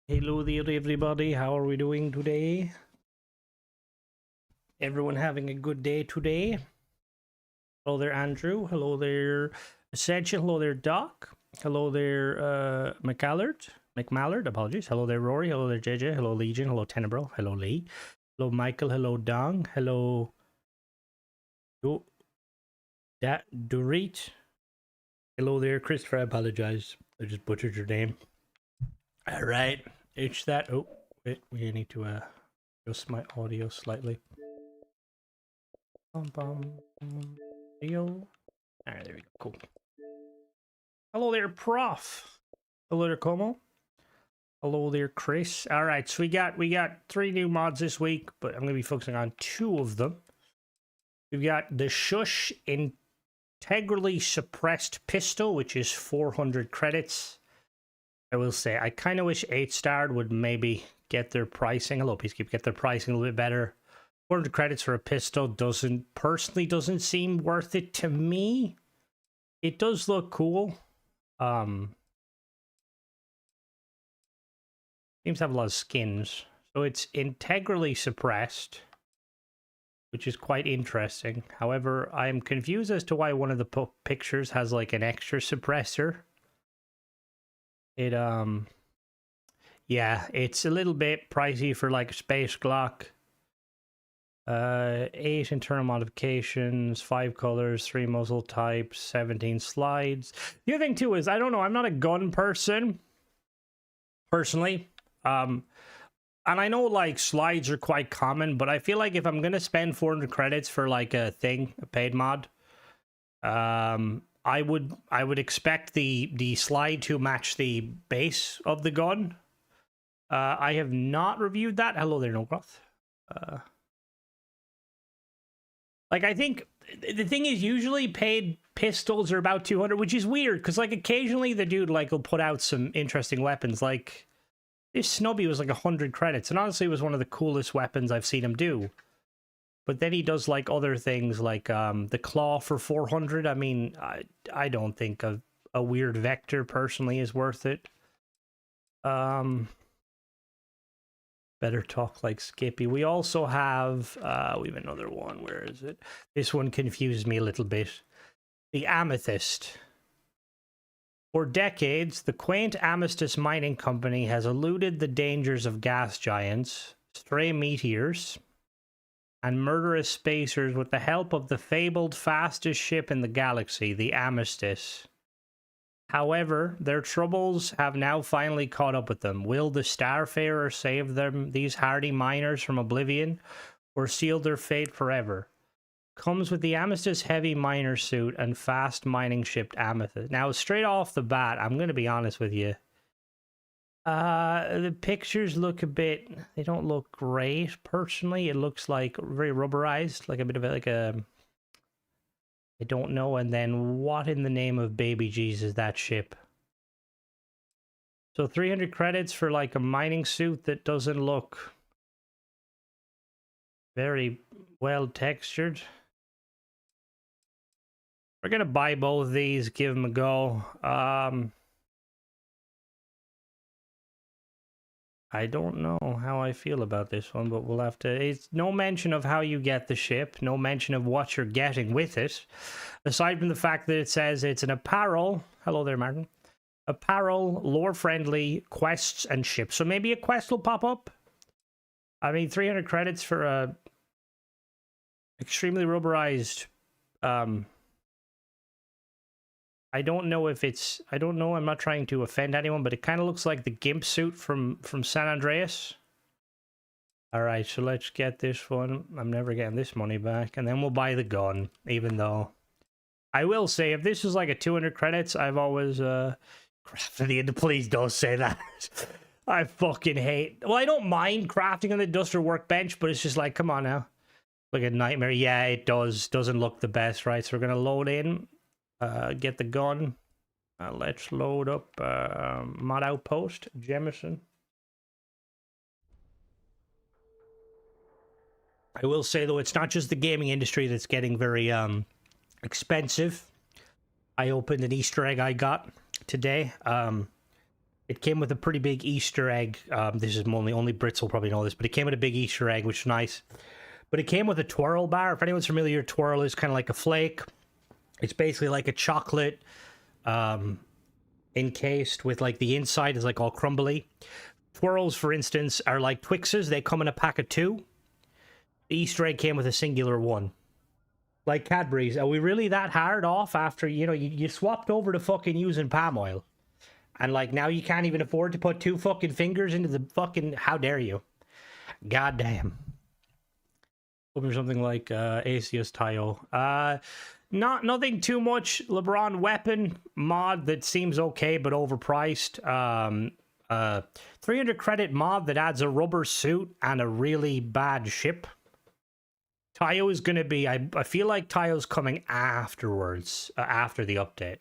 Hello there, everybody. How are we doing today? Everyone having a good day today? Hello there, Andrew. Hello there, Essential. Hello there, Doc. Hello there, McMallard. Apologies. Hello there, Rory. Hello there, JJ. Hello, Legion. Hello, Tenebro. Hello, Lee. Hello, Michael. Hello, Dong. Hello, Dorit. Hello there, Christopher. I apologize. I just butchered your name. All right. It's that. Oh, wait. We need to adjust my audio slightly. Video. Alright, there we go. Cool. Hello there, Prof. Hello there, Como. Hello there, Chris. Alright, so we got 3 new mods this week, but I'm gonna be focusing on 2 of them. We've got the Shush Integrally Suppressed Pistol, which is 400 credits. I will say, I kind of wish 8-Star would maybe get their pricing. Hello, Peacekeep. Get their pricing a little bit better. 400 credits for a pistol doesn't seem worth it to me. It does look cool. Seems to have a lot of skins. So it's integrally suppressed, which is quite interesting. However, I am confused as to why one of the pictures has like an extra suppressor. Yeah, it's a little bit pricey for like a Space Glock. 8 internal modifications, 5 colors, 3 muzzle types, 17 slides. The other thing too is, I don't know, I'm not a gun person, personally. And I know like slides are quite common, but I feel like if I'm gonna spend 400 credits for like a paid mod, I would expect the slide to match the base of the gun. I have not reviewed that. Hello there, Nogroth. Like, I think the thing is, usually paid pistols are about 200, which is weird, because, like, occasionally the dude, like, will put out some interesting weapons. Like, this Snubby was, like, 100 credits, and honestly, it was one of the coolest weapons I've seen him do. But then he does, like, other things, like, the Claw for 400. I mean, I don't think a weird Vector, personally, is worth it. Better talk like Skippy. We also have, we have another one. Where is it? This one confused me a little bit. The Amethyst. For decades, the quaint Amethyst mining company has eluded the dangers of gas giants, stray meteors, and murderous spacers with the help of the fabled fastest ship in the galaxy, the Amethyst. However, their troubles have now finally caught up with them. Will the Starfarer save them, these hardy miners, from oblivion, or seal their fate forever? Comes with the Amethyst heavy miner suit and fast mining ship Amethyst. Now, straight off the bat, I'm going to be honest with you. The pictures look a bit... They don't look great, personally. It looks like very rubberized, like a bit of like a... I don't know. And then what in the name of baby Jesus is that ship? So 300 credits for like a mining suit that doesn't look very well textured. We're going to buy both of these, give them a go. I don't know how I feel about this one, but we'll have to... It's no mention of how you get the ship, no mention of what you're getting with it, aside from the fact that it says it's an apparel... Hello there, Martin. Apparel, lore-friendly, quests, and ships. So maybe a quest will pop up? I mean, 300 credits for a... extremely rubberized... I don't know if it's... I don't know, I'm not trying to offend anyone, but it kind of looks like the Gimp suit from San Andreas. Alright, so let's get this one. I'm never getting this money back. And then we'll buy the gun, even though... I will say, if this was like a 200 credits, I've always... crafting the... Please don't say that. I fucking hate... Well, I don't mind crafting on the industrial workbench, but it's just like, come on now. Like a nightmare. Yeah, it does. Doesn't look the best, right? So we're going to load in. Get the gun. Let's load up mod outpost Jemison. I will say though, it's not just the gaming industry that's getting very expensive. I opened an Easter egg I got today. It It came with a pretty big Easter egg. This is only Brits will probably know this, but it came with a big Easter egg, which is nice. But it came with a twirl bar. If anyone's familiar, twirl is kind of like a flake. It's basically like a chocolate encased with like the inside is like all crumbly. Twirls, for instance, are like Twixes. They come in a pack of 2. The Easter egg came with a singular one. Like Cadbury's. Are we really that hard off after, you know, you swapped over to fucking using palm oil? And like now you can't even afford to put 2 fucking fingers into the fucking... How dare you? God damn. Hoping for something like Asius Tayo. Nothing too much. LeBron weapon mod that seems okay but overpriced. 300 credit mod that adds a rubber suit and a really bad ship. Tayo is going to be... I feel like Tayo's coming afterwards, after the update.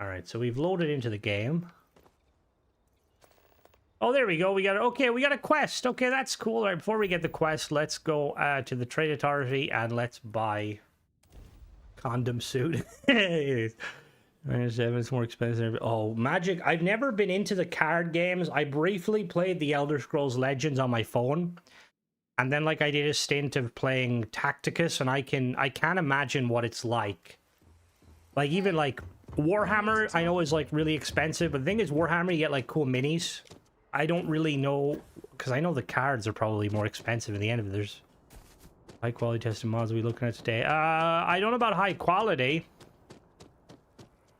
Alright, so we've loaded into the game. Oh, there we go. We got a quest. Okay, that's cool. All right, before we get the quest, let's go to the Trade Authority and let's buy condom suit. It's more expensive. Oh, Magic. I've never been into the card games. I briefly played the Elder Scrolls Legends on my phone. And then like I did a stint of playing Tacticus, and I can't imagine what it's like. Like even like Warhammer, I know is like really expensive, but the thing is Warhammer you get like cool minis. I don't really know, because I know the cards are probably more expensive in the end of it. There's high quality tested mods we're looking at today. I don't know about high quality.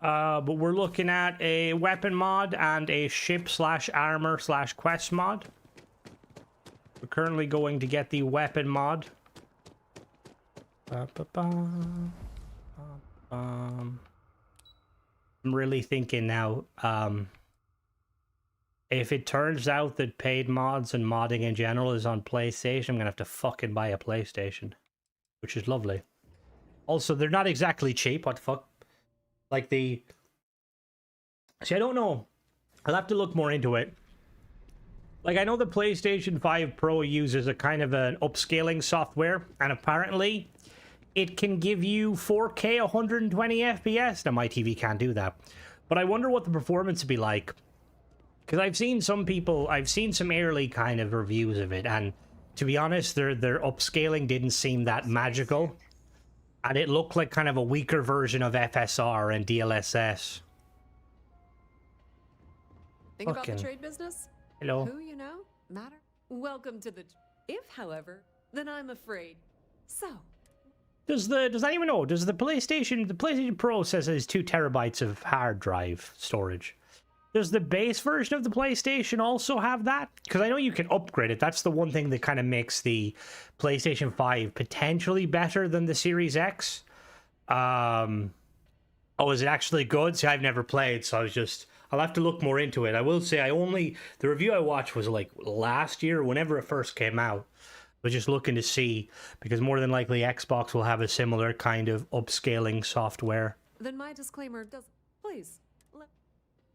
But we're looking at a weapon mod and a ship/armor/quest mod. We're currently going to get the weapon mod. I'm really thinking now, if it turns out that paid mods and modding in general is on PlayStation, I'm gonna have to fucking buy a PlayStation, which is lovely. Also, they're not exactly cheap. What the fuck? Like the... See, I don't know. I'll have to look more into it. Like, I know the PlayStation 5 Pro uses a kind of an upscaling software, and apparently it can give you 4K 120 FPS. Now, my TV can't do that. But I wonder what the performance would be like. Because I've seen some early kind of reviews of it, and to be honest, their upscaling didn't seem that magical. And it looked like kind of a weaker version of FSR and DLSS. Think about the trade business? Hello. Who you know? Matter? Welcome to the... If, however, then I'm afraid. So... Does anyone know? Does the PlayStation Pro says it has 2 terabytes of hard drive storage. Does the base version of the PlayStation also have that? Because I know you can upgrade it. That's the one thing that kind of makes the PlayStation 5 potentially better than the Series X. Oh, is it actually good? See, I've never played, so I'll have to look more into it. I will say the review I watched was like last year, whenever it first came out. I was just looking to see, because more than likely Xbox will have a similar kind of upscaling software. Then my disclaimer doesn't... Please.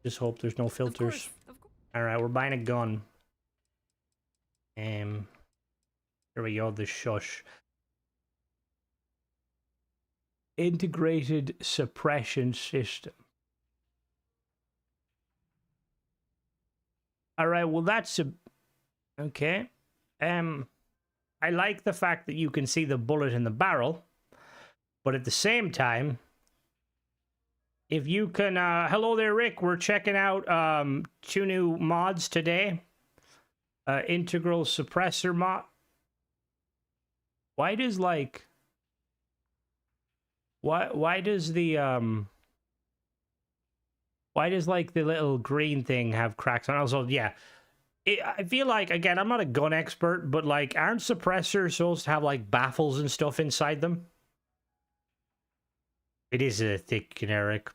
Just hope there's no filters. Of course. Alright, we're buying a gun. Here we go, the shush. Integrated suppression system. Alright, well that's okay. I like the fact that you can see the bullet in the barrel, but at the same time, if you can, hello there, Rick. We're checking out 2 new mods today. Integral suppressor mod. Why does like... Why does the why does like the little green thing have cracks on it? Also, yeah. I feel like, again, I'm not a gun expert, but like, aren't suppressors supposed to have like baffles and stuff inside them? It is a thick generic.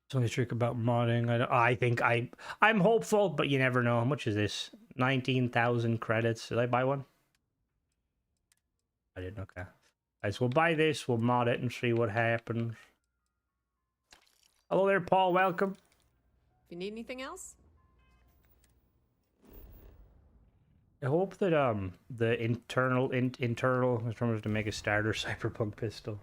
It's only a trick about modding. I'm hopeful, but you never know. How much is this? 19,000 credits. Did I buy one? I didn't. Okay. Alright, so we'll buy this. We'll mod it and see what happens. Hello there, Paul. Welcome. If you need anything else? I hope that the internal is trying to make a starter cyberpunk pistol.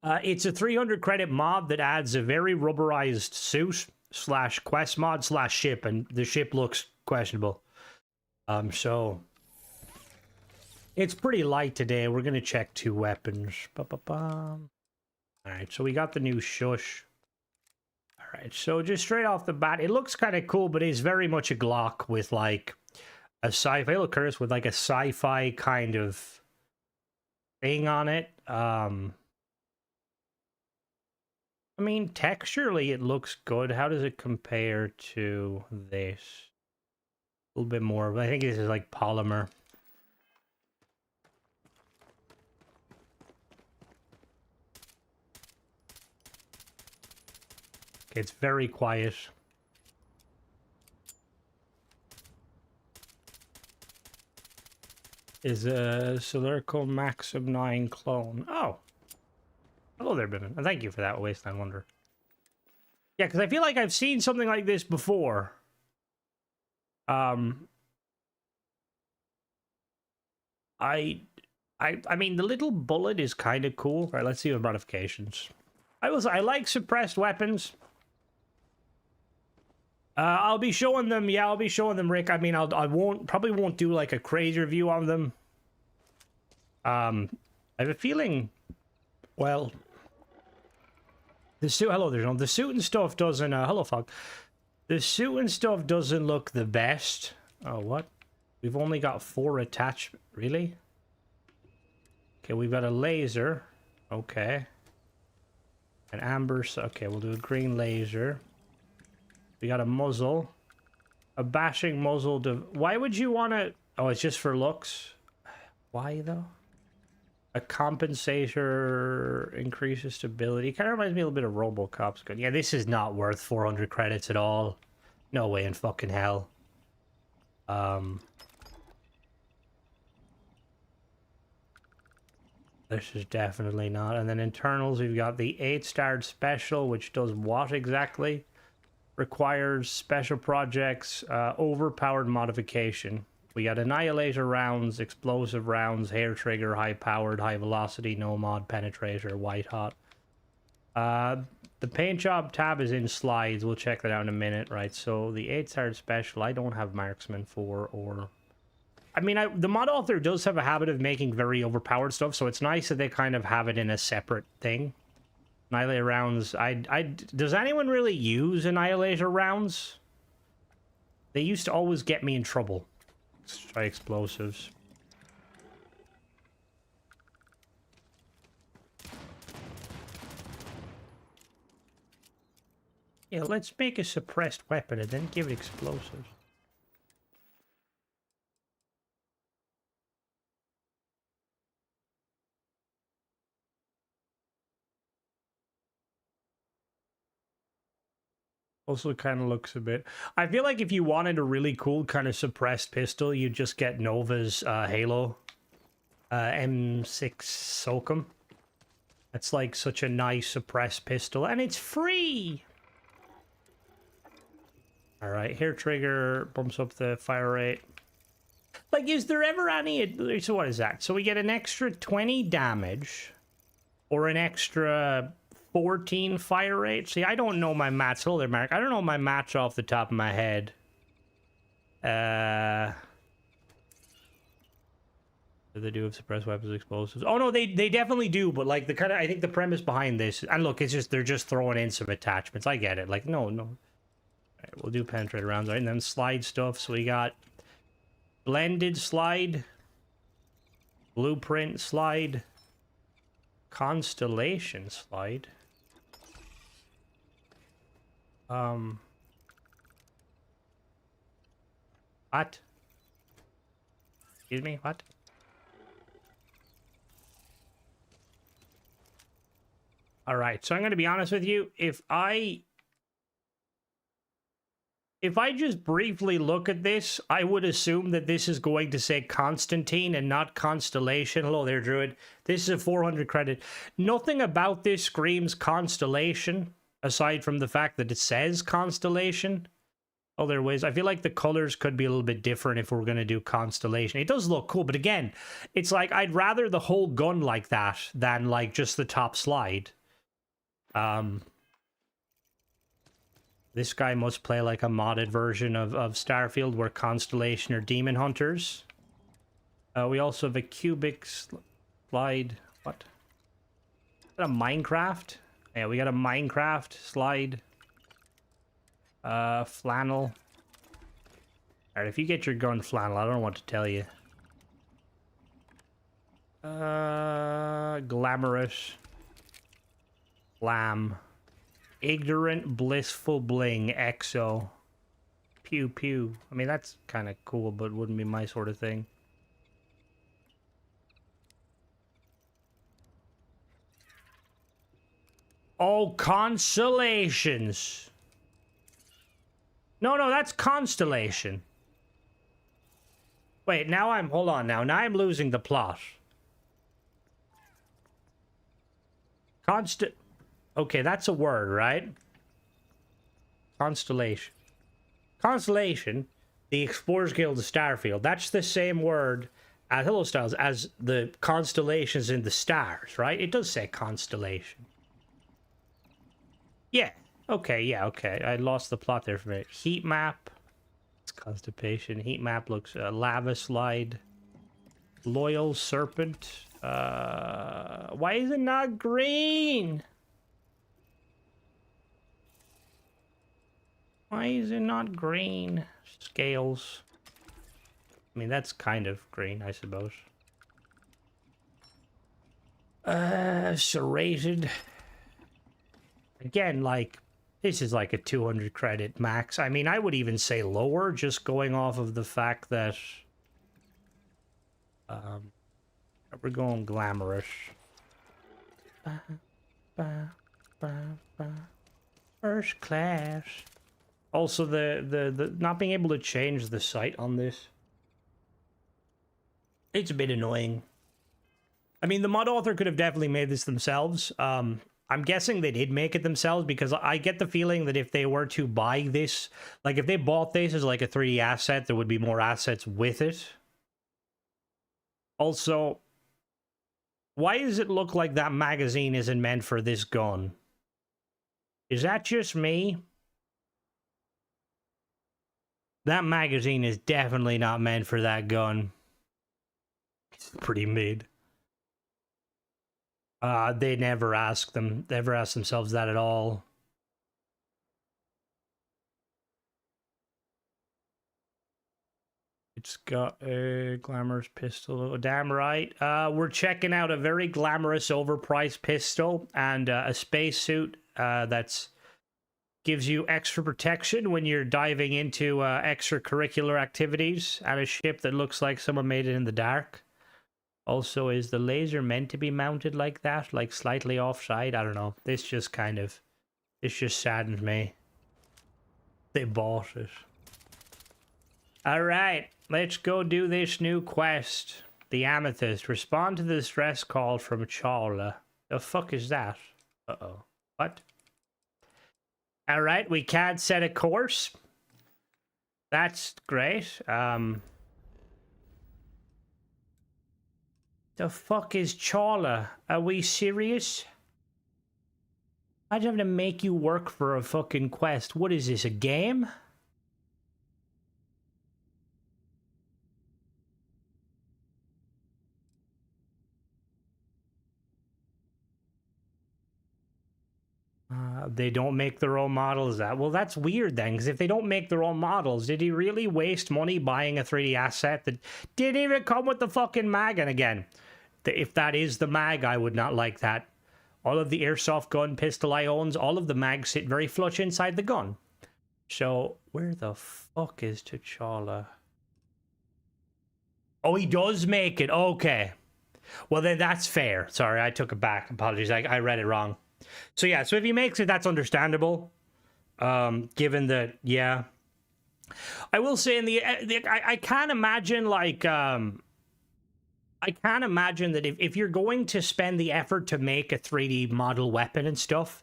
It's a 300 credit mod that adds a very rubberized suit slash quest mod slash ship, and the ship looks questionable. So it's pretty light today. We're gonna check 2 weapons. All right, so we got the new shush. All right, so just straight off the bat, it looks kind of cool, but it's very much a Glock with like a sci-fi. Look, Curse with like a sci-fi kind of thing on it. I mean, texturally, it looks good. How does it compare to this? A little bit more, but I think this is like polymer. Okay, it's very quiet. Is a Solerco Maxim 9 clone. Oh. Hello there, Bibbin. And thank you for that, Wasteland Wonder. Yeah, because I feel like I've seen something like this before. I mean, the little bullet is kind of cool. All right, let's see the modifications. I like suppressed weapons. I'll be showing them. Yeah, I'll be showing them, Rick. I mean, I probably won't do like a crazy review on them. I have a feeling. Well, the suit. Hello there, John. The suit and stuff doesn't. Hello, Fog. The suit and stuff doesn't look the best. Oh, what? We've only got 4 attachments. Really? Okay, we've got a laser. Okay. An amber. Okay, we'll do a green laser. We got a muzzle. A bashing muzzle. Why would you want to... Oh, it's just for looks? Why, though? A compensator increases stability. Kind of reminds me a little bit of RoboCop's gun. Yeah, this is not worth 400 credits at all. No way in fucking hell. This is definitely not. And then internals, we've got the 8-star special, which does what exactly? Requires special projects, overpowered modification. We got annihilator rounds, explosive rounds, hair trigger, high powered, high velocity, no mod, penetrator, white hot. The paint job tab is in slides. We'll check that out in a minute, right? So the 8-star special, I don't have marksman for, or... I mean, the mod author does have a habit of making very overpowered stuff, so it's nice that they kind of have it in a separate thing. Annihilator rounds, does anyone really use annihilator rounds? They used to always get me in trouble. Let's try explosives. Yeah, let's make a suppressed weapon and then give it explosives. Also kind of looks a bit... I feel like if you wanted a really cool kind of suppressed pistol, you'd just get Nova's Halo M6 Soakum. That's like such a nice suppressed pistol, and it's free! Alright, hair trigger bumps up the fire rate. Like, is there ever any... So what is that? So we get an extra 20 damage, or an extra... 14 fire rate. See, I don't know my mats. Hold there, Mark. I don't know my mats off the top of my head. Do they do have suppressed weapons, explosives? Oh no, they definitely do. But like the kind of, I think the premise behind this, and look, it's just they're just throwing in some attachments. I get it. Like no. All right, we'll do penetrator rounds, right? And then slide stuff. So we got blended slide, blueprint slide, constellation slide. What? Excuse me, what? Alright, so I'm gonna be honest with you. If I just briefly look at this, I would assume that this is going to say Constantine and not Constellation. Hello there, Druid. This is a 400 credit. Nothing about this screams Constellation, aside from the fact that it says Constellation. other ways. I feel like the colors could be a little bit different if we're going to do Constellation. It does look cool, but again, it's like I'd rather the whole gun like that than like just the top slide. This guy must play like a modded version of Starfield where Constellation are demon hunters. We also have a cubic slide. What? Is that a Minecraft? Yeah, we got a Minecraft slide. Flannel. Alright, if you get your gun flannel, I don't know what to tell you. Glamorous. Glam. Ignorant, blissful bling, exo. Pew pew. I mean, that's kind of cool, but wouldn't be my sort of thing. Oh, constellations. No, that's Constellation. Wait, hold on now. Now I'm losing the plot. Okay, that's a word, right? Constellation. Constellation, the Explorers Guild of Starfield, that's the same word as Hello Styles as the constellations in the stars, right? It does say constellation. Yeah. Okay, I lost the plot there for a minute. Heat map. It's constipation. Heat map looks lava slide. Loyal serpent. Why is it not green? Why is it not green? Scales. I mean, that's kind of green, I suppose. Serrated. Again, like, this is like a 200 credit max. I mean, I would even say lower, just going off of the fact that we're going glamorous. First class. Also, the not being able to change the sight on this, it's a bit annoying. I mean, the mod author could have definitely made this themselves. I'm guessing they did make it themselves because I get the feeling that if they were to buy this, like if they bought this as like a 3D asset, there would be more assets with it. Also, why does it look like that magazine isn't meant for this gun? Is that just me? That magazine is definitely not meant for that gun. It's pretty mid. They never ask themselves that at all. It's got a glamorous pistol. Oh, damn right. We're checking out a very glamorous overpriced pistol and a spacesuit that's gives you extra protection when you're diving into extracurricular activities, and a ship that looks like someone made it in the dark. Also, is the laser meant to be mounted like that? Like slightly offside? I don't know. This just saddened me. They bought it. Alright, let's go do this new quest. The Amethyst. Respond to the distress call from Charla. The fuck is that? Uh-oh. What? Alright, we can't set a course. That's great. The fuck is Charla? Are we serious? I'd have to make you work for a fucking quest. What is this, a game? They don't make their own models. Well, that's weird then, because if they don't make their own models, did he really waste money buying a 3D asset that didn't even come with the fucking mag? And again, if that is the mag, I would not like that. All of the airsoft gun pistol I owns, all of the mags sit very flush inside the gun. So, where the fuck is T'Challa? Oh, he does make it. Okay. Well, then that's fair. Sorry, I took it back. Apologies. I read it wrong. So yeah, so if he makes it, that's understandable. Given that, yeah. I will say I can't imagine like I can't imagine that if you're going to spend the effort to make a 3D model weapon and stuff,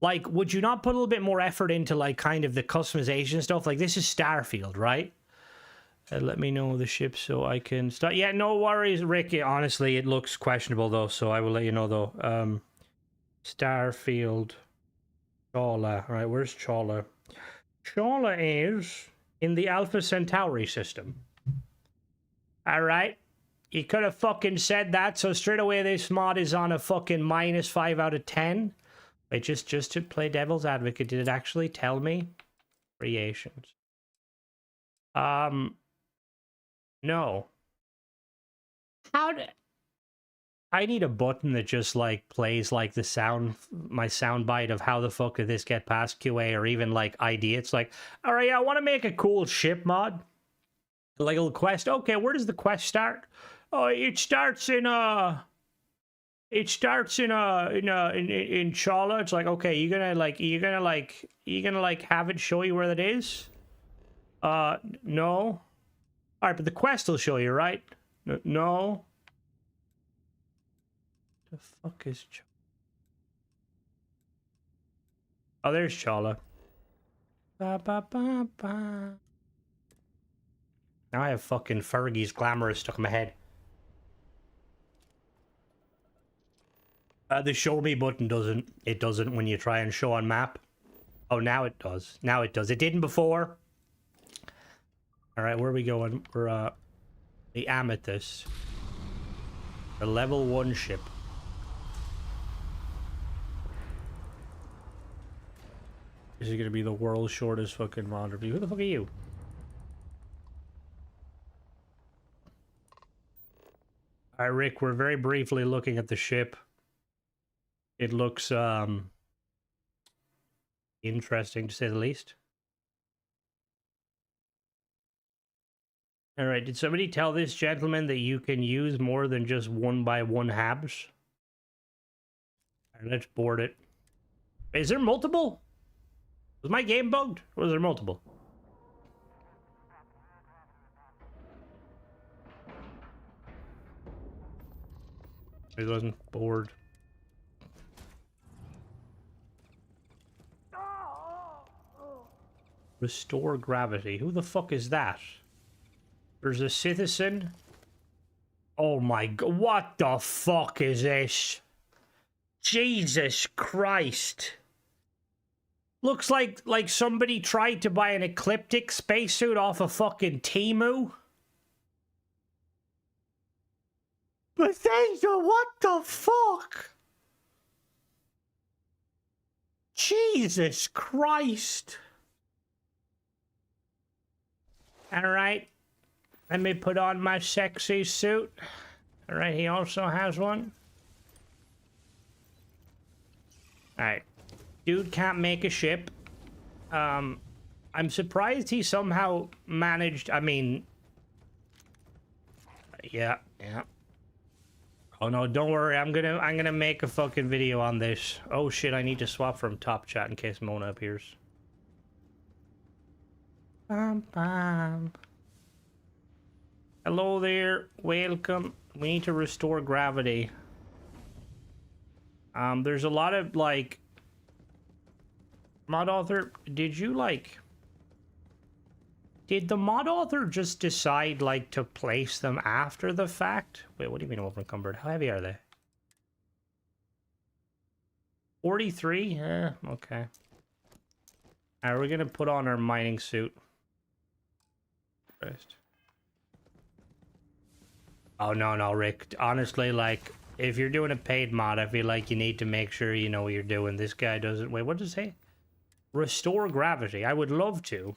Like, would you not put a little bit more effort into, like, kind of the customization stuff? Like, this is Starfield, right? Let me know the ship so I can start. Yeah, no worries, Rick. Honestly, it looks questionable, though, so I will let you know, though. Starfield. Chawla. All right, where's Chawla? Chawla is in the Alpha Centauri system. All right. You could have fucking said that, so straight away this mod is on a fucking -5 out of 10. Wait, just to play devil's advocate, did it actually tell me? Creations. No. How did... I need a button that just, like, plays, like, the sound, my sound bite of how the fuck did this get past QA, or even, like, ID. It's like, all right, I want to make a cool ship mod. Like a little quest. Okay, where does the quest start? Oh, it starts in Chawla. It's like, okay, you're gonna have it show you where that is? No. All right, but the quest will show you, right? No. The fuck is Oh, there's Chawla. Ba, ba, ba, ba. Now I have fucking Fergie's Glamorous stuck in my head. The show me button doesn't. It doesn't when you try and show on map. Oh, now it does. Now it does. It didn't before. All right, where are we going? We're the Amethyst. The level 1 ship. This is gonna be the world's shortest fucking mod review. Who the fuck are you? All right, Rick, we're very briefly looking at the ship. It looks interesting to say the least. All right, did somebody tell this gentleman that you can use more than just 1x1 habs? All right, let's board it. Is there multiple? Was my game bugged? Or was there multiple? It wasn't bored. Restore gravity. Who the fuck is that? There's a citizen. Oh my god. What the fuck is this? Jesus Christ. Looks like somebody tried to buy an ecliptic spacesuit off a fucking Temu. Bethesda, what the fuck? Jesus Christ. Alright. Let me put on my sexy suit. Alright, he also has one. Alright. Dude can't make a ship. I'm surprised he somehow managed, I mean... Yeah. Oh no, don't worry, I'm gonna make a fucking video on this. Oh shit, I need to swap from top chat in case Mona appears. Bam, bam. Hello there, welcome. We need to restore gravity. There's a lot of, like... Mod author, did the mod author just decide, like, to place them after the fact? Wait, what do you mean over-encumbered? How heavy are they? 43? Yeah, okay. Alright, we're gonna put on our mining suit. First. Oh, no, Rick. Honestly, like, if you're doing a paid mod, I feel like you need to make sure you know what you're doing. This guy doesn't... Wait, what does it say? Restore gravity. I would love to.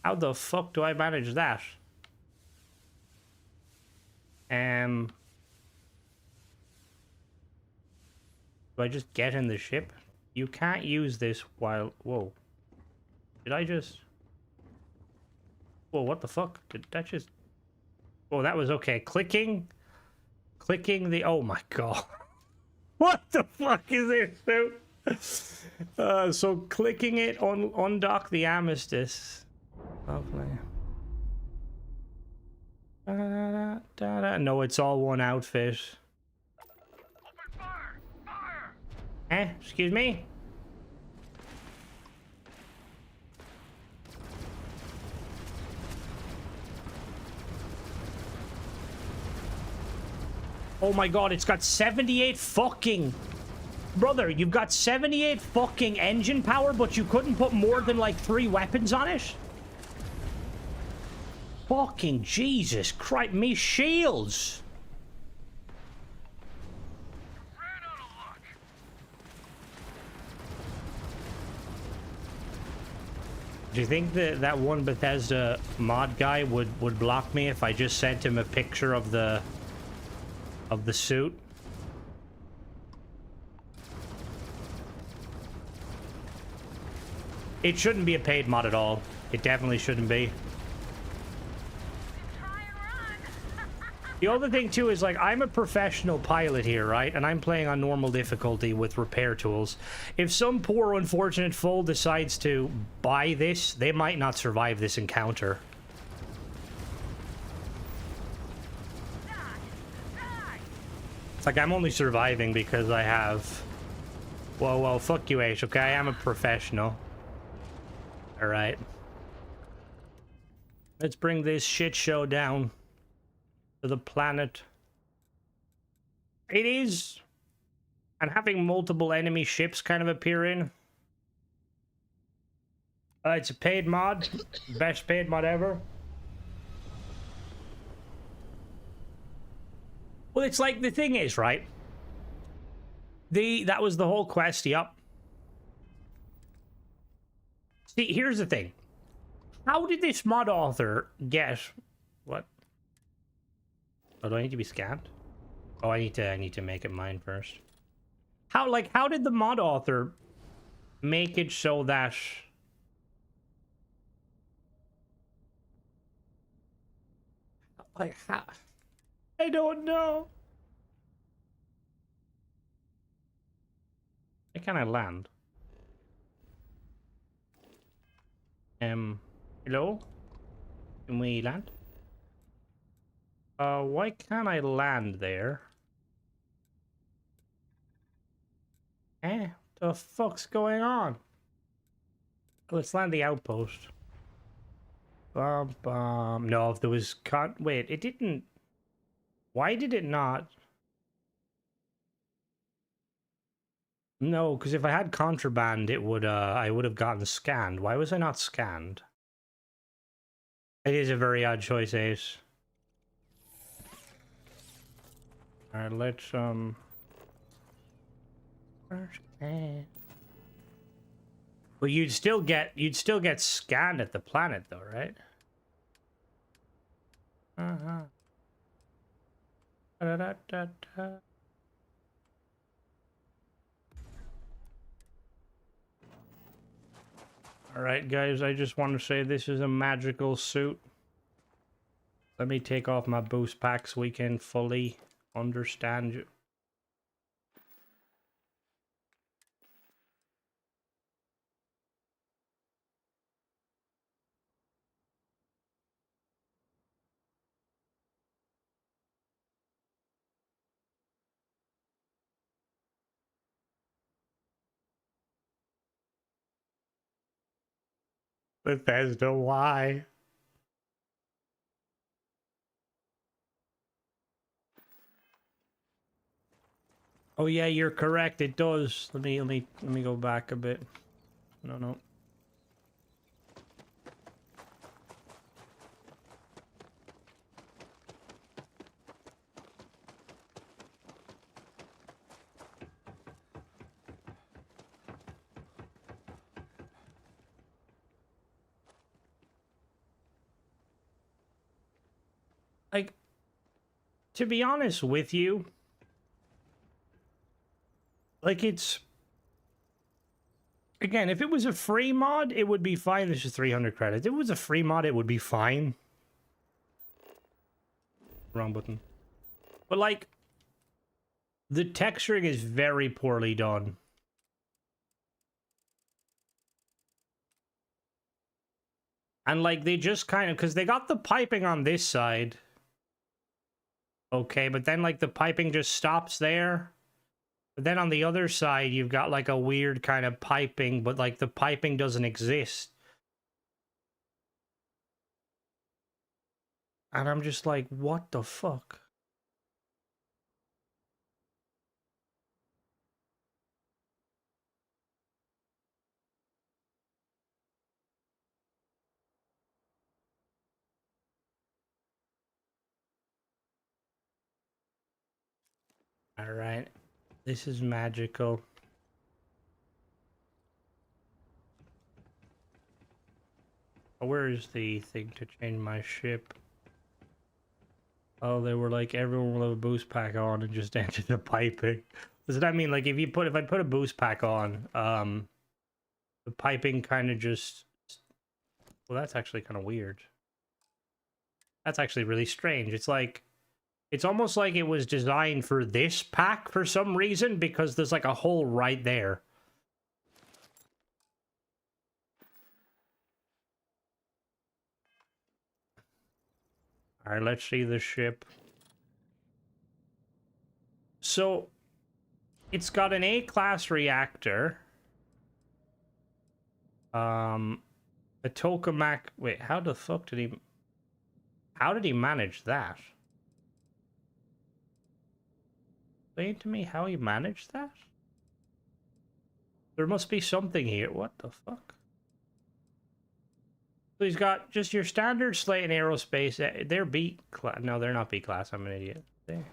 How the fuck do I manage that? Do I just get in the ship? You can't use this while... Whoa. Did I just... Whoa, what the fuck? Did that just... Oh, that was okay. Clicking the... Oh my god. What the fuck is this, dude? So clicking it on undock the Amethyst. Lovely. No, it's all one outfit. Excuse me? Oh my god, it's got 78 fucking... Brother, you've got 78 fucking engine power, but you couldn't put more than like 3 weapons on it? Fucking Jesus Christ, me shields! Do you think that that one Bethesda mod guy would block me if I just sent him a picture of the suit? It shouldn't be a paid mod at all. It definitely shouldn't be. The other thing too is, like, I'm a professional pilot here, right? And I'm playing on normal difficulty with repair tools. If some poor unfortunate fool decides to buy this, they might not survive this encounter. It's like I'm only surviving because I have... Whoa, fuck you, H, okay? I am a professional. Alright. Let's bring this shit show down to the planet. It is... And having multiple enemy ships kind of appear in. It's a paid mod. Best paid mod ever. Well, it's like, the thing is, right? That was the whole quest, yup. See, here's the thing. How did this mod author get... What? Oh, do I need to be scanned? Oh, I need to make it mine first. How did the mod author make it so that... Like, how... I don't know. Where can I land? Hello? Can we land? Why can't I land there? The fuck's going on? Let's land the outpost. No, if there was wait, it didn't... Why did it not? No, because if I had contraband, it would, I would have gotten scanned. Why was I not scanned? It is a very odd choice, Ace. Alright, let's, Well, you'd still get scanned at the planet, though, right? Da-da-da-da. Alright, guys, I just want to say this is a magical suit. Let me take off my boost pack so we can fully understand you. Bethesda, why? Oh yeah, you're correct. It does. Let me go back a bit. No. Like, to be honest with you, like, it's... Again, if it was a free mod, it would be fine. This is 300 credits. If it was a free mod, it would be fine. Wrong button. But, like, the texturing is very poorly done. And, like, they just kind of... Because they got the piping on this side. Okay, but then, like, the piping just stops there. But then on the other side, you've got like a weird kind of piping, but like the piping doesn't exist. And I'm just like, what the fuck? All right. This is magical. Where is the thing to change my ship? Oh, they were like, everyone will have a boost pack on and just enter the piping. Does that mean like if I put a boost pack on, the piping kind of just, well, that's actually kind of weird. That's actually really strange. It's like, it's almost like it was designed for this pack for some reason, because there's like a hole right there. All right, let's see the ship. So, it's got an A-class reactor. A tokamak. Wait, how the fuck did he? How did he manage that? Explain to me how he managed that? There must be something here. What the fuck? So he's got just your standard Slate and Aerospace. They're B class. No, they're not B class. I'm an idiot. There.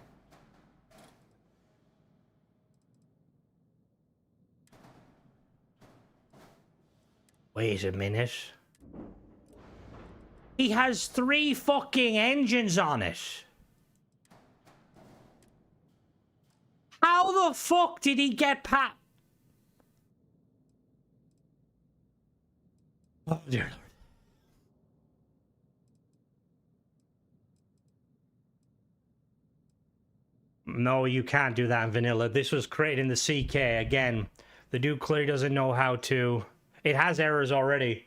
Wait a minute. He has 3 fucking engines on it. How the fuck did he get past? Oh, dear Lord. No, you can't do that in vanilla. This was created in the CK. Again, the dude clearly doesn't know how to. It has errors already.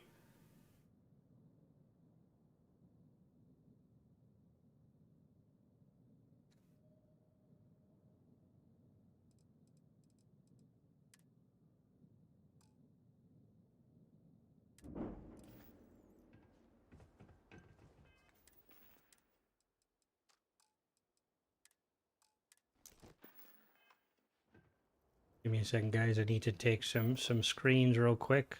Give me a second, guys. I need to take some screens real quick.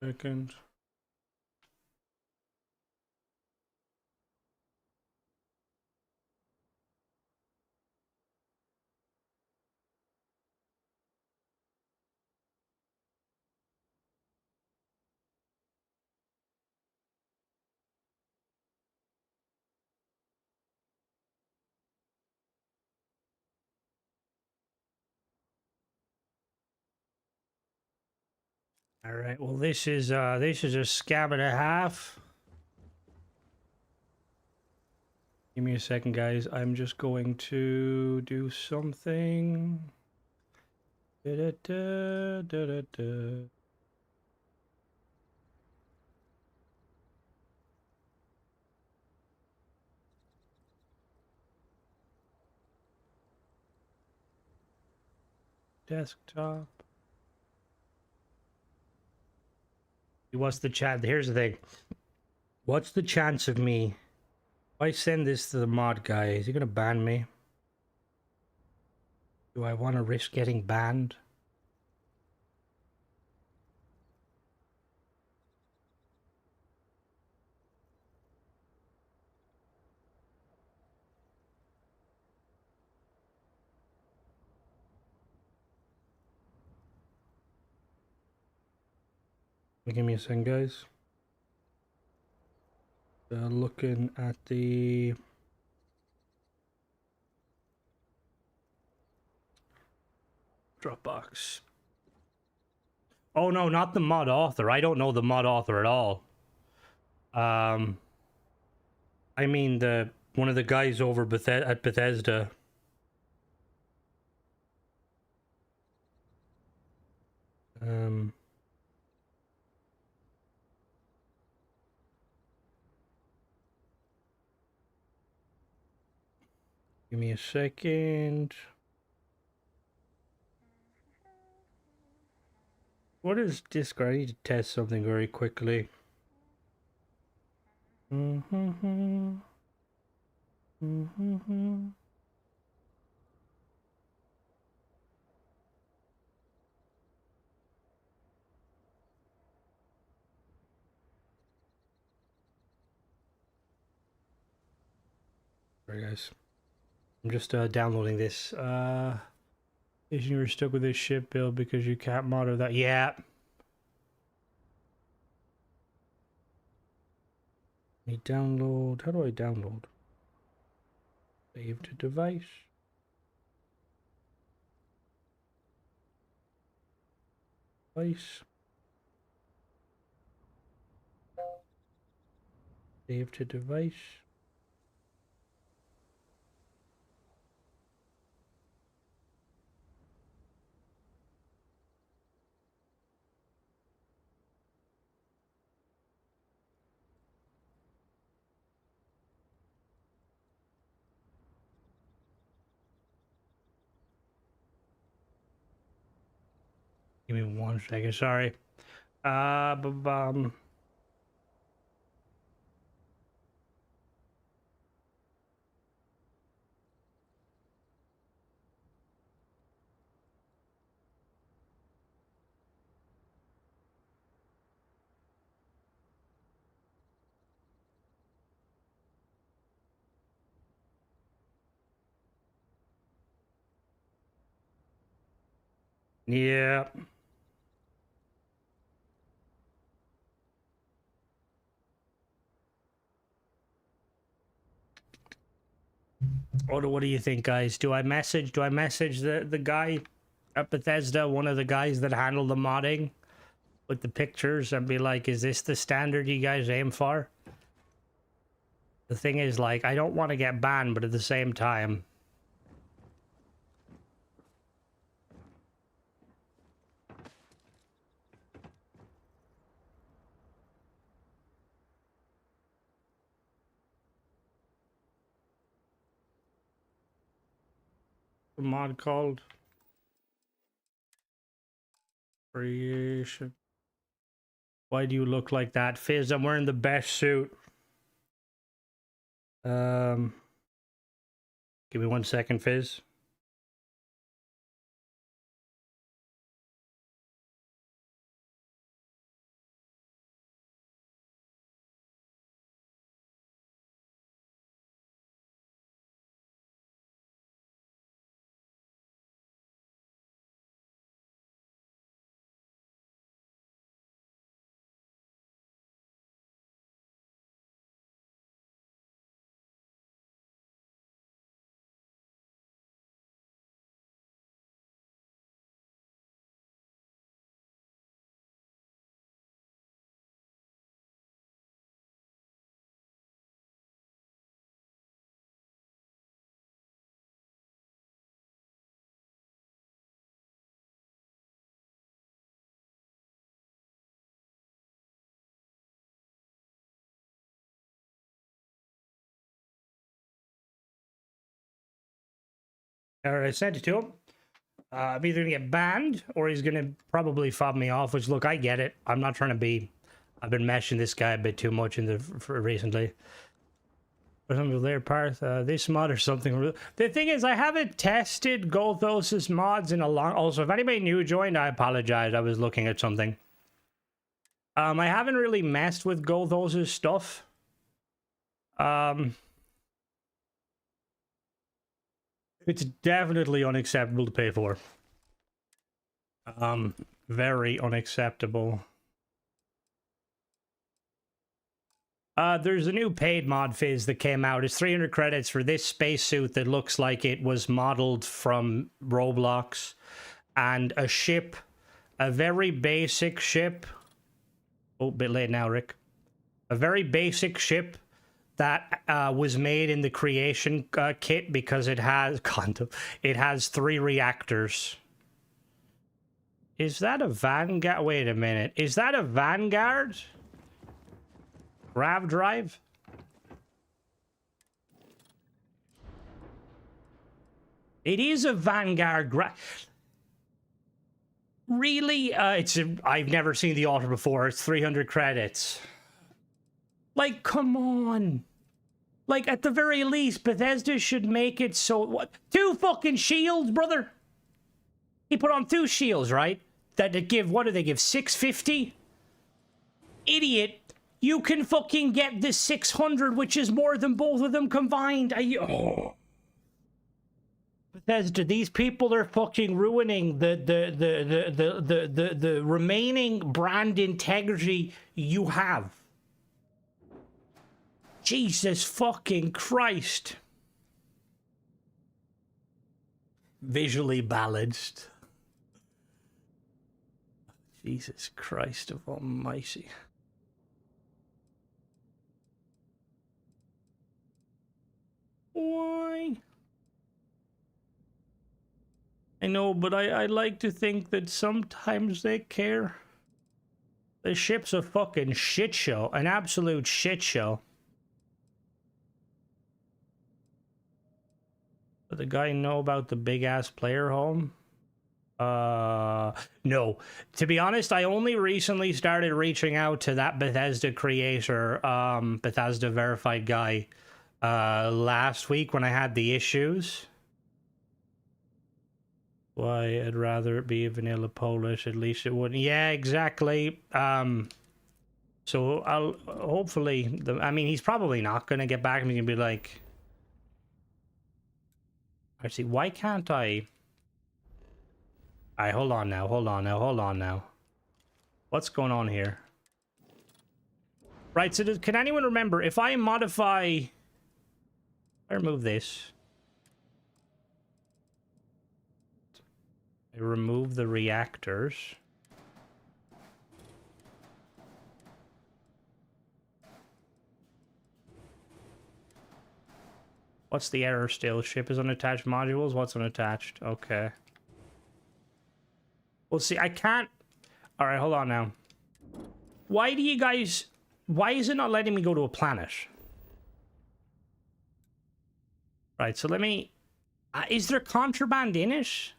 Second. All right. Well, this is a scam and a half. Give me a second, guys. I'm just going to do something. Da-da-da, da-da-da. Desktop. What's the chat? Here's the thing. What's the chance of me? If I send this to the mod guy, is he gonna ban me? Do I want to risk getting banned? Give me a second, guys. Looking at the Dropbox. Oh no, not the mod author. I don't know the mod author at all. I mean the one of the guys over at Bethesda. Um, give me a second. What is Discord? I need to test something very quickly. Mm-hmm. Mm-hmm. Sorry, guys. I'm just downloading this. Is you were stuck with this ship build because you can't modify that? Yeah. Me download. How do I download? Save to device. Device. Save to device. Give me 1 second. Sorry. Yeah. What do you think, guys? Do I message the guy at Bethesda, one of the guys that handle the modding with the pictures, and be like, is this the standard you guys aim for? The thing is, like, I don't want to get banned, but at the same time, the mod called creation. Why do you look like that? Fizz, I'm wearing the best suit. Give me 1 second, Fizz. Alright, I sent it to him. I'm either gonna get banned or he's gonna probably fob me off, which, look, I get it. I'm not trying to be... I've been meshing this guy a bit too much in for recently. But some of their part, this mod or something. The thing is, I haven't tested Goldthos' mods in a long... Also, if anybody new joined, I apologize. I was looking at something. I haven't really messed with Goldthos' stuff. It's definitely unacceptable to pay for. Very unacceptable. There's a new paid mod, Fizz, that came out. It's 300 credits for this spacesuit that looks like it was modeled from Roblox. And a ship, a very basic ship. Oh, a bit late now, Rick. A very basic ship that was made in the creation kit because it has... It has 3 reactors. Is that a Vanguard? Wait a minute. Is that a Vanguard? Grav drive? It is a Vanguard grav. Really? I've never seen the altar before. It's 300 credits. Like, come on. Like, at the very least, Bethesda should make it so... What? 2 fucking shields, brother? He put on 2 shields, right? That give... What do they give? 650? Idiot. You can fucking get this 600, which is more than both of them combined. Oh. Bethesda, these people are fucking ruining the remaining brand integrity you have. Jesus fucking Christ. Visually balanced. Jesus Christ of Almighty. Why? I know, but I like to think that sometimes they care. The ship's a fucking shit show. An absolute shit show. Does the guy know about the big-ass player home? No. To be honest, I only recently started reaching out to that Bethesda creator, Bethesda verified guy, last week when I had the issues. Why, I'd rather it be vanilla Polish, at least it wouldn't. Yeah, exactly. So I'll hopefully, I mean, he's probably not going to get back to me and be like, I see, why can't I? All right, hold on now. What's going on here? Right, so can anyone remember, if I modify, I remove this. I remove the reactors. What's the error still? Ship is unattached modules? What's unattached? Okay. Well, see, I can't... Alright, hold on now. Why do you guys... Why is it not letting me go to a planet? Right, so let me... is there contraband in it?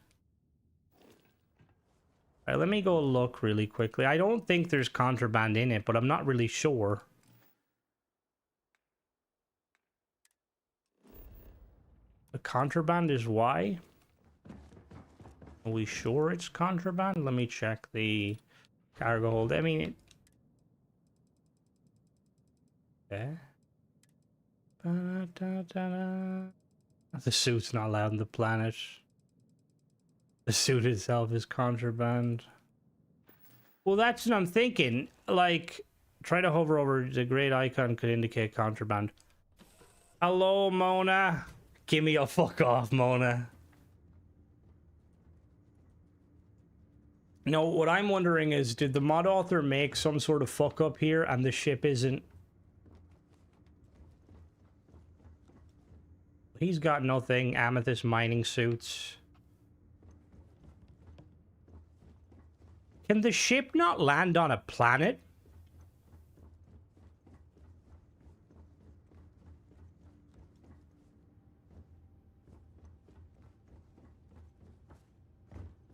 Alright, let me go look really quickly. I don't think there's contraband in it, but I'm not really sure. The contraband is why? Are we sure it's contraband? Let me check the cargo hold. I mean... Okay. The suit's not allowed on the planet. The suit itself is contraband. Well, that's what I'm thinking. Like, try to hover over the great icon could indicate contraband. Hello, Mona. Give me a fuck off, Mona. No, what I'm wondering is, did the mod author make some sort of fuck up here and the ship isn't... He's got nothing. Amethyst mining suits. Can the ship not land on a planet?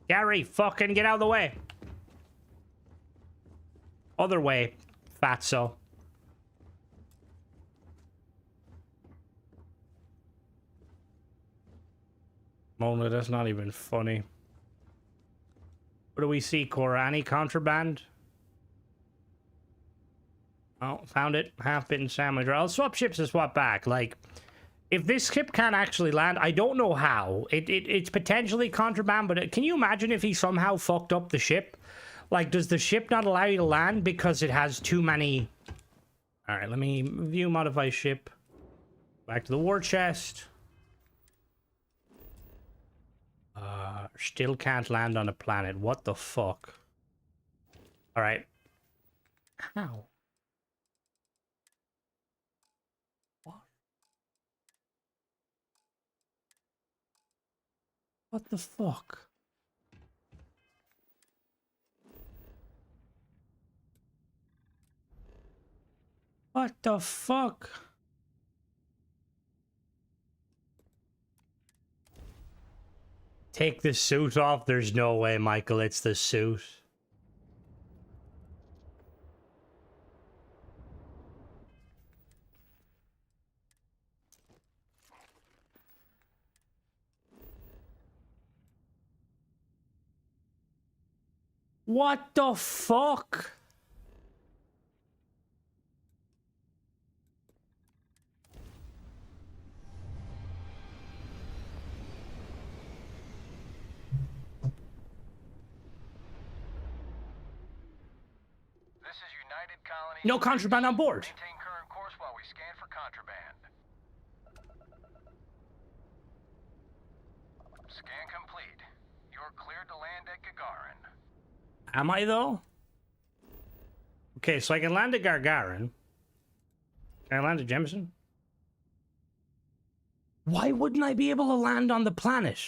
Gary, fucking get out of the way. Other way, fatso. Mona, that's not even funny. What do we see, Cora? Any contraband? Oh, found it. Half-bitten sandwich. I'll swap ships and swap back. Like, if this ship can't actually land, I don't know how. It's potentially contraband, but can you imagine if he somehow fucked up the ship? Like, does the ship not allow you to land because it has too many... Alright, let me view modify ship. Back to the war chest. Still can't land on a planet. What the fuck? Alright. How? What? What the fuck? What the fuck? Take the suit off? There's no way, Michael, it's the suit. What the fuck? No contraband on board. Maintain current course while we scan for contraband. Scan complete. You're cleared to land at Gagarin. Am I though? Okay, so I can land at Gagarin. Can I land at Jemison? Why wouldn't I be able to land on the planet?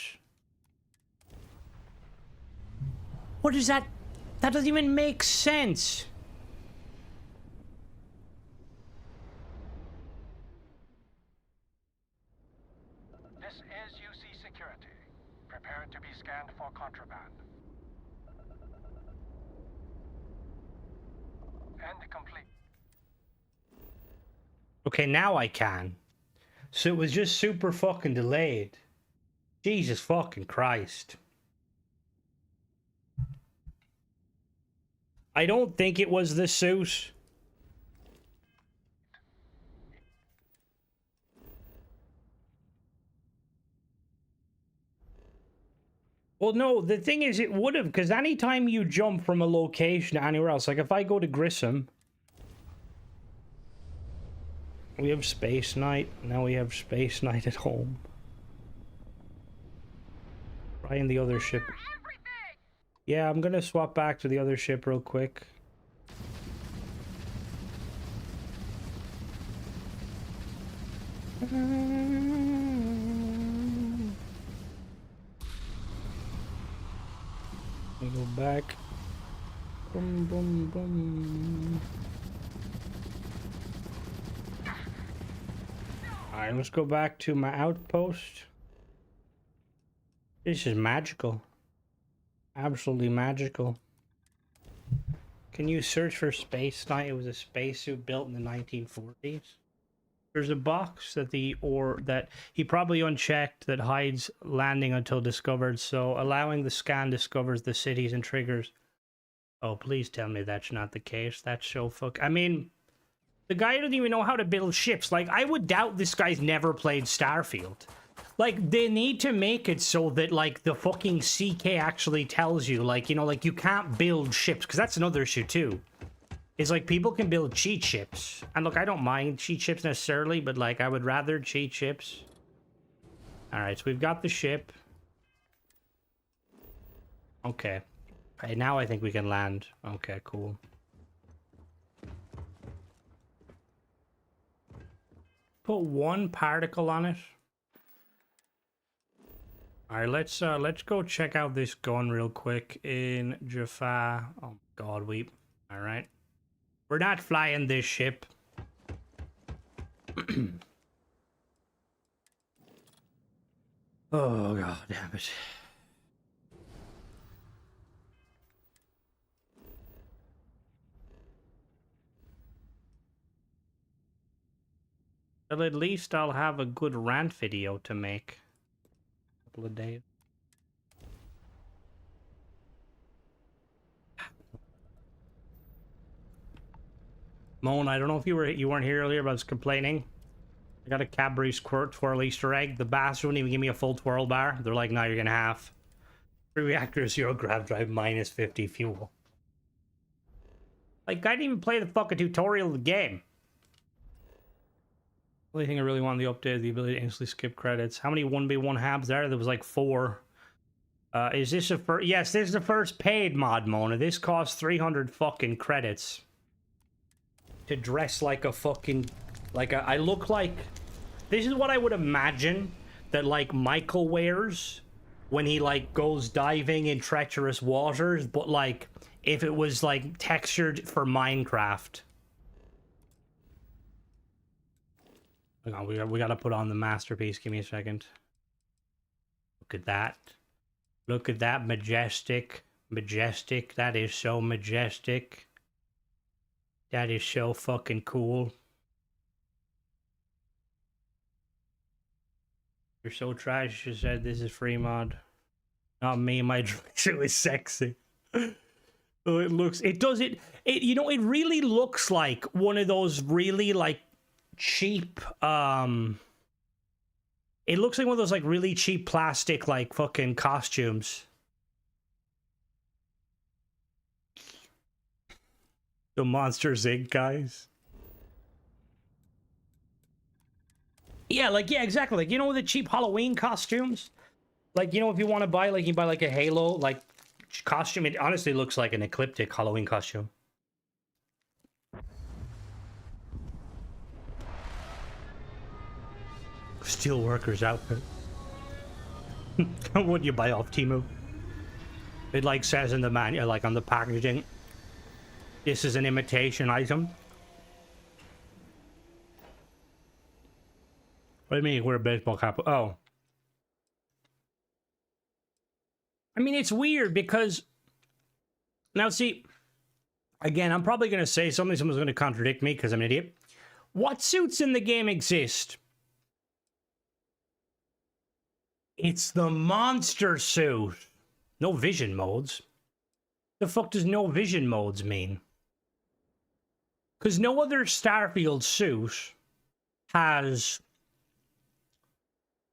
What is that? That doesn't even make sense. This is UC Security. Prepare to be scanned for contraband. And complete. Okay, now I can. So it was just super fucking delayed. Jesus fucking Christ. I don't think it was the suit. Well, no, the thing is, it would have, because anytime you jump from a location to anywhere else, like if I go to Grissom, we have Space Night, now we have Space Night at home. Try in the other ship. Yeah, I'm gonna swap back to the other ship real quick. We go back. Boom, boom, boom. Alright, let's go back to my outpost. This is magical. Absolutely magical. Can you search for Space Knight? It was a spacesuit built in the 1940s. There's a box that that he probably unchecked that hides landing until discovered, so allowing the scan discovers the cities and triggers. Oh, please tell me that's not the case. That's so I mean, the guy doesn't even know how to build ships. Like, I would doubt this guy's never played Starfield. Like, they need to make it so that, like, the fucking CK actually tells you, like, you know, like, you can't build ships, because that's another issue, too. It's like, people can build cheat ships. And look, I don't mind cheat ships necessarily, but, like, I would rather cheat ships. Alright, so we've got the ship. Okay. Okay, now I think we can land. Okay, cool. Put one particle on it. Alright, let's go check out this gun real quick in Jaffa. Oh god, alright. We're not flying this ship. Oh god damn it. Well, at least I'll have a good rant video to make. A couple of days. Moan, I don't know if you weren't here earlier, but I was complaining. I got a Cadbury Squirt Twirl Easter egg. The bastard wouldn't even give me a full twirl bar. They're like, no, you're gonna have 3 reactors, 0 grav drive, minus 50 fuel. Like, I didn't even play the fucking tutorial of the game. The only thing I really want in the update is the ability to instantly skip credits. How many 1v1 habs there? There was like 4. Is this a first? Yes, this is the first paid mod, Mona. This costs 300 fucking credits. To dress like a fucking... I look like... This is what I would imagine that, like, Michael wears when he, like, goes diving in treacherous waters, but, like, if it was, like, textured for Minecraft. Hang on, we gotta put on the masterpiece. Give me a second. Look at that. Look at that, majestic. Majestic. That is so majestic. That is so fucking cool. You're so trash, you said this is free mod. Not me, my shoe is sexy. Oh, it looks, it does it, you know, it really looks like one of those really, like, cheap, it looks like one of those, like, really cheap plastic, like, fucking costumes. The Monsters Inc. guys. Yeah, like, yeah, exactly. Like, you know, the cheap Halloween costumes? Like, you know, if you want to buy, like, you buy, like, a Halo, like, costume. It honestly looks like an ecliptic Halloween costume. Steelworkers outfit. What you buy off Temu? It like says in the manual, like on the packaging, this is an imitation item. What do you mean wear a baseball cap? Oh. I mean, it's weird because now see, again, I'm probably going to say something, someone's going to contradict me because I'm an idiot. What suits in the game exist? It's the monster suit. No vision modes. The fuck does no vision modes mean? Because no other Starfield suit has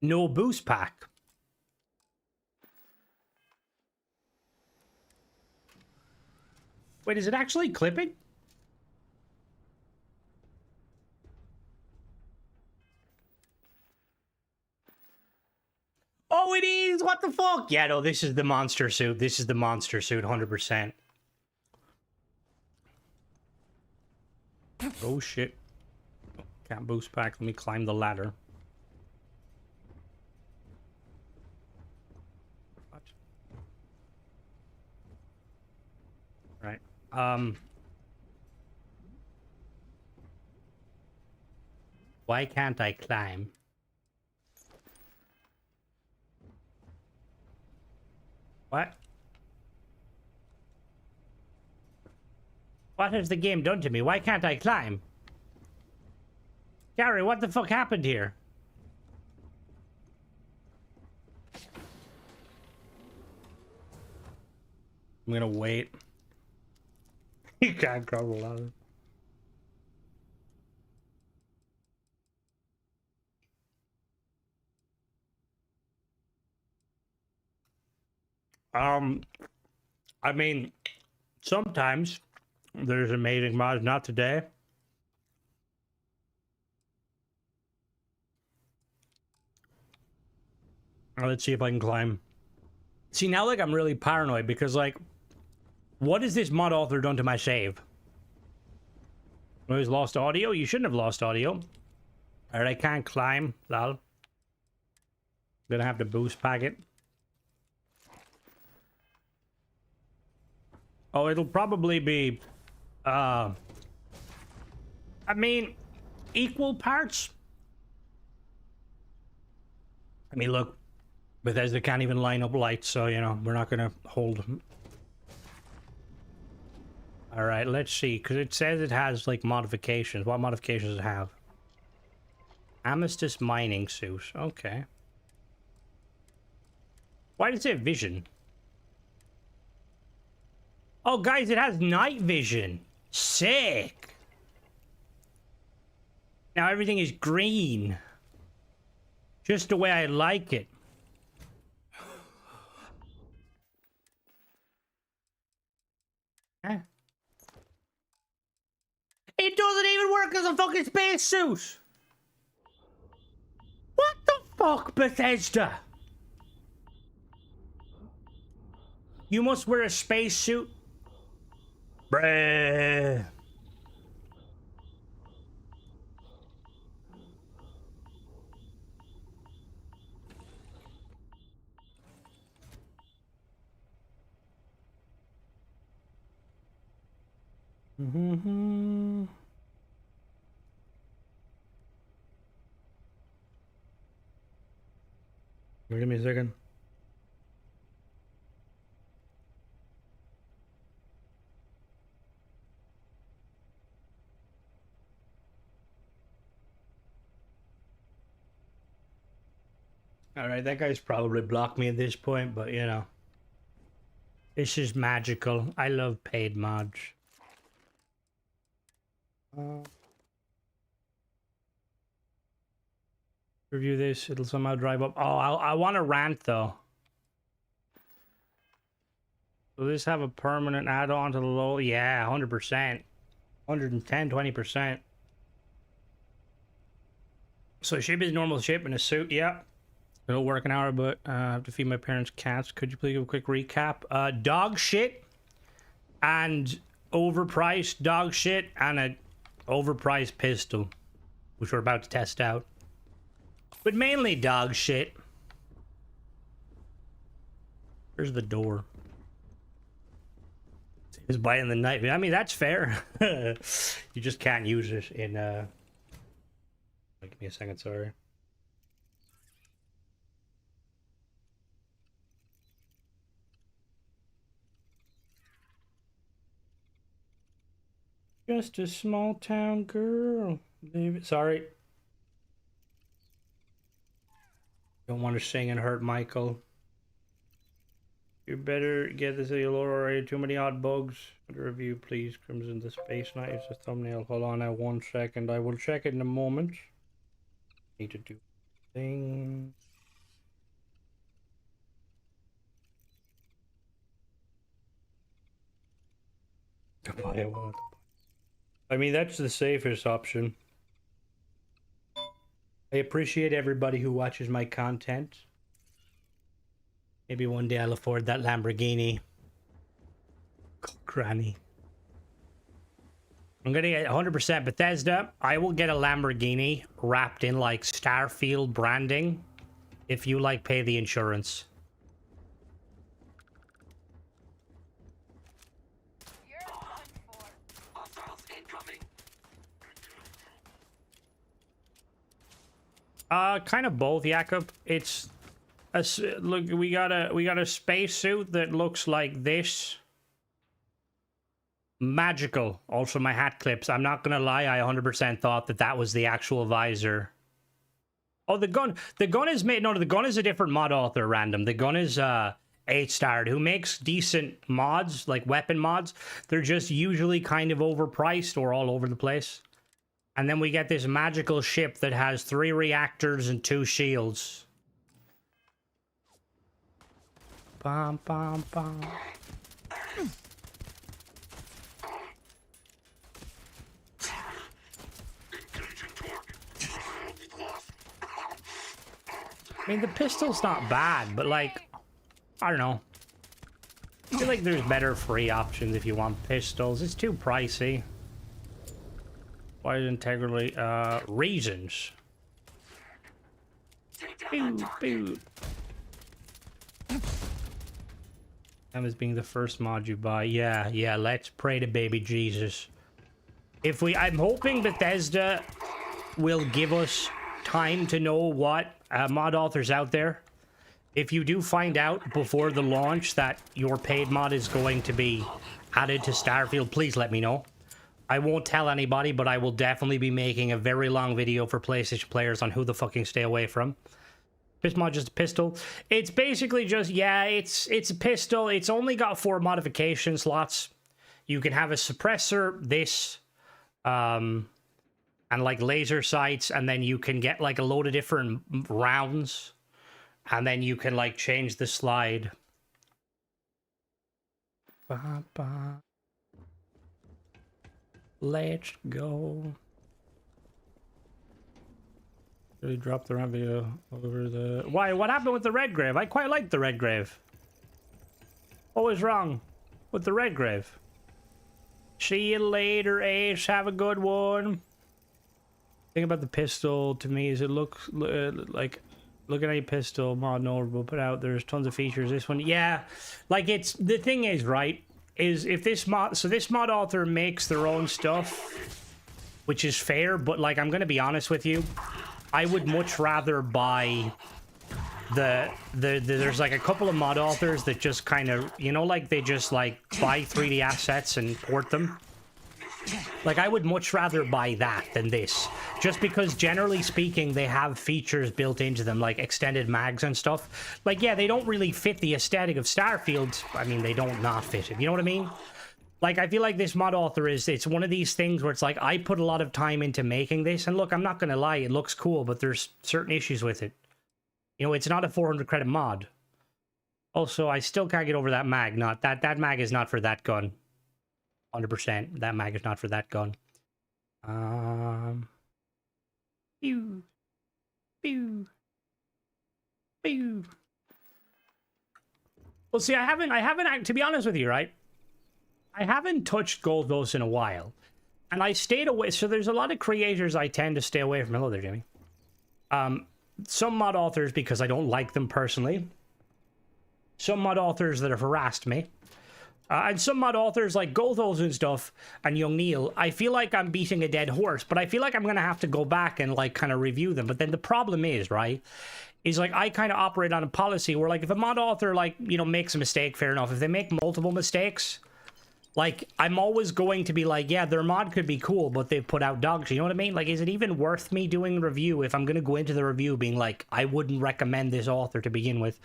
no boost pack. Wait, is it actually clipping? Oh, it is! What the fuck? Yeah, no, this is the monster suit. This is the monster suit, 100%. Oh, shit. Can't boost pack. Let me climb the ladder. What? Right. Why can't I climb? What? What has the game done to me? Why can't I climb? Gary, what the fuck happened here? I'm gonna wait. You can't crawl the ladder. I mean, sometimes there's amazing mods, not today. Let's see if I can climb. See, now, like, I'm really paranoid because, like, what has this mod author done to my save? Oh, he's lost audio? You shouldn't have lost audio. Alright, I can't climb, lol. Gonna have to boost pack it. Oh, it'll probably be, I mean, equal parts. I mean, look, Bethesda can't even line up lights, so, you know, we're not gonna hold. Alright, let's see, because it says it has, like, modifications. What modifications does it have? Amethyst mining suit. Okay. Why does it say vision? Oh, guys, it has night vision. Sick. Now everything is green. Just the way I like it. Huh? It doesn't even work as a fucking spacesuit. What the fuck, Bethesda? You must wear a spacesuit. Bruh. Give me a second. Alright, that guy's probably blocked me at this point, but you know. This is magical. I love paid mods. Review this. It'll somehow drive up. Oh, I want to rant though. Will this have a permanent add-on to the low? Yeah, 100%. 110, 20%. So ship is normal ship in a suit, yeah. It'll work an hour, but I have to feed my parents' cats. Could you please give a quick recap? Dog shit and overpriced dog shit and a overpriced pistol, which we're about to test out. But mainly dog shit. Where's the door? It's biting the knife. I mean, that's fair. You just can't use it in give me a second, sorry. Just a small town girl. Sorry. Don't want to sing and hurt Michael. You better get this already. Too many odd bugs. The review, please. Crimson the Space Knight is the thumbnail. Hold on now 1 second. I will check it in a moment. Need to do things. I mean, that's the safest option. I appreciate everybody who watches my content. Maybe one day I'll afford that Lamborghini. Granny. I'm gonna get 100% Bethesda. I will get a Lamborghini wrapped in like Starfield branding if you like pay the insurance. Kind of both, Jakob. It's a, look. We got a spacesuit that looks like this. Magical. Also, my hat clips. I'm not gonna lie. I 100% thought that was the actual visor. Oh, the gun. The gun is made. No, the gun is a different mod author. Random. The gun is 8-starred, who makes decent mods, like weapon mods. They're just usually kind of overpriced or all over the place. And then we get this magical ship that has 3 reactors and 2 shields. Bum, bum, bum. I mean, the pistol's not bad, but like, I don't know. I feel like there's better free options if you want pistols. It's too pricey. Why is integrity? Reasons. Boo, boo. That was being the first mod you buy. Yeah, let's pray to baby Jesus. I'm hoping Bethesda will give us time to know what mod authors out there. If you do find out before the launch that your paid mod is going to be added to Starfield, please let me know. I won't tell anybody, but I will definitely be making a very long video for PlayStation players on who the fucking stay away from. This mod just a pistol. It's basically just, yeah, it's a pistol. It's only got 4 modification slots. You can have a suppressor, this, and like laser sights, and then you can get like a load of different rounds, and then you can like change the slide. Ba, ba. Let's go. Really dropped the ramp video over the... Why? What happened with the red grave? I quite like the red grave. What was wrong with the red grave? See you later, Ace. Have a good one. Thing about the pistol to me is it looks like... Look at any pistol mod notable put out. There's tons of features. This one, yeah. Like it's... The thing is, right, is if this mod... So this mod author makes their own stuff, which is fair, but like I'm going to be honest with you. I would much rather buy there's like a couple of mod authors that just kind of, you know, like they just like buy 3D assets and port them. Like, I would much rather buy that than this, just because generally speaking they have features built into them, like extended mags and stuff. Like, yeah, they don't really fit the aesthetic of Starfield. I mean, they don't not fit it, you know what I mean? Like, I feel like this mod author it's one of these things where it's like, I put a lot of time into making this, and look, I'm not gonna lie, it looks cool, but there's certain issues with it. You know, it's not a 400 credit mod. Also, I still can't get over that mag. That mag is not for that gun. 100%. That mag is not for that gun. Pew. Pew. Pew. Well, see, I haven't, to be honest with you, right? I haven't touched Goldos in a while. And I stayed away, so there's a lot of creators I tend to stay away from. Hello there, Jimmy. Some mod authors because I don't like them personally. Some mod authors that have harassed me. And some mod authors like Gothos and stuff, and Young Neil, I feel like I'm beating a dead horse, but I feel like I'm going to have to go back and, like, kind of review them. But then the problem is, right, is, like, I kind of operate on a policy where, like, if a mod author, like, you know, makes a mistake, fair enough. If they make multiple mistakes, like, I'm always going to be like, yeah, their mod could be cool, but they've put out dog shit. You know what I mean? Like, is it even worth me doing a review if I'm going to go into the review being like, I wouldn't recommend this author to begin with?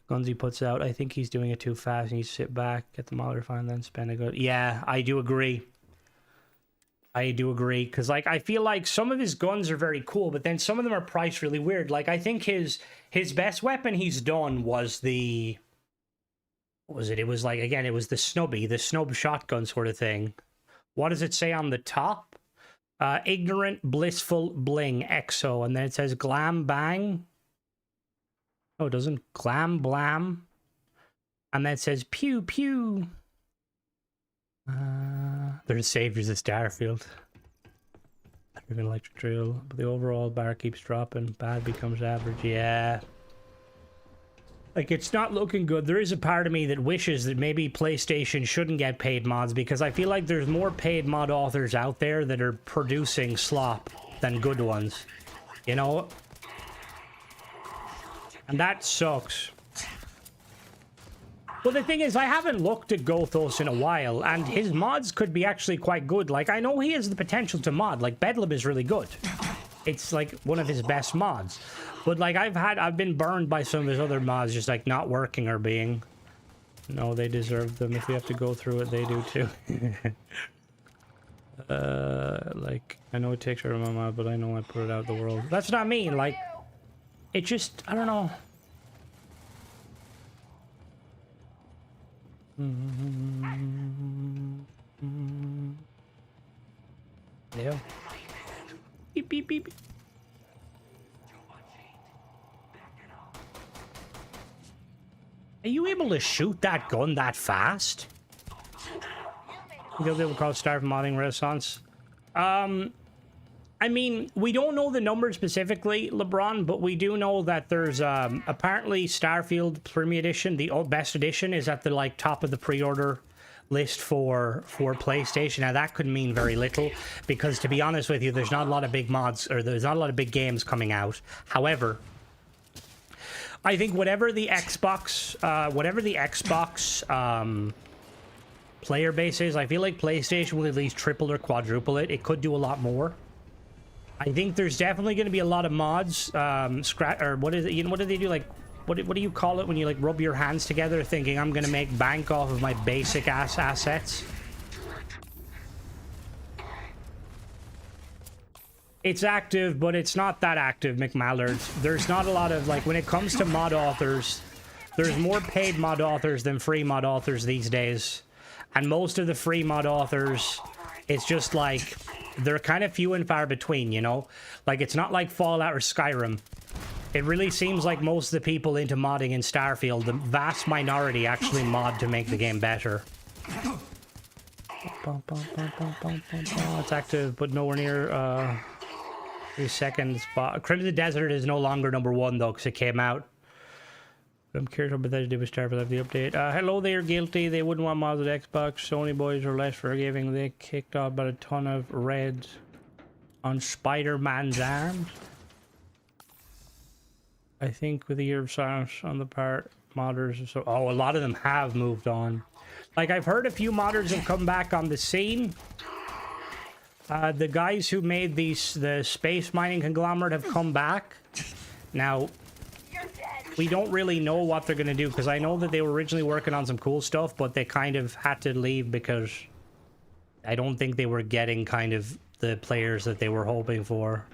Gunzy puts out, I think he's doing it too fast. He needs to sit back, get the modder fine, then spend a good... Yeah, I do agree. I do agree. Because, like, I feel like some of his guns are very cool, but then some of them are priced really weird. Like, I think his best weapon he's done was the... What was it? It was, like, again, it was the Snubby, the Snub shotgun sort of thing. What does it say on the top? Ignorant, Blissful, Bling, Exo. And then it says Glam Bang. Oh, it doesn't. Glam Blam. And then it says Pew Pew. They're the saviors of Starfield. Even electric drill. But the overall bar keeps dropping. Bad becomes average. Yeah. Like, it's not looking good. There is a part of me that wishes that maybe PlayStation shouldn't get paid mods, because I feel like there's more paid mod authors out there that are producing slop than good ones. You know? And that sucks. Well, the thing is, I haven't looked at Gothos in a while, and his mods could be actually quite good. Like, I know he has the potential to mod. Like, Bedlam is really good. It's, like, one of his best mods. But, like, I've been burned by some of his other mods just, like, not working or being... No, they deserve them. If we have to go through it, they do, too. Like, I know it takes her my mod, but I know I put it out the world. That's what I mean, like... It just, I don't know. Yeah. Beep, beep, beep. Are you able to shoot that gun that fast? You'll be able to call it Starfield modding renaissance. I mean, we don't know the number specifically, LeBron, but we do know that there's apparently Starfield Premium Edition, the best edition, is at the like top of the pre-order list for PlayStation. Now that could mean very little, because to be honest with you, there's not a lot of big mods, or there's not a lot of big games coming out. However, I think whatever the Xbox player base is, I feel like PlayStation will at least triple or quadruple it. It could do a lot more. I think there's definitely going to be a lot of mods, or what is it? You know, what do they do? Like, what do you call it when you like rub your hands together, thinking I'm going to make bank off of my basic assets? It's active, but it's not that active, McMallard. There's not a lot of, like, when it comes to mod authors, there's more paid mod authors than free mod authors these days, and most of the free mod authors, it's just like, they're kind of few and far between, you know? Like, it's not like Fallout or Skyrim. It really seems like most of the people into modding in Starfield, the vast minority actually mod to make the game better. It's active, but nowhere near the second spot. Crimson Desert is no longer #1, though, because it came out. I'm curious what Bethesda did with Starfield after the update. Hello, they are guilty. They wouldn't want mods with Xbox. Sony boys are less forgiving. They kicked off about a ton of reds on Spider-Man's arms. I think with the year of silence on the part modders, so a lot of them have moved on. Like I've heard a few modders have come back on the scene. The guys who made the space mining conglomerate have come back. Now, we don't really know what they're going to do, because I know that they were originally working on some cool stuff, but they kind of had to leave because I don't think they were getting kind of the players that they were hoping for.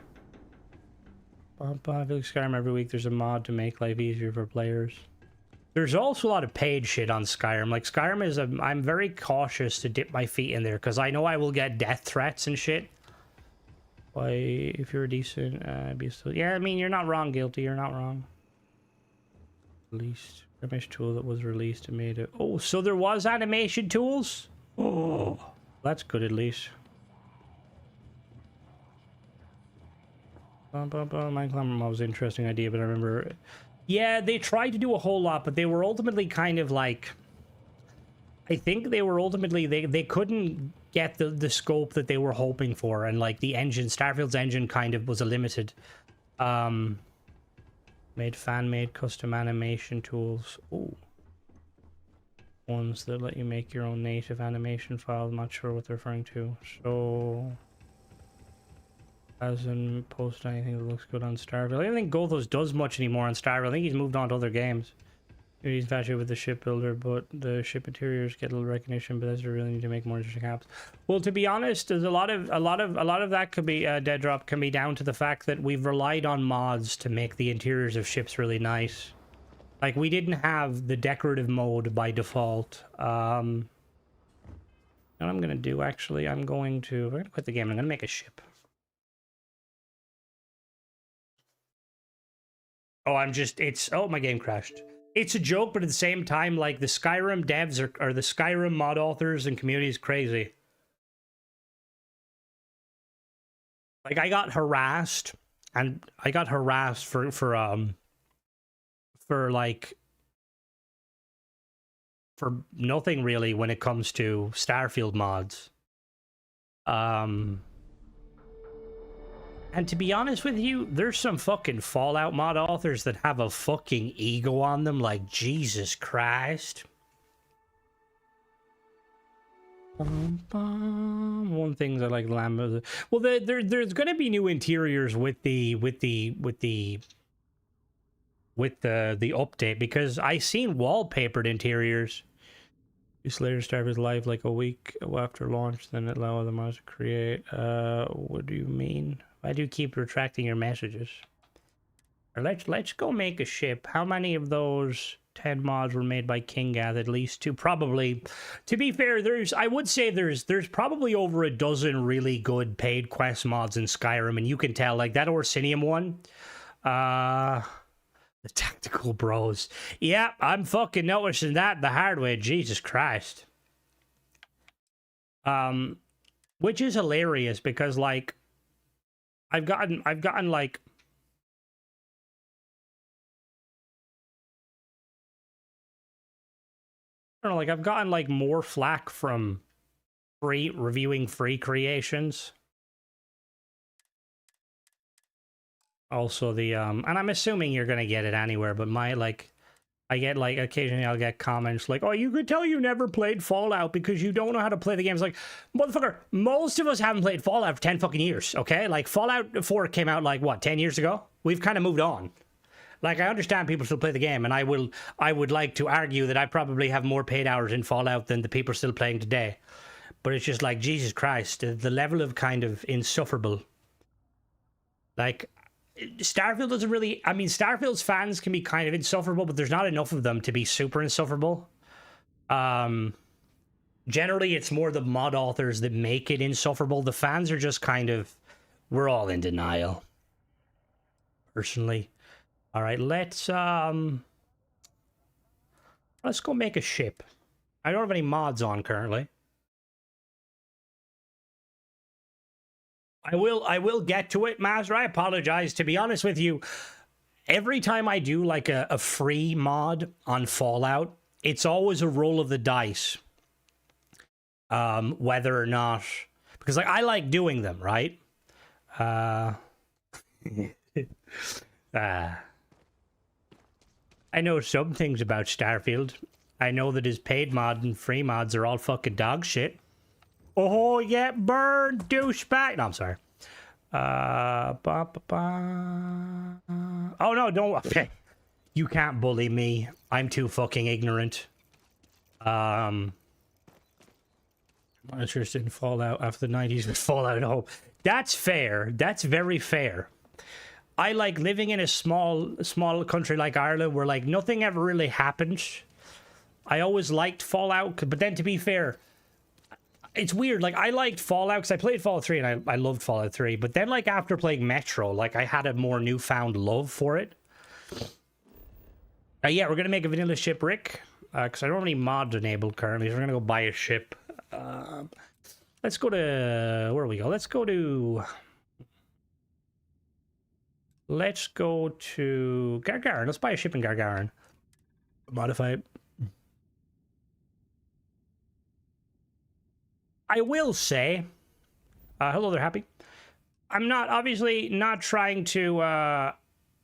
I feel like Skyrim every week there's a mod to make life easier for players. There's also a lot of paid shit on Skyrim. Like, Skyrim is I'm very cautious to dip my feet in there, because I know I will get death threats and shit. Why, if you're decent, be still... Yeah, I mean, you're not wrong, Guilty. You're not wrong. Released. Animation tool that was released and made it... Oh, so there was animation tools? Oh, that's good, at least. Minecraft was an interesting idea, but I remember... Yeah, they tried to do a whole lot, but they were ultimately kind of like... I think they were ultimately... They couldn't get the scope that they were hoping for, and like the engine, Starfield's engine kind of was a limited. Made fan-made custom animation tools. Ooh. Ones that let you make your own native animation file. I'm not sure what they're referring to. So... Hasn't posted anything that looks good on Starfield. I don't think Gothos does much anymore on Starfield. I think he's moved on to other games. Maybe he's infatuated with the shipbuilder, but the ship interiors get a little recognition. But that's really need to make more interesting apps. Well, to be honest, there's a lot of that could be dead drop can be down to the fact that we've relied on mods to make the interiors of ships really nice. Like, we didn't have the decorative mode by default. What I'm gonna do actually, I'm gonna quit the game. I'm gonna make a ship. Oh, oh, my game crashed. It's a joke, but at the same time, like, the Skyrim devs or the Skyrim mod authors and community is crazy. Like, I got harassed for nothing really when it comes to Starfield mods. And to be honest with you, there's some fucking Fallout mod authors that have a fucking ego on them, like, Jesus Christ. One thing that I like, well, there's gonna be new interiors with the update, because I seen wallpapered interiors. This later started live like a week after launch, then it allowed the mods to create. What do you mean? Why do you keep retracting your messages? Or let's go make a ship. How many of those 10 mods were made by Kingath? At least 2, probably. To be fair, I would say there's probably over a dozen really good paid quest mods in Skyrim, and you can tell, like that Orsinium one. The Tactical Bros. Yeah, I'm fucking noticing that the hard way. Jesus Christ. Which is hilarious because, like, I've gotten like, I don't know, like, I've gotten like more flack from reviewing free creations. Also the and I'm assuming you're gonna get it anywhere, but I get, like, occasionally I'll get comments like, oh, you could tell you never played Fallout because you don't know how to play the games. Like, motherfucker, most of us haven't played Fallout for 10 fucking years, okay? Like, Fallout 4 came out, like, what, 10 years ago? We've kind of moved on. Like, I understand people still play the game, and I would like to argue that I probably have more paid hours in Fallout than the people still playing today. But it's just like, Jesus Christ, the level of kind of insufferable. Like, Starfield doesn't really... I mean, Starfield's fans can be kind of insufferable, but there's not enough of them to be super insufferable. Generally, it's more the mod authors that make it insufferable. The fans are just kind of... We're all in denial. Personally. Alright, let's go make a ship. I don't have any mods on currently. I will get to it, Master. I apologize. To be honest with you, every time I do like a free mod on Fallout, it's always a roll of the dice. Whether or not, because like I like doing them, right? I know some things about Starfield. I know that his paid mod and free mods are all fucking dog shit. Oh, yeah, burn, douchebag. No, I'm sorry. Oh, no, don't. Okay. You can't bully me. I'm too fucking ignorant. I'm interested in Fallout after the 90s with Fallout at home. That's fair. That's very fair. I like living in a small country like Ireland where like nothing ever really happened. I always liked Fallout, but then to be fair, it's weird. Like I liked Fallout because I played Fallout 3 and I loved Fallout 3. But then like after playing Metro, like I had a more newfound love for it. Yeah, we're gonna make a vanilla ship, Rick, because I don't have any mods enabled currently. So we're gonna go buy a ship. Let's go to where do we go? Let's go to Gargarin. Let's buy a ship in Gargarin. Modify it. I will say, hello there, Happy. I'm obviously not trying to, one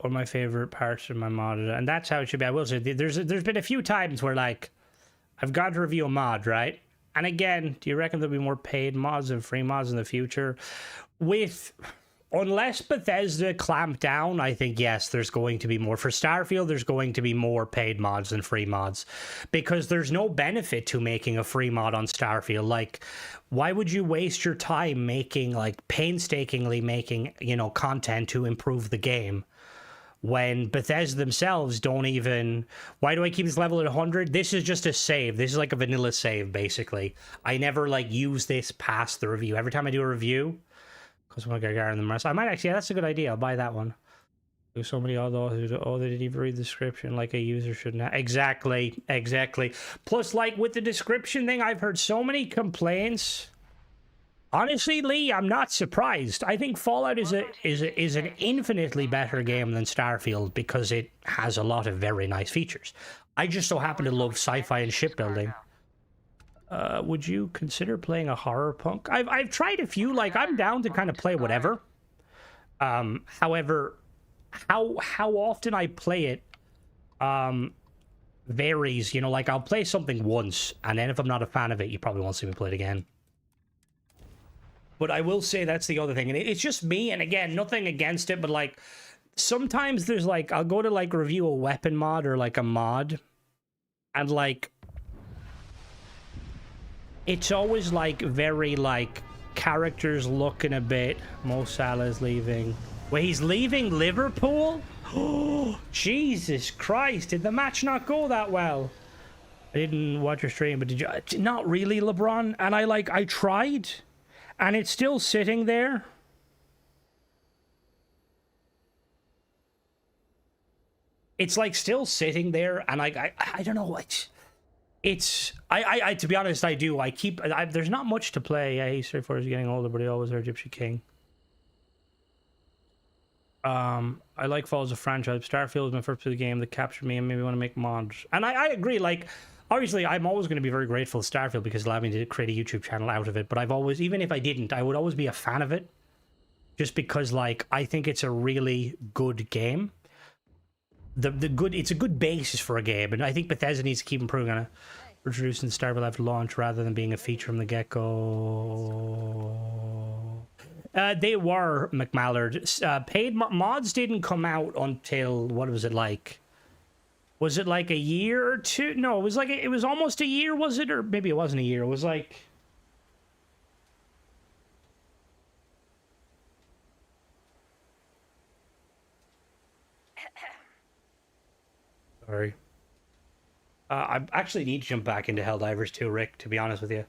of my favorite parts of my mod, and that's how it should be. I will say, there's been a few times where, like, I've got to review a mod, right? And again, do you reckon there'll be more paid mods and free mods in the future? Unless Bethesda clamp down, I think, yes, there's going to be more. For Starfield, there's going to be more paid mods than free mods. Because there's no benefit to making a free mod on Starfield. Like, why would you waste your time making, like, painstakingly making, you know, content to improve the game? When Bethesda themselves don't even... Why do I keep this level at 100? This is just a save. This is like a vanilla save, basically. I never, like, use this past the review. Every time I do a review... Because I in the rest. I might actually, yeah, that's a good idea. I'll buy that one. There's so many other who they didn't even read the description like a user should not. Exactly. Plus, like with the description thing, I've heard so many complaints. Honestly, Lee, I'm not surprised. I think Fallout is an infinitely better game than Starfield because it has a lot of very nice features. I just so happen to love sci-fi and shipbuilding. Would you consider playing a horror punk? I've tried a few. Like I'm down to kind of play whatever. However, how often I play it varies. You know, like I'll play something once, and then if I'm not a fan of it, you probably won't see me play it again. But I will say that's the other thing, and it's just me. And again, nothing against it, but like sometimes there's like I'll go to like review a weapon mod or like a mod, and like. It's always, like, very, like, characters looking a bit. Mo Salah's leaving. Wait, he's leaving Liverpool? Oh, Jesus Christ. Did the match not go that well? I didn't watch your stream, but did you? Not really, LeBron. And I tried. And it's still sitting there. It's, like, still sitting there. And, I don't know what... It's I to be honest, I do. There's not much to play. Yeah, he's 34, he's getting older, but he always our Gypsy King. I like Fallout as a franchise. Starfield was my first bit of the game that captured me and made me want to make mods. And I agree, like obviously I'm always going to be very grateful to Starfield because it allowed me to create a YouTube channel out of it. But I've always, even if I didn't, I would always be a fan of it. Just because like I think it's a really good game. It's a good basis for a game, and I think Bethesda needs to keep improving on it. Introducing Starfield after launch rather than being a feature from the get-go. They were, McMallard. Paid mods didn't come out until, what was it like? Was it like a year or two? No, it was like, it was almost a year, was it? Or maybe it wasn't a year. It was like... Sorry. I actually need to jump back into Helldivers too, Rick, to be honest with you.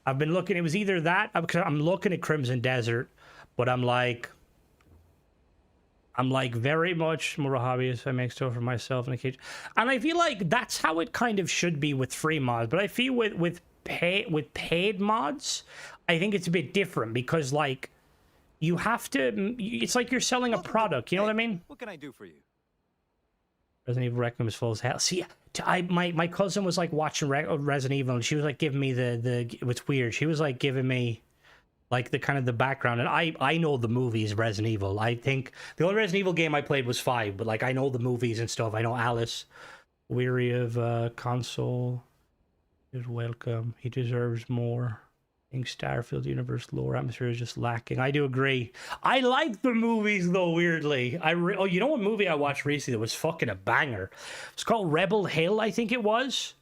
I've been looking, it was either that, I'm looking at Crimson Desert, but I'm like very much more a hobbyist. I make stuff for myself in a cage. And I feel like that's how it kind of should be with free mods. But I feel with paid mods, I think it's a bit different because like you have to, it's like you're selling a product, you know what I mean? What can I do for you? Resident Evil Requiem is full as hell. See, my cousin was like watching Resident Evil, and she was like giving me the. It's weird. She was like giving me like the kind of the background. And I know the movies Resident Evil. I think the only Resident Evil game I played was 5, but like I know the movies and stuff. I know Alice, weary of console, is welcome. He deserves more. I think Starfield universe lore atmosphere is just lacking. I do agree. I like the movies though. Weirdly, oh, you know what movie I watched recently that was fucking a banger? It's called Rebel Hill, I think it was.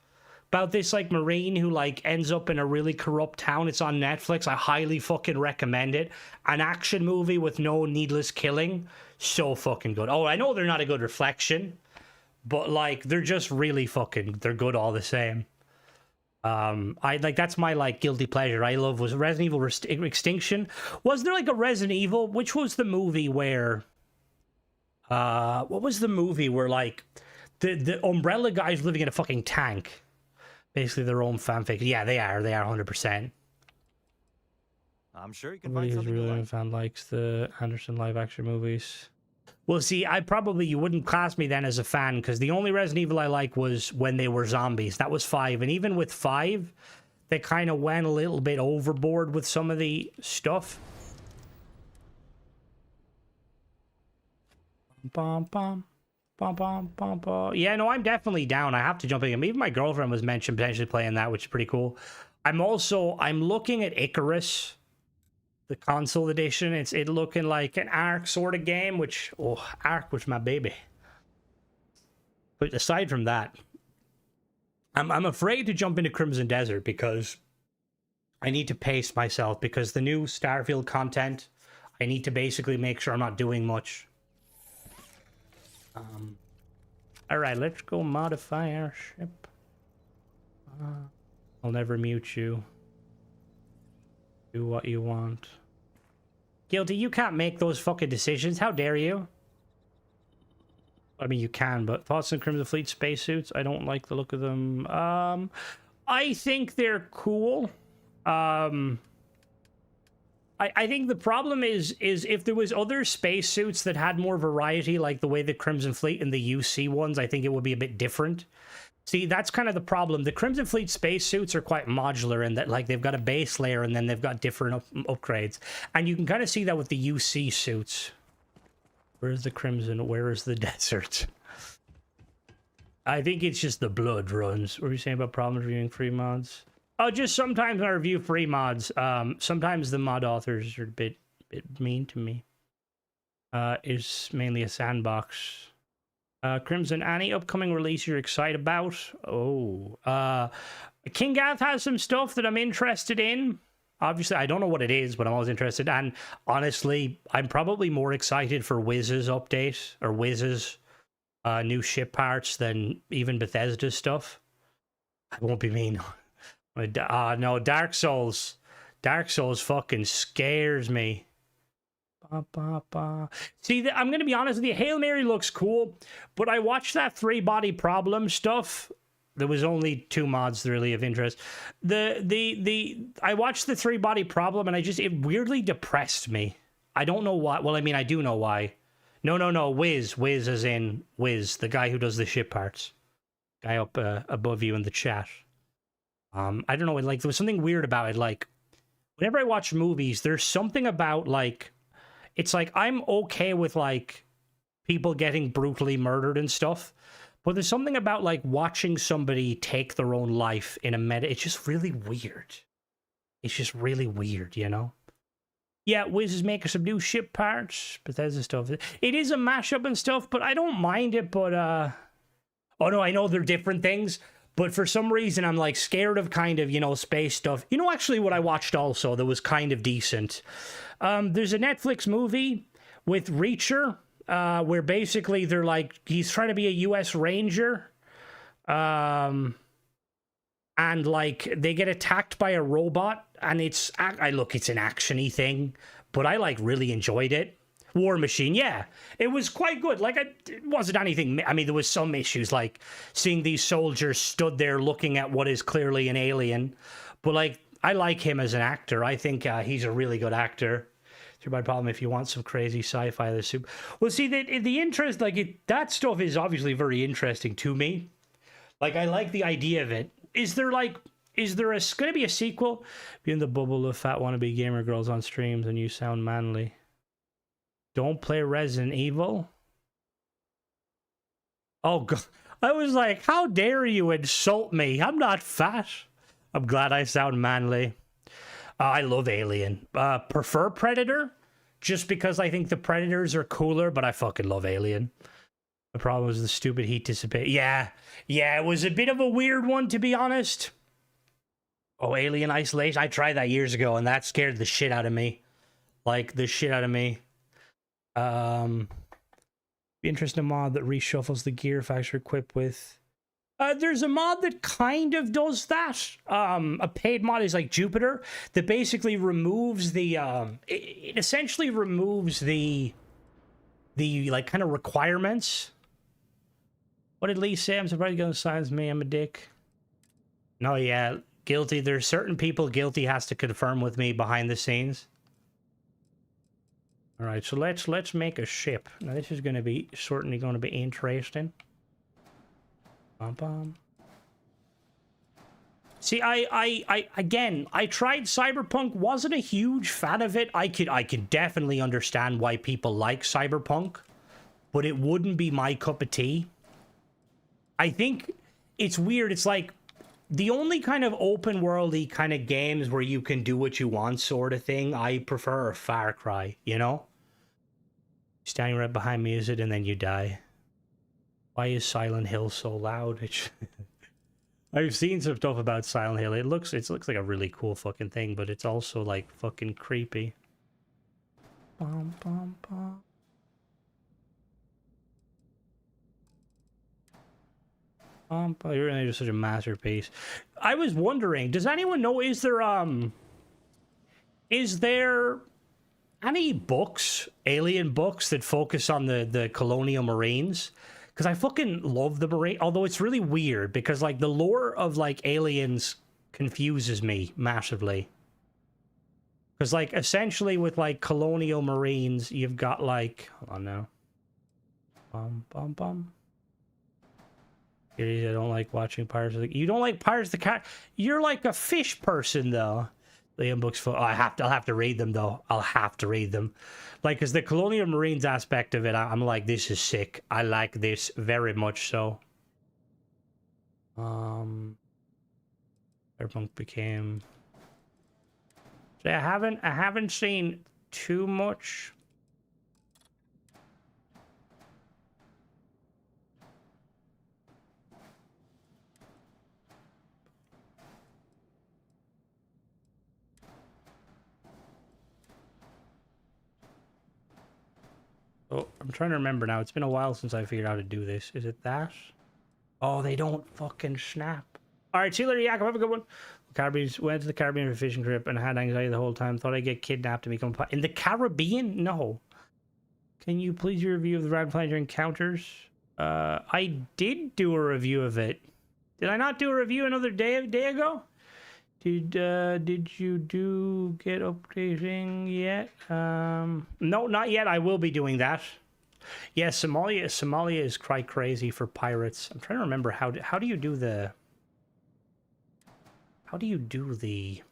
About this like Marine who like ends up in a really corrupt town. It's on Netflix. I highly fucking recommend it. An action movie with no needless killing. So fucking good. Oh, I know they're not a good reflection, but like they're just really fucking, they're good all the same. I like, that's my like guilty pleasure. I love was Resident Evil Extinction. Was there like a Resident Evil? Which was the movie where what was the movie where like the Umbrella guys living in a fucking tank? Basically their own fanfic. Yeah, they are 100%. I'm sure you can find Somebody who's something you really a like. fan likes the Anderson live action movies. Well, see, you wouldn't class me then as a fan, because the only Resident Evil I like was when they were zombies. That was 5. And even with 5, they kind of went a little bit overboard with some of the stuff. Bum, bum, bum, bum, bum, bum. Yeah, no, I'm definitely down. I have to jump in. Even my girlfriend was mentioned potentially playing that, which is pretty cool. I'm looking at Icarus, the console edition. It's looking like an Ark sort of game, which, oh, Ark was my baby. But aside from that, I'm afraid to jump into Crimson Desert because I need to pace myself, because the new Starfield content, I need to basically make sure I'm not doing much. All right, let's go modify our ship. I'll never mute you. Do what you want. Guilty, you can't make those fucking decisions. How dare you? I mean, you can, but thoughts on Crimson Fleet spacesuits? I don't like the look of them. I think they're cool. I think the problem is if there was other spacesuits that had more variety, like the way the Crimson Fleet and the UC ones, I think it would be a bit different. See, that's kind of the problem. The Crimson Fleet spacesuits are quite modular in that, like, they've got a base layer and then they've got different upgrades. And you can kind of see that with the UC suits. Where's the Crimson? Where is the desert? I think it's just the blood runs. What were you saying about problems reviewing free mods? Oh, just sometimes I review free mods. Sometimes the mod authors are a bit mean to me. It's mainly a sandbox. Crimson, any upcoming release you're excited about? Oh, King Gath has some stuff that I'm interested in. Obviously, I don't know what it is, but I'm always interested. And honestly, I'm probably more excited for Wiz's update, or Wiz's new ship parts, than even Bethesda's stuff. I won't be mean. No, Dark Souls. Dark Souls fucking scares me. See, I'm going to be honest with you. Hail Mary looks cool, but I watched that 3-body problem stuff. There was only 2 mods really of interest. I watched the 3-body problem, and it weirdly depressed me. I don't know why. Well, I mean, I do know why. No. Wiz as in Wiz, the guy who does the ship parts. Guy up above you in the chat. I don't know. Like, there was something weird about it. Like, whenever I watch movies, there's something about, like, it's like I'm okay with, like, people getting brutally murdered and stuff, but there's something about, like, watching somebody take their own life in a it's just really weird. It's just really weird, you know? Yeah, Wiz is making some new ship parts, Bethesda stuff. It is a mashup and stuff, but I don't mind it, but, oh no, I know they're different things, but for some reason I'm, like, scared of kind of, you know, space stuff. You know, actually what I watched also that was kind of decent. There's a Netflix movie with Reacher, where basically they're like, he's trying to be a U.S. Ranger, and like they get attacked by a robot, and it's an action-y thing, but I like really enjoyed it. War Machine, yeah, it was quite good. Like, it wasn't anything. I mean, there was some issues, like seeing these soldiers stood there looking at what is clearly an alien, but like, I like him as an actor. I think he's a really good actor. It's my problem if you want some crazy sci-fi. The soup. Well, see, the interest, like, that stuff is obviously very interesting to me. Like, I like the idea of it. Is Is there going to be a sequel? Be in the bubble of fat wannabe gamer girls on streams and you sound manly. Don't play Resident Evil. Oh god, I was like, how dare you insult me? I'm not fat. I'm glad I sound manly. I love Alien. Prefer Predator, just because I think the Predators are cooler, but I fucking love Alien. The problem was the stupid heat dissipate. Yeah, it was a bit of a weird one, to be honest. Oh, Alien Isolation. I tried that years ago, and that scared the shit out of me. Like, the shit out of me. Be interesting mod that reshuffles the gear factor equipped with. There's a mod that kind of does that. A paid mod is like Jupiter that basically removes the it essentially removes the like kind of requirements. What did Lee say? I'm surprised you're gonna silence me. I'm a dick. No, yeah, guilty. There's certain people guilty has to confirm with me behind the scenes. All right, so let's make a ship. Now this is going to be certainly going to be interesting. Bum bum. See, I again, I tried Cyberpunk. Wasn't a huge fan of it. I could definitely understand why people like Cyberpunk, but it wouldn't be my cup of tea. I think it's weird. It's like the only kind of open worldy kind of games where you can do what you want sort of thing I prefer are Far Cry, you know? Standing right behind me, is it? And then you die. Why is Silent Hill so loud? I've seen some stuff about Silent Hill. It looks like a really cool fucking thing, but it's also like fucking creepy. Bum, bum, bum. You're really just such a masterpiece. I was wondering, does anyone know, is there any books, alien books, that focus on the colonial marines? Because I fucking love the marine, although it's really weird because like the lore of like aliens confuses me massively. Because like essentially with like colonial marines, you've got like, hold on now. Bum bum bum. I don't like watching Pirates of the... You don't like Pirates of the Car... You're like a fish person, though. Liam books for... Oh, I'll have to read them, though. I'll have to read them. Like, because the Colonial Marines aspect of it, I'm like, this is sick. I like this very much so. Cyberpunk became... So I haven't seen too much... Oh, I'm trying to remember now. It's been a while since I figured out how to do this. Is it that? Oh, they don't fucking snap. All right, see you later, Jacob. Have a good one. Caribbean, went to the Caribbean for a fishing trip and had anxiety the whole time. Thought I'd get kidnapped and become... In the Caribbean? No. Can you please do a review of the Rad Planter Encounters? I did do a review of it. Did I not do a review another day ago? Did you get updating yet? No, not yet. I will be doing that. Yeah, Somalia is quite crazy for pirates. I'm trying to remember how do you do the... How do you do the...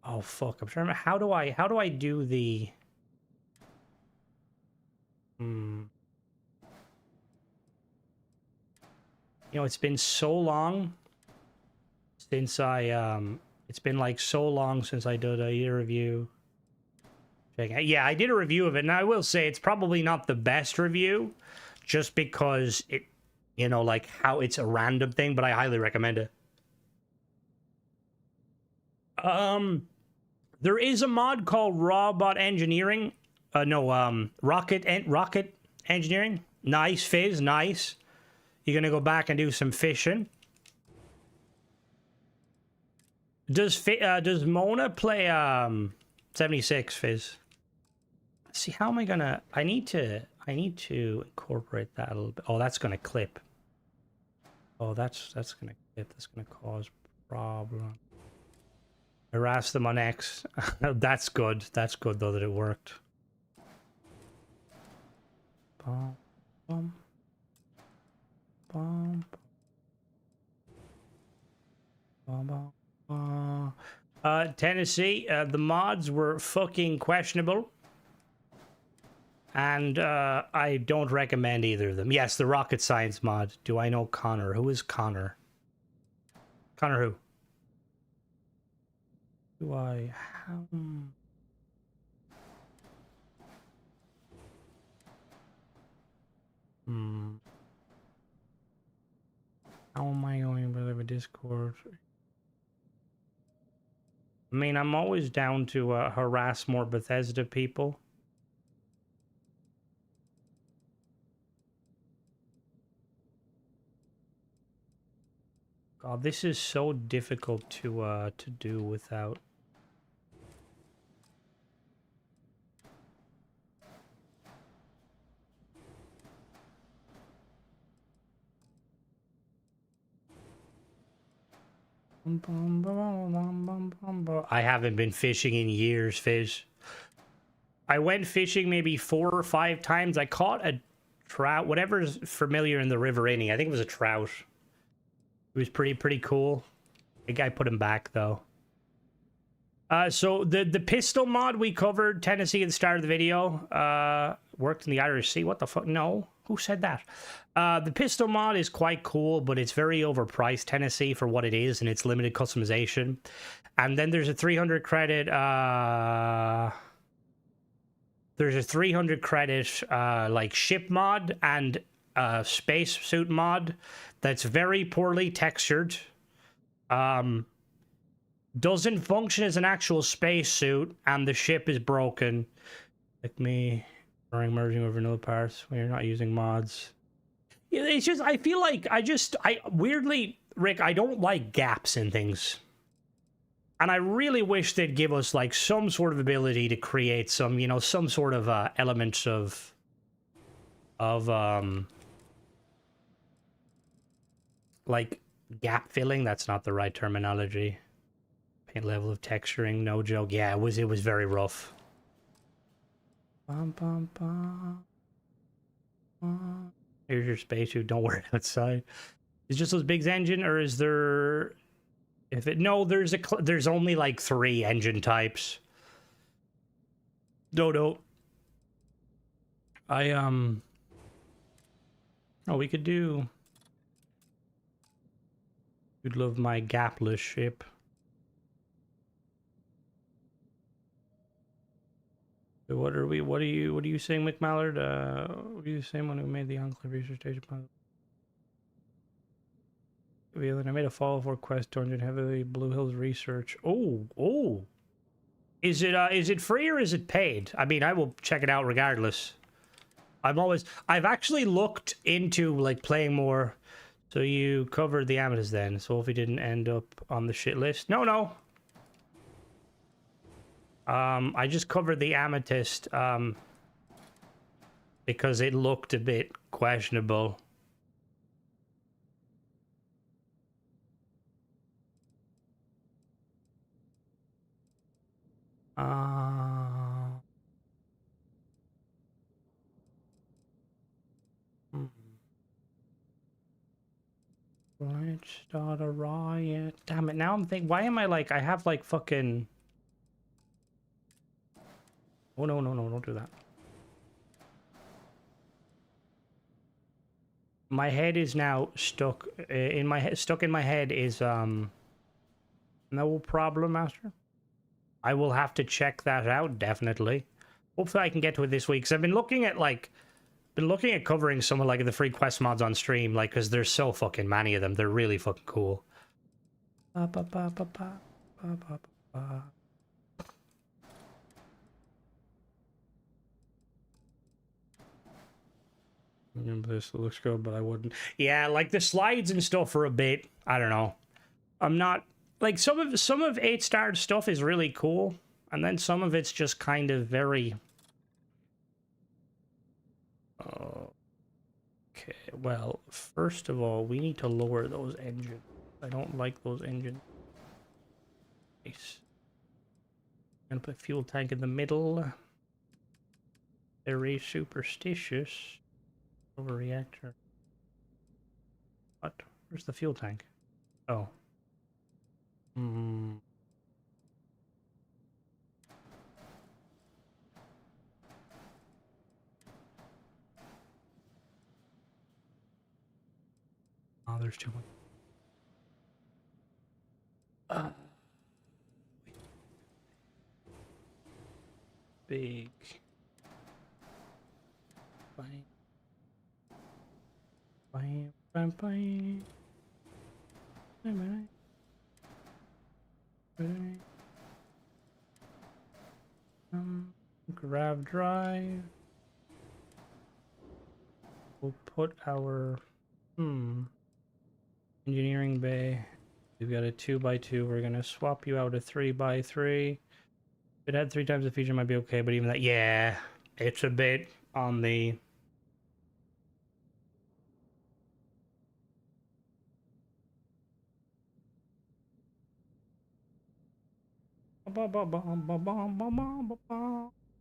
Oh fuck! I'm trying to remember how do I do the... You know, it's been so long since it's been like so long since I did a review. Yeah, I did a review of it, and I will say it's probably not the best review, just because it, you know, like how it's a random thing, but I highly recommend it. There is a mod called Robot Engineering. Rocket Engineering. Nice, Fizz, nice. You're gonna go back and do some fishing. Does Mona play 76, Fizz? See, how am I gonna... I need to incorporate that a little bit. Oh, that's gonna clip. Oh, that's gonna clip. That's gonna cause problem. Harass them on X. That's good. That's good though that it worked. Bum, bum, bum. Tennessee, the mods were fucking questionable. And I don't recommend either of them. Yes, the rocket science mod. Do I know Connor? Who is Connor? Connor who? Do I... How am I going to live a Discord? I mean, I'm always down to harass more Bethesda people. God, this is so difficult to do without. I haven't been fishing in years, Fizz. I went fishing maybe 4 or 5 times. I caught a trout, whatever's familiar in the river any. I think it was a trout. It was pretty cool. I think I put him back though. So the pistol mod we covered, Tennessee, at the start of the video, worked in the Irish Sea. What the fuck? No. Who said that? The pistol mod is quite cool, but it's very overpriced, Tennessee, for what it is, and it's limited customization. And then there's a 300 credit, like ship mod and space suit mod that's very poorly textured. Doesn't function as an actual space suit, and the ship is broken. Like me, merging over vanilla parts when you're not using mods. It's just, I feel like I weirdly, Rick, I don't like gaps in things. And I really wish they'd give us like some sort of ability to create some, you know, some sort of elements of like gap filling. That's not the right terminology. Paint level of texturing, no joke. Yeah, it was very rough. Here's your spacesuit. Don't wear it outside. Is just those Big's engine, or is there? No, there's only like 3 engine types. No. Oh, we could do. You'd love my gapless ship. What are you saying, McMallard? What are you saying when we made the Enclave research station? I made a Fallout 4 quest dungeon heavily Blue Hills research. Oh. Is it free or is it paid? I mean, I will check it out regardless. I've actually looked into like playing more. So you covered the Amethyst then. So if we didn't end up on the shit list. No. I just covered the Amethyst because it looked a bit questionable. Let's start a riot. Damn it, now I'm thinking, why am I like, I have like fucking... Oh, no, don't do that. My head is now stuck in my head is, no problem, Master. I will have to check that out, definitely. Hopefully I can get to it this week, because I've been looking at, covering some of, like, the free quest mods on stream, like, because there's so fucking many of them. They're really fucking cool. This looks good, but I wouldn't. Yeah, like the slides and stuff for a bit. I don't know. I'm not like some of 8-star stuff is really cool, and then some of it's just kind of very. Okay, well, first of all, we need to lower those engines. I don't like those engines. Nice. I'm gonna put fuel tank in the middle. Very superstitious. Overreactor. What? Where's the fuel tank? Oh. there's too much. Big. Bye. Bye. Bye. Bye. Bye. Bye. Grab drive. We'll put our engineering bay. We've got a 2x2. We're gonna swap you out a 3x3. If it had 3 times the feature, it might be okay. But even that, yeah, it's a bit on the.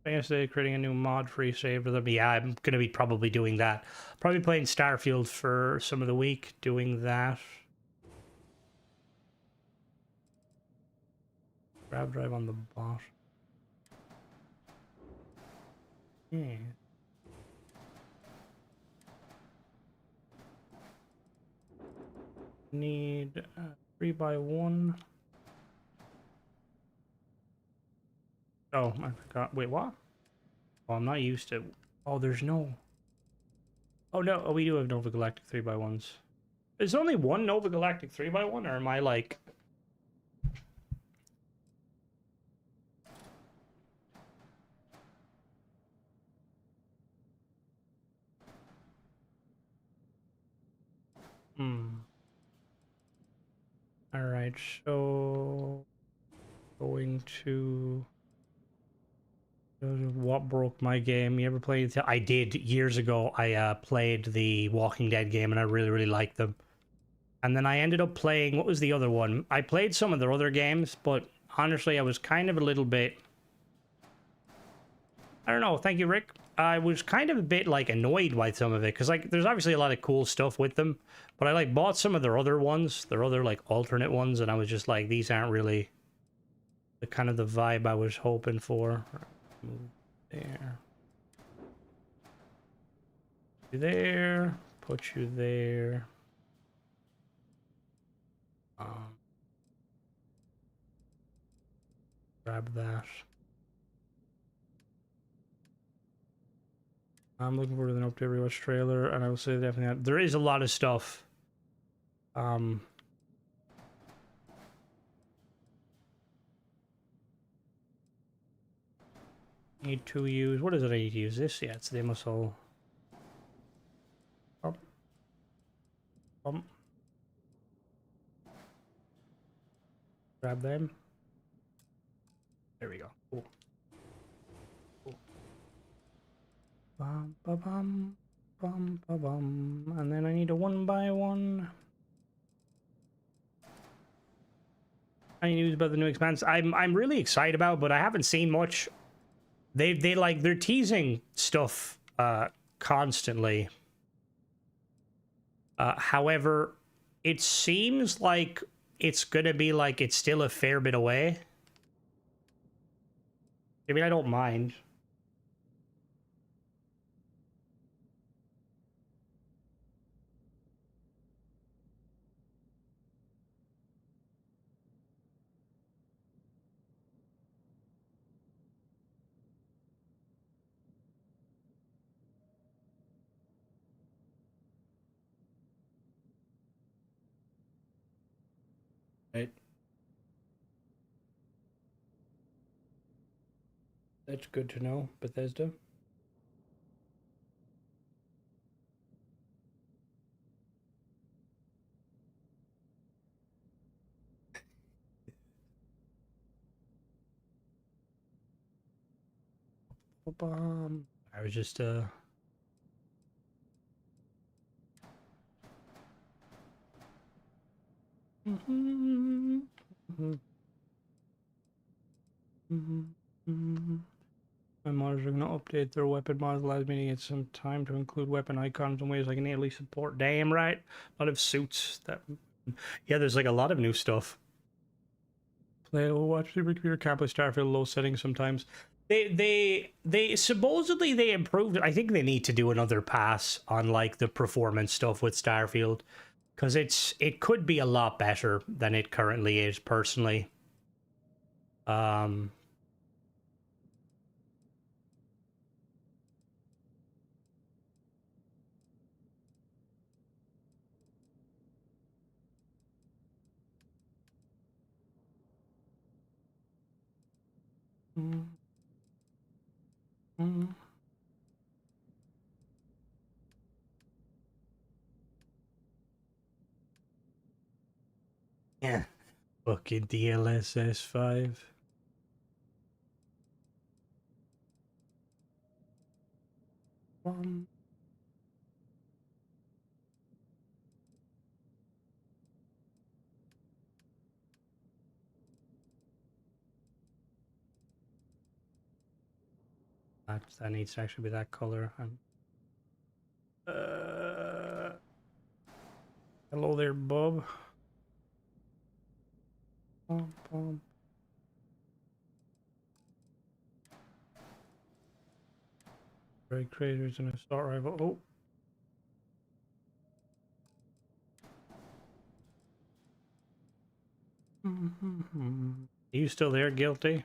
Yesterday, creating a new mod-free save for them. Yeah, I'm gonna be probably doing that. Probably playing Starfield for some of the week, doing that. Grab drive on the bot. Yeah. Need 3x1. Oh, I forgot. Wait, what? Oh, I'm not used to. Oh, there's no. Oh no. Oh, we do have Nova Galactic 3x1s. Is there only one Nova Galactic 3x1, or am I like? All right. So going to. What broke my game? You ever played? I did years ago. I played the Walking Dead game, and I really, really liked them. And then I ended up playing. What was the other one? I played some of their other games, but honestly, I was kind of a little bit. I don't know. Thank you, Rick. I was kind of a bit like annoyed by some of it because like there's obviously a lot of cool stuff with them, but I like bought some of their other ones, their other like alternate ones, and I was just like, these aren't really the kind of the vibe I was hoping for. Move there. You there. Put you there. Grab that. I'm looking forward to an update rewatch trailer, and I will say definitely that there is a lot of stuff. Need to use, what is it I need to use? This? Yeah, it's the muscle. Grab them. There we go. Cool. Cool. Bum, ba, bum, bum, ba, bum. And then I need a 1x1. Any news about the new expanse? I'm really excited about, but I haven't seen much. They like they're teasing stuff constantly. However, it seems like it's gonna be like it's still a fair bit away. I mean, I don't mind. Right. That's good to know, Bethesda. I was just My modders are going to update their weapon mods. Allows me to get some time to include weapon icons in ways I can easily support. Damn right. A lot of suits that. Yeah, there's like a lot of new stuff. Play Overwatch, supercomputer, can't play Starfield, low settings sometimes. They supposedly they improved it. I think they need to do another pass on like the performance stuff with Starfield. because it could be a lot better than it currently is, personally. Yeah. Fucking DLSS 5. That needs to actually be that color. Hello there, bub. Red craters and assault rifle. Oh. Are you still there, Guilty?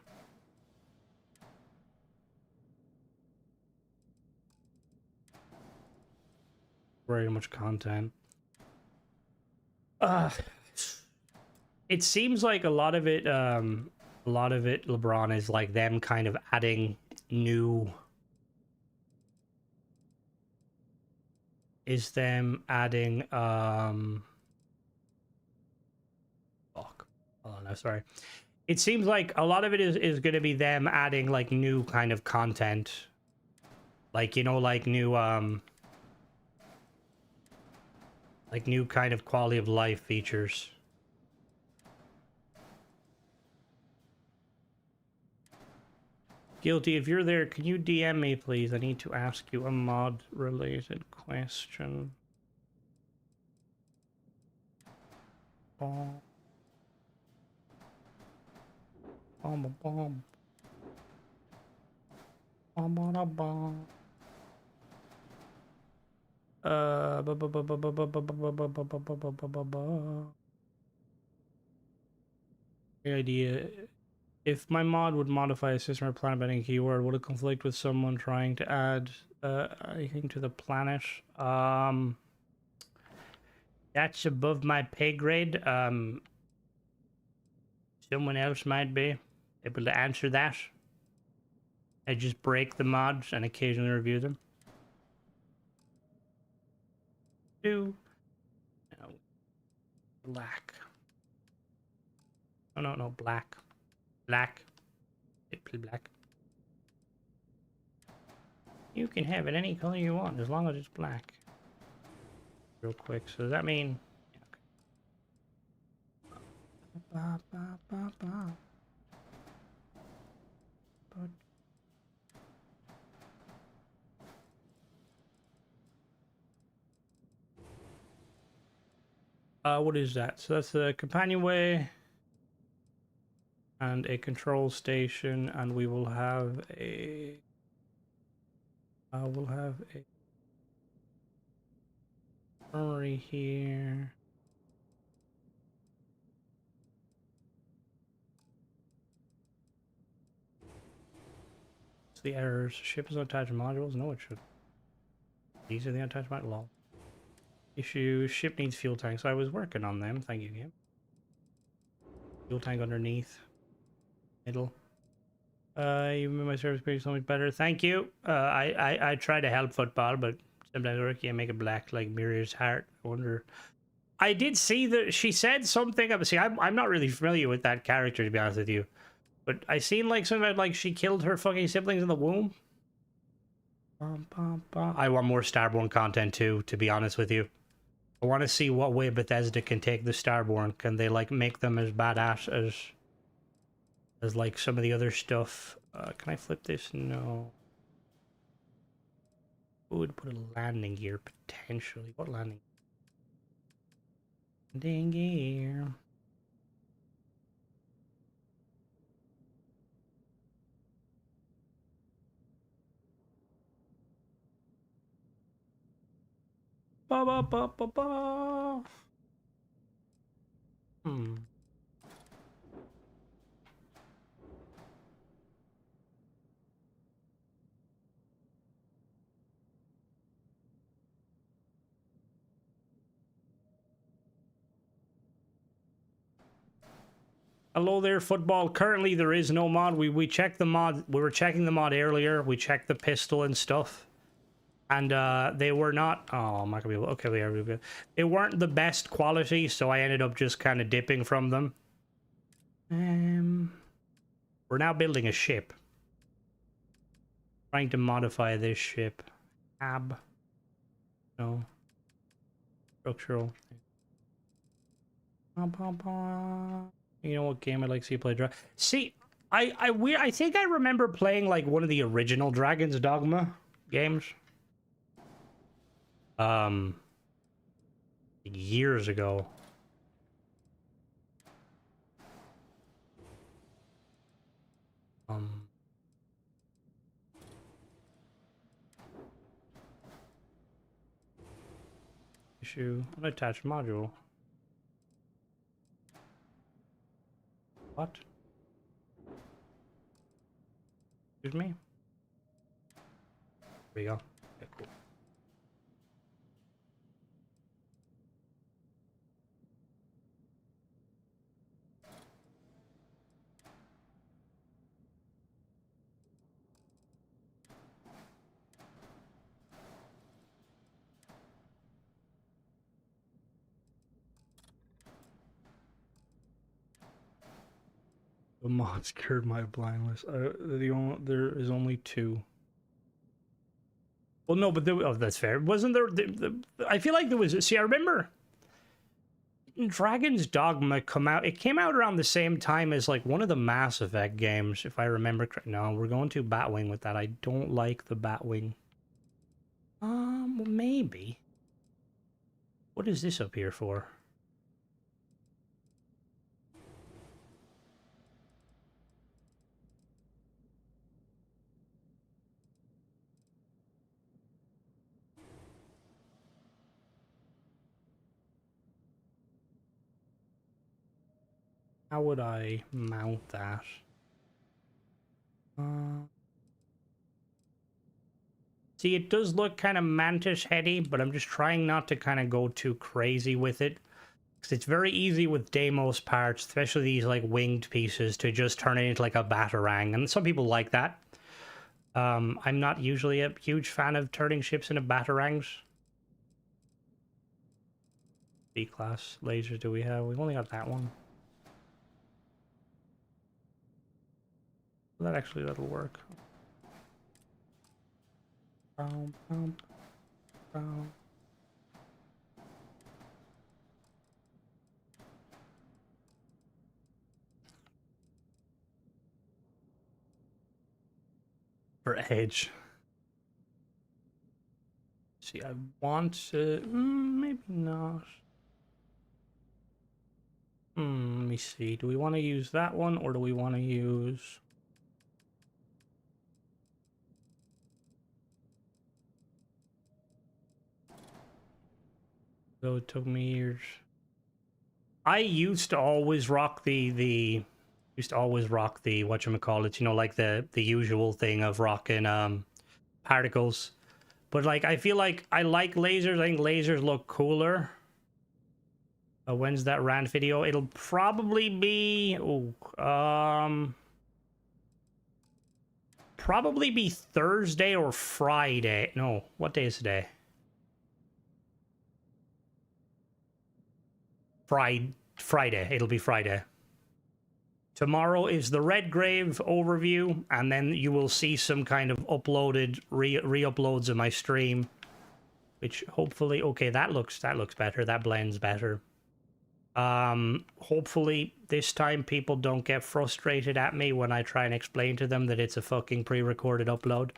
Very much content. It seems like a lot of it, LeBron, is like them kind of adding new. Is them adding fuck. Oh no, sorry. It seems like a lot of it is going to be them adding like new kind of content, like, you know, like new kind of quality of life features. Guilty, if you're there, can you DM me, please? I need to ask you a mod-related question. Bomb. Bomb a bomb. Bomb on a bomb. The idea. If my mod would modify a system or planet bending keyword, would it conflict with someone trying to add anything to the planet? That's above my pay grade. Someone else might be able to answer that. I just break the mods and occasionally review them. No, black. Oh no, black. Black. Black. You can have it any color you want as long as it's black. Real quick, so does that mean... what is that? So that's the companionway and a control station, and we will have a... we'll have a armory here. The errors. Ship is unattached modules. No, it should. These are the unattached modules. Issue. Ship needs fuel tank. So I was working on them. Thank you, game. Fuel tank underneath. Middle. You made my service page so much better. Thank you. I try to help football, but sometimes I can't make it black like Miriam's heart. I wonder. I did see that she said something. See, I'm not really familiar with that character, to be honest with you. But I seen like something about like she killed her fucking siblings in the womb. I want more Starborn content too, to be honest with you. I want to see what way Bethesda can take the Starborn. Can they like make them as badass as like some of the other stuff? Can I flip this? No. Who would put a landing gear potentially? What landing? Landing gear. Ba ba ba ba ba. Hmm. Hello there, football. Currently, there is no mod. We checked the mod. We were checking the mod earlier. We checked the pistol and stuff, and they were not. Oh, I'm not gonna be able. Okay, we are good. They weren't the best quality, so I ended up just kind of dipping from them. We're now building a ship. Trying to modify this ship. Ab. No. Structural. You know what game I'd like to see you play? See, I think I remember playing like one of the original Dragon's Dogma games. Years ago. Issue unattached module. What? Excuse me? There we go. Okay, cool. The mods cured my blindness. There is only 2. Well, no, but oh, that's fair. Wasn't there? I feel like there was. See, I remember Dragon's Dogma come out. It came out around the same time as like one of the Mass Effect games, if I remember correctly. No, we're going to Batwing with that. I don't like the Batwing. Well, maybe. What is this up here for? How would I mount that? See, it does look kind of mantis-heady, but I'm just trying not to kind of go too crazy with it. Because it's very easy with Deimos parts, especially these like winged pieces, to just turn it into like a batarang. And some people like that. I'm not usually a huge fan of turning ships into batarangs. B-class lasers do we have? We've only got that one. That'll work. For edge. See, I want to... maybe not. Let me see. Do we want to use that one, or do we want to use... Though it took me years. I used to always rock the whatchamacallit, you know, like the usual thing of rocking particles. But like I feel like I like lasers. I think lasers look cooler. When's that rant video? It'll probably be probably be Thursday or Friday. No, what day is today? Friday. It'll be Friday. Tomorrow is the Redgrave overview, and then you will see some kind of uploaded re-uploads of my stream, which hopefully, okay, that looks better. That blends better. Hopefully this time people don't get frustrated at me when I try and explain to them that it's a fucking pre-recorded upload.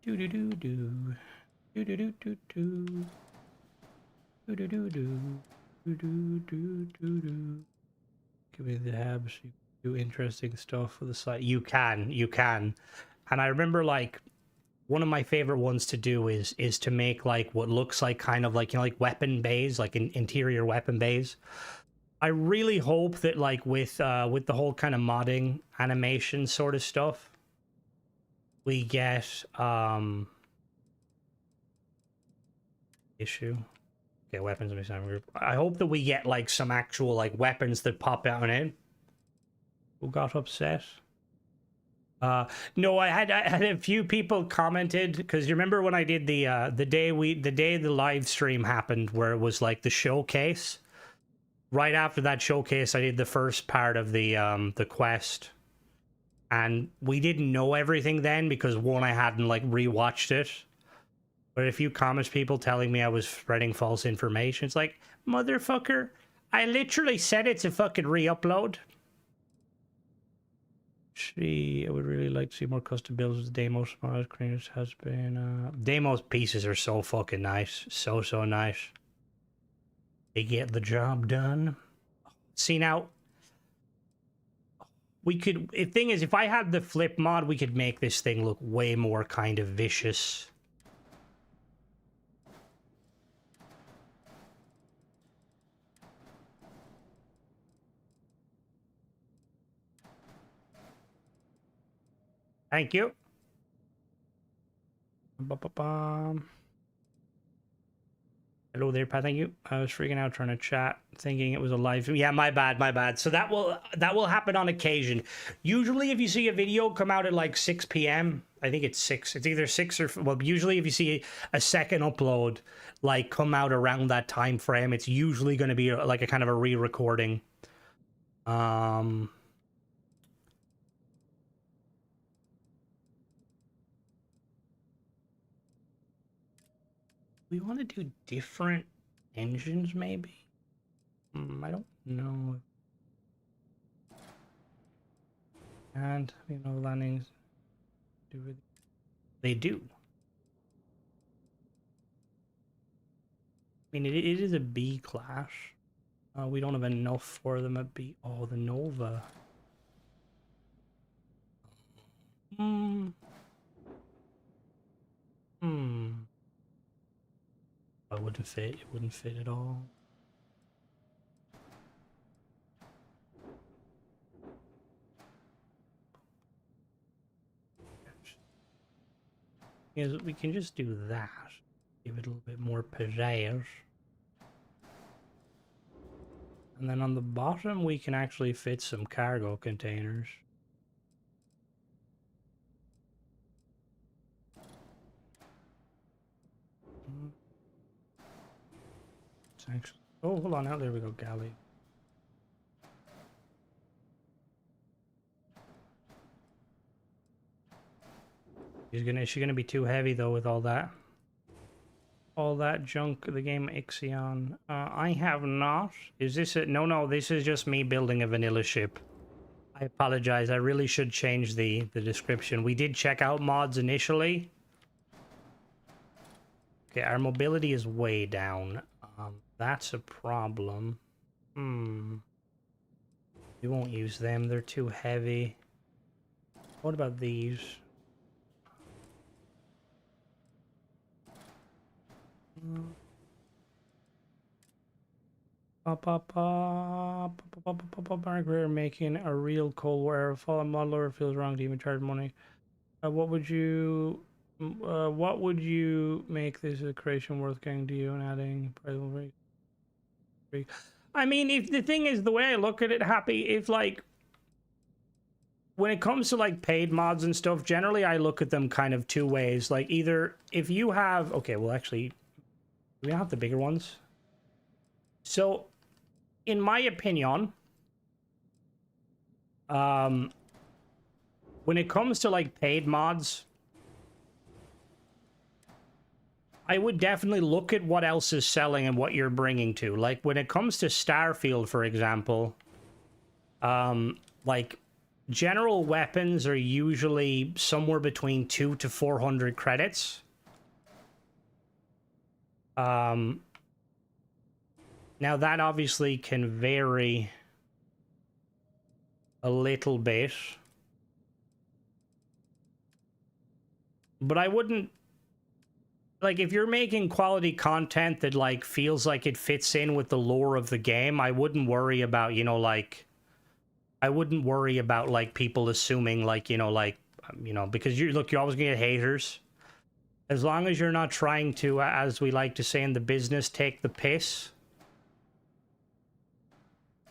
Do do do do do do do do do do do do do do do do do. Give me the tabs. do interesting stuff with the site. You can. And I remember like one of my favorite ones to do is to make like what looks like kind of like, you know, like weapon bays, like interior weapon bays. I really hope that like with the whole kind of modding animation sort of stuff, we get issue. Okay, weapons group. I hope that we get like some actual like weapons that pop out and in. Who got upset? No, I had a few people commented because you remember when I did the day the live stream happened where it was like the showcase. Right after that showcase, I did the first part of the quest, and we didn't know everything then because one, I hadn't like rewatched it. But a few comments, people telling me I was spreading false information. It's like, motherfucker, I literally said it's a fucking re-upload. I would really like to see more custom builds with Deimos. Creators has been Deimos pieces are so fucking nice. So nice. They get the job done. See now, we could, the thing is, if I had the flip mod, we could make this thing look way more kind of vicious. Thank you. Hello there, Pat. Thank you. I was freaking out trying to chat, thinking it was a live stream. Yeah, my bad. So that will happen on occasion. Usually, if you see a video come out at like 6 p.m., I think it's 6. It's either 6 or well. Usually, if you see a second upload like come out around that time frame, it's usually going to be like a kind of a re-recording. We want to do different engines, maybe? I don't know. And, you know, landings do it. They do. I mean, it is a B class. We don't have enough for them at B. Oh, the Nova. It wouldn't fit. It wouldn't fit at all. Yes, we can just do that. Give it a little bit more pizzazz. And then on the bottom, we can actually fit some cargo containers. Actually, oh, hold on now. There we go, galley. Is she gonna be too heavy though with all that junk? The game Ixion. I have not. Is this it? No. This is just me building a vanilla ship. I apologize. I really should change the description. We did check out mods initially. Okay, our mobility is way down. That's a problem. We won't use them. They're too heavy. What about these? We're making a real Cold War fallen modeler feels wrong to even charge money. What would you make this a creation worth getting to you and adding price? I mean, if the thing is, the way I look at it, Happy, if like when it comes to like paid mods and stuff, generally I look at them kind of two ways. Like either if you have, okay, well actually, we don't have the bigger ones. So, in my opinion, when it comes to like paid mods, I would definitely look at what else is selling and what you're bringing to. Like when it comes to Starfield, for example, like general weapons are usually somewhere between 200 to 400 credits. Now that obviously can vary a little bit. But I wouldn't, like, if you're making quality content that, like, feels like it fits in with the lore of the game, I wouldn't worry about, you know, like, I wouldn't worry about, like, people assuming, like, you know, like, because you're always gonna get haters. As long as you're not trying to, as we like to say in the business, take the piss.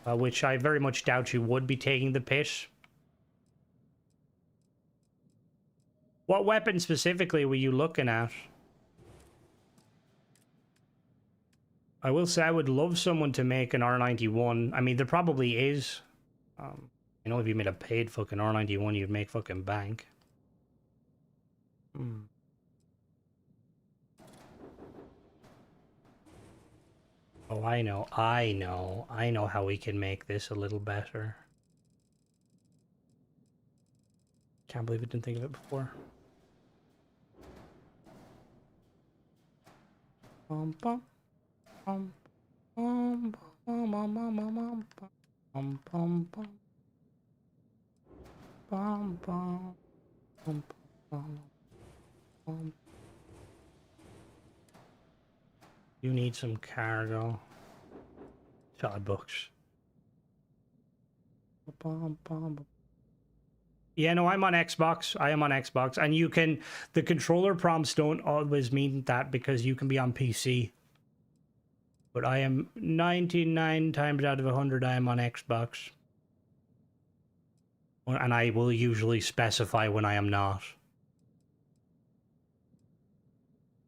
Which I very much doubt you would be taking the piss. What weapon specifically were you looking at? I will say I would love someone to make an R91. I mean, there probably is. You know, if you made a paid fucking R91, you'd make fucking bank. Oh, I know how we can make this a little better. Can't believe I didn't think of it before. Bum, bum, bum, bum, bum, bum, bum, bum, bum, bum, bum, bum, bum, bum, bum, bum. You need some cargo. Todd books. Bum, bum, bum. Yeah, no, I'm on Xbox. I am on Xbox. And you can... The controller prompts don't always mean that because you can be on PC. But I am 99 times out of 100, I am on Xbox. And I will usually specify when I am not.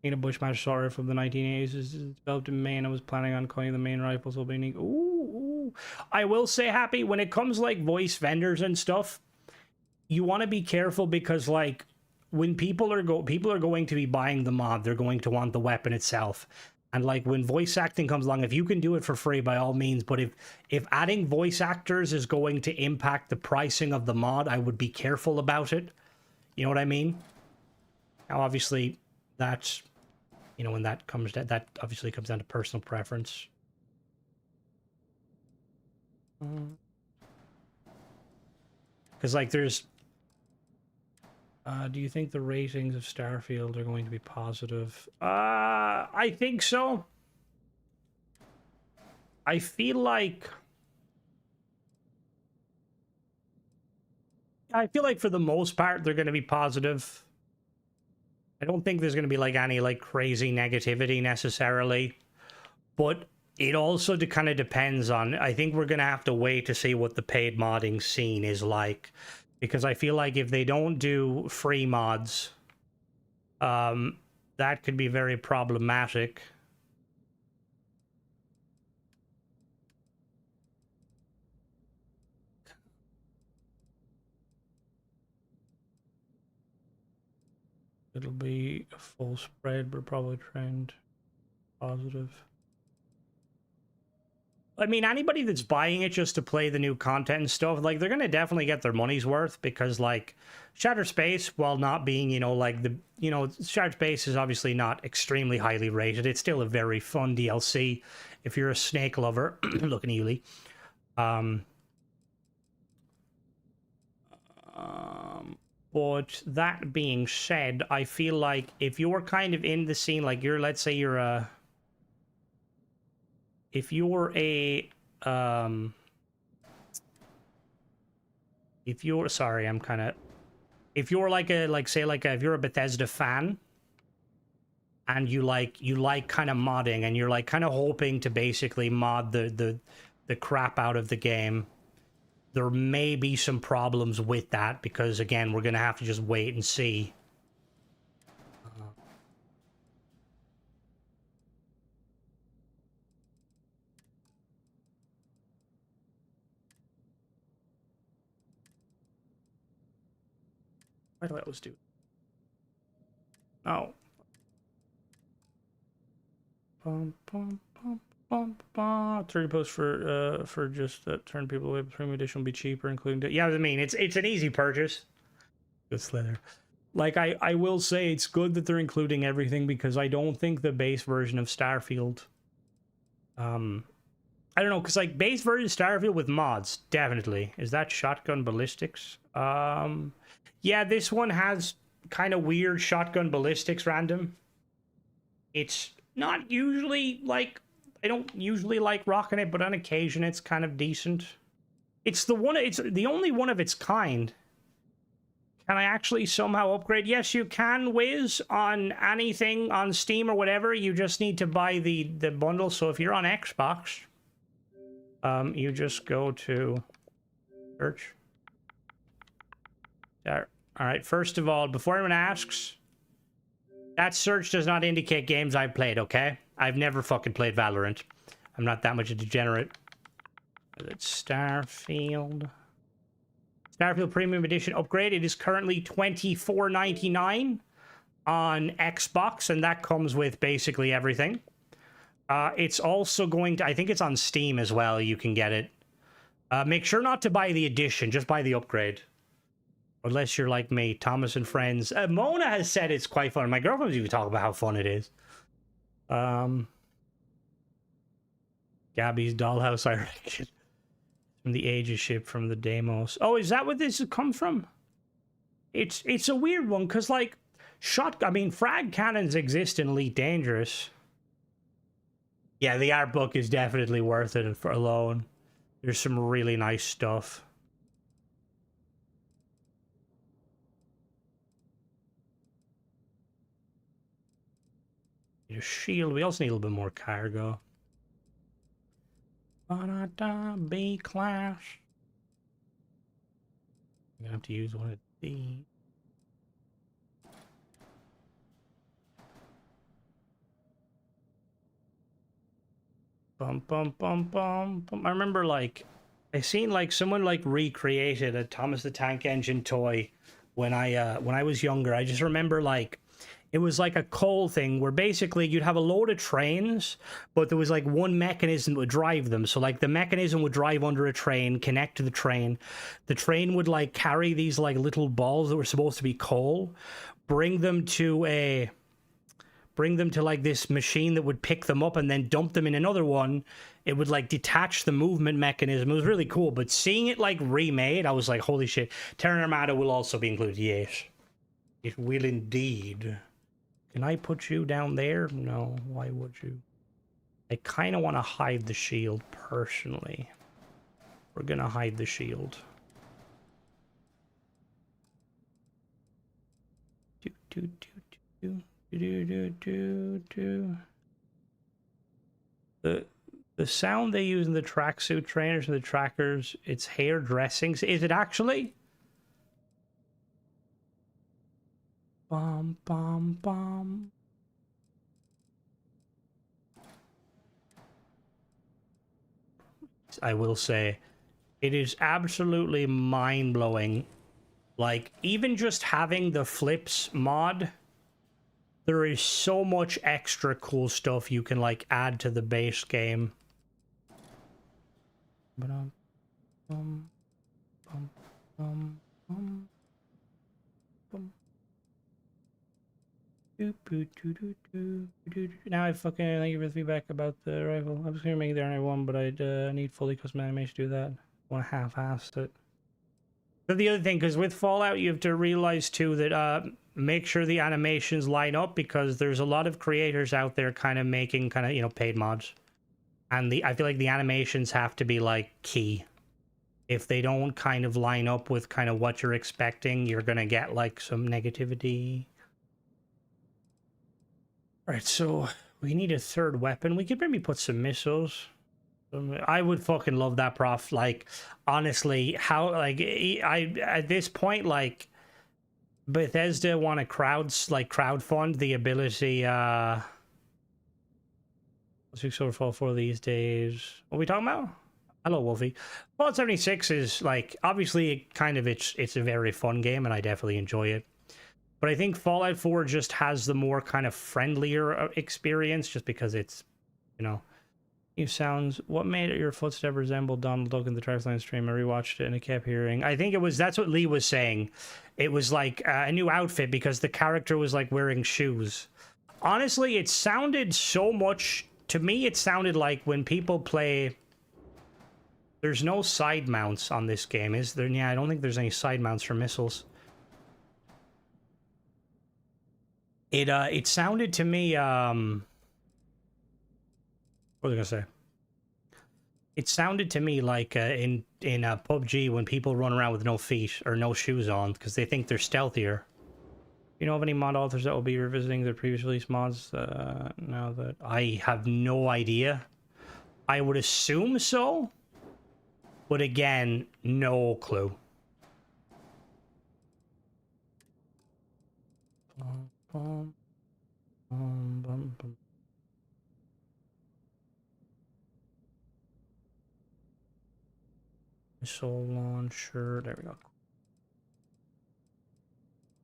In a Bushmaster sorry from the 1980s is developed in Maine. I was planning on calling the main rifles will be neat. Ooh. I will say, Happy, when it comes like voice vendors and stuff, you want to be careful because, like, when people are going to be buying the mod, they're going to want the weapon itself. And, like, when voice acting comes along, if you can do it for free, by all means. But if adding voice actors is going to impact the pricing of the mod, I would be careful about it. You know what I mean? Now, obviously, that's, you know, when that comes down, that obviously comes down to personal preference. Because, like, there's... do you think the ratings of Starfield are going to be positive? I think so. I feel like for the most part, they're going to be positive. I don't think there's going to be, like, any, like, crazy negativity necessarily. But it also kind of depends on... I think we're going to have to wait to see what the paid modding scene is like. Because I feel like if they don't do free mods, that could be very problematic. It'll be a full spread, but probably trend positive. I mean, anybody that's buying it just to play the new content and stuff, like, they're going to definitely get their money's worth because, like, Shattered Space, while not being, you know, like, the, you know, Shattered Space is obviously not extremely highly rated. It's still a very fun DLC if you're a snake lover. Looking at you, Lee. But that being said, I feel like if you're kind of in the scene, like, you're, let's say you're a... If you're a, if you're, sorry, I'm kind of, if you're like a, like, say, like, if you're a Bethesda fan, and you like kind of modding, and you're, like, kind of hoping to basically mod the crap out of the game, there may be some problems with that, because, again, we're going to have to just wait and see. Why do I always do? Oh. Bum, bum, bum, bum, bum. 30 posts for just that turn people away. Premium edition will be cheaper, including... Yeah, I mean, it's an easy purchase. Good Slither. Like, I will say it's good that they're including everything because I don't think the base version of Starfield... I I don't know, because like base version Starfield with mods, definitely. Is that shotgun ballistics? Yeah, this one has kind of weird shotgun ballistics random. It's not usually like, I don't usually like rocking it, but on occasion it's kind of decent. It's the only one of its kind. Can I actually somehow upgrade? Yes, you can, Wiz, on anything on Steam or whatever. You just need to buy the bundle. So if you're on Xbox, you just go to search. There. All right, first of all, before anyone asks, that search does not indicate games I've played, okay? I've never fucking played Valorant. I'm not that much a degenerate. Is it Starfield? Starfield Premium Edition upgrade. It is currently $24.99 on Xbox, and that comes with basically everything. It's also going to, I think it's on Steam as well, you can get it. Make sure not to buy the edition, just buy the upgrade. Unless you're like me, Thomas and Friends. Mona has said it's quite fun. My girlfriend's even talking about how fun it is. Gabby's Dollhouse, I reckon. From the Aegis ship from the Deimos. Oh, is that what this comes from? It's a weird one, because like frag cannons exist in Elite Dangerous. Yeah, the art book is definitely worth it for alone. There's some really nice stuff. Need a shield. We also need a little bit more cargo. B class. I'm gonna have to use one of these. Bum bum bum bum bum. I remember like I seen like someone like recreated a Thomas the Tank Engine toy when I was younger. I just remember like it was like a coal thing where basically you'd have a load of trains, but there was like one mechanism that would drive them. So like the mechanism would drive under a train, connect to the train. The train would like carry these like little balls that were supposed to be coal, bring them to like this machine that would pick them up and then dump them in another one. It would like detach the movement mechanism. It was really cool, but seeing it like remade, I was like, holy shit. Terran Armada will also be included. Yes, it will indeed. Can I put you down there? No, why would you? I kind of want to hide the shield, personally. We're going to hide the shield. The sound they use in the tracksuit trainers and the trackers, it's hair dressings. Is it actually? Bum, bum, bum. I will say, it is absolutely mind-blowing. Like, even just having the flips mod, there is so much extra cool stuff you can, like, add to the base game. Bum, bum, bum, bum, bum. Now I fucking thank you for the feedback about the rifle. I was gonna make it there and I won, but I'd need fully custom animation to do that. I want to half-ass it. But the other thing, because with Fallout, you have to realize too that make sure the animations line up, because there's a lot of creators out there kind of making paid mods, and I feel like the animations have to be like key. If they don't kind of line up with kind of what you're expecting, you're gonna get like some negativity. Alright, so we need a third weapon. We could maybe put some missiles. I would fucking love that, Prof. Like, honestly, how, like, at this point, like, Bethesda want to crowdfund the ability, what's 6 over Fallout 4 these days? What are we talking about? Hello, Wolfie. Fallout 76 is, like, obviously, it's a very fun game, and I definitely enjoy it. But I think Fallout 4 just has the more kind of friendlier experience, just because it's, new sounds. What made your footstep resemble Donald Duck in the Trackline stream? I rewatched it and I kept hearing. I think that's what Lee was saying. It was like a new outfit because the character was like wearing shoes. Honestly, it sounded so much, to me, it sounded like when people play There's no side mounts on this game, is there? Yeah, I don't think there's any side mounts for missiles. It sounded to me, what was I gonna say? It sounded to me like in PUBG when people run around with no feet or no shoes on because they think they're stealthier. You know of any mod authors that will be revisiting their previous release mods? Now that I have no idea. I would assume so, but again, no clue. Missile launcher. There we go.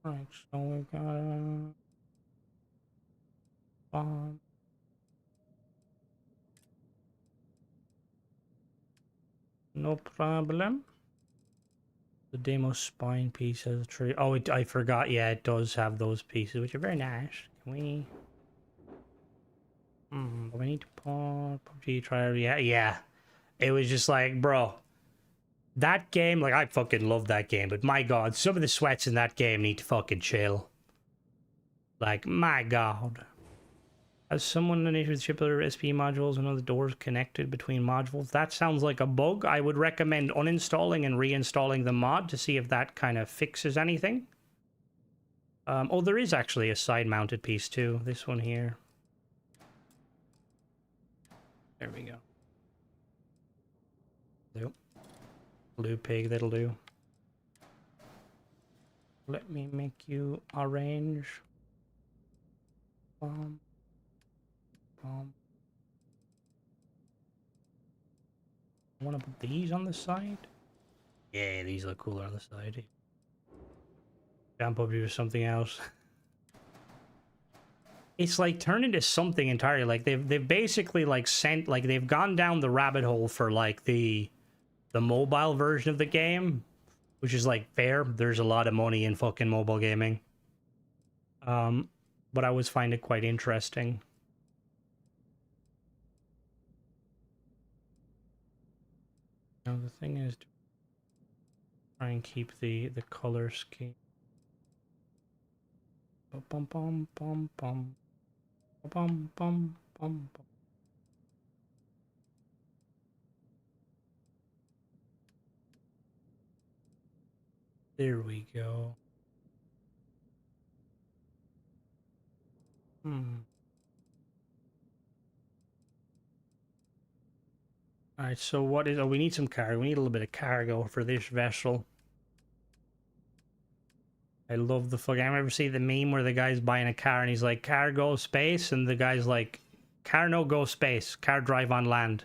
Right, so we got a bomb. No problem. The demo spine piece has a tree. Oh, I forgot. Yeah, it does have those pieces, which are very nice. Can we? Do we need to pause PUBG try? Yeah. It was just like, bro, that game. Like, I fucking love that game, but my god, some of the sweats in that game need to fucking chill. Like, my god. As someone an issue with shipbuilder SP modules and other doors connected between modules, that sounds like a bug. I would recommend uninstalling and reinstalling the mod to see if that kind of fixes anything. Oh, there is actually a side-mounted piece too. This one here. There we go. Nope. Blue pig, that'll do. Let me make you orange. Bomb. I want to put these on the side. Yeah, these look cooler on the side. Jump up to something else. It's like turned into something entirely. Like they've basically like sent like they've gone down the rabbit hole for like the mobile version of the game, which is like fair. There's a lot of money in fucking mobile gaming. But I always find it quite interesting. Now the thing is to try and keep the color scheme. Bum bum bum bum bum bum bum. There we go. Alright, so what is... Oh, we need some cargo. We need a little bit of cargo for this vessel. I love the fucking... I ever see the meme where the guy's buying a car and he's like, car go space, and the guy's like, car no go space, car drive on land.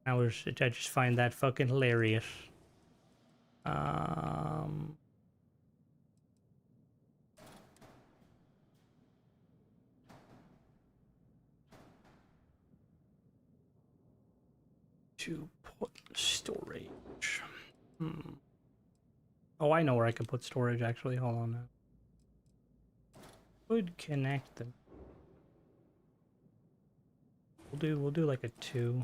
I just find that fucking hilarious. To put storage. Oh, I know where I can put storage actually. Hold on now. Could connect them. We'll do like a 2.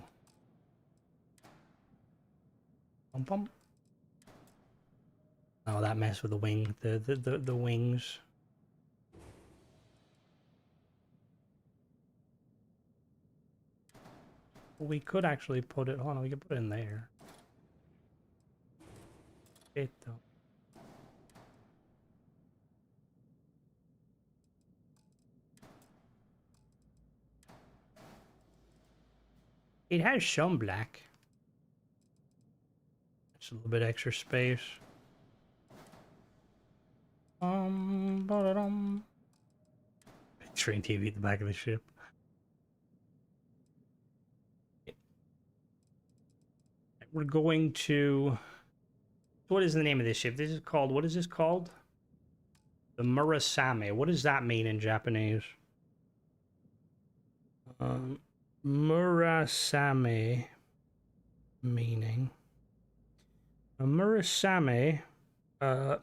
Bum bum. Oh, that messed with the wing. The wings. We could actually put it... Hold on, we could put it in there. It though. It has some black. It's a little bit extra space. Train TV at the back of the ship. We're going to... What is the name of this ship? This is called... What is this called? The Murasame. What does that mean in Japanese? Murasame meaning... Murasame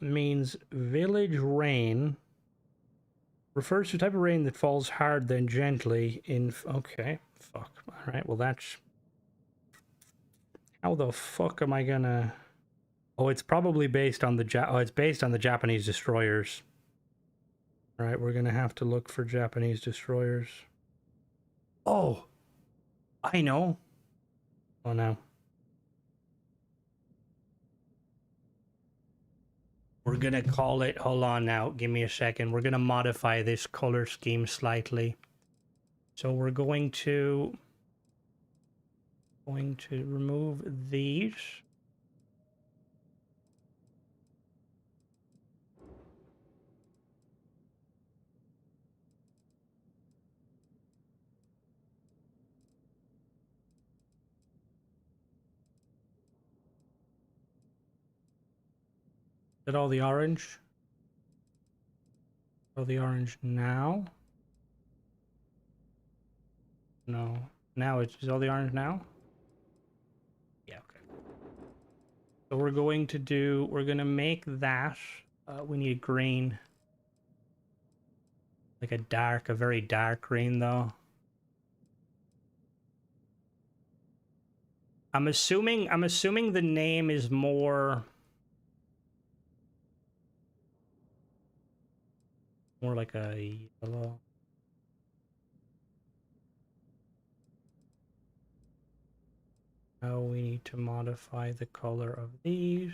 means village rain. Refers to a type of rain that falls hard then gently in... Okay. Fuck. Alright, well that's... How the fuck am I gonna... Oh, it's probably based on the it's based on the Japanese destroyers. All right, we're gonna have to look for Japanese destroyers. Oh, I know. Oh no. We're gonna call it, hold on now, give me a second. We're gonna modify this color scheme slightly. So we're going to remove these. Is that all the orange? All the orange now? No. Now it's is all the orange now? Yeah, okay. So we're going to make that. We need green. Like a very dark green though. I'm assuming the name is more like a yellow. Now we need to modify the color of these.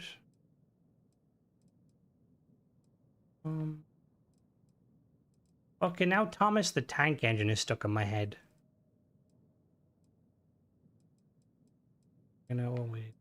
Okay, now Thomas the Tank Engine is stuck in my head. You know, wait.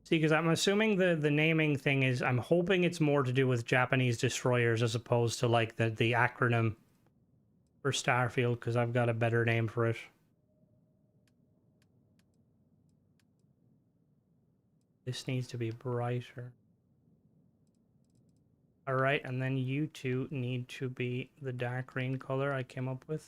See, because I'm assuming the naming thing is, I'm hoping it's more to do with Japanese destroyers as opposed to like the acronym for Starfield, because I've got a better name for it. This needs to be brighter. All right, and then you two need to be the dark green color I came up with.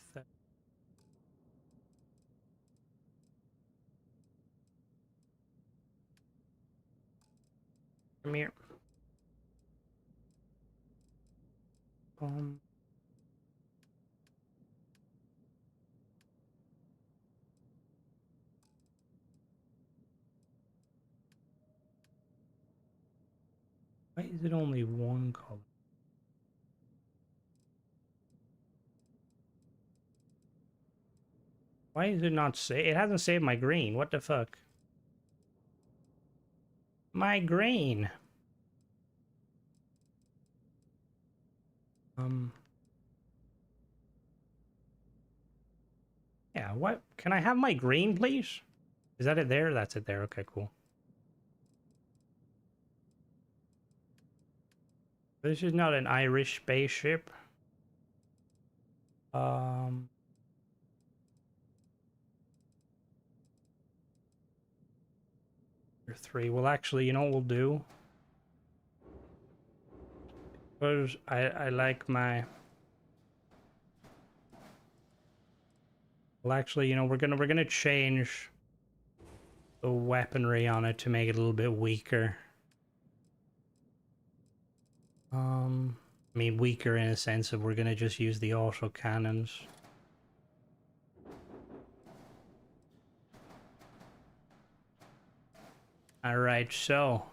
Come here. Why is it only one color? Why is it not save? It hasn't saved my green. What the fuck? My green. Yeah, what? Can I have my green, please? Is that it there? That's it there. Okay, cool. This is not an Irish spaceship. Three. Well, actually, you know what we'll do? Because I like my... Well, actually, you know, we're gonna change the weaponry on it to make it a little bit weaker. I mean, weaker in a sense of we're gonna just use the auto cannons. All right, so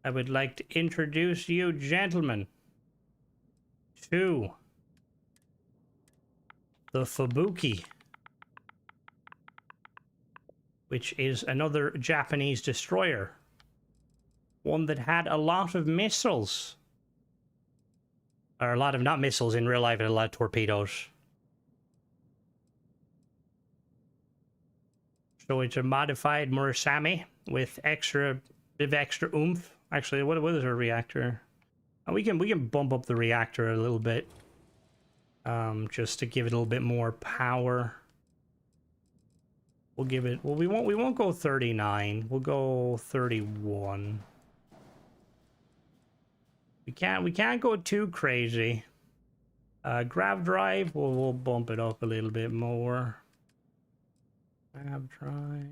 I would like to introduce you, gentlemen, to the Fubuki, which is another Japanese destroyer. One that had a lot of missiles. Or a lot of, not missiles in real life, but a lot of torpedoes. So it's a modified Murasame with extra oomph. Actually, what is our reactor? We can bump up the reactor a little bit. Just to give it a little bit more power. We'll give it, well, we won't go 39. We'll go 31. We can't go too crazy. Grav drive, we'll bump it up a little bit more. Lab dry.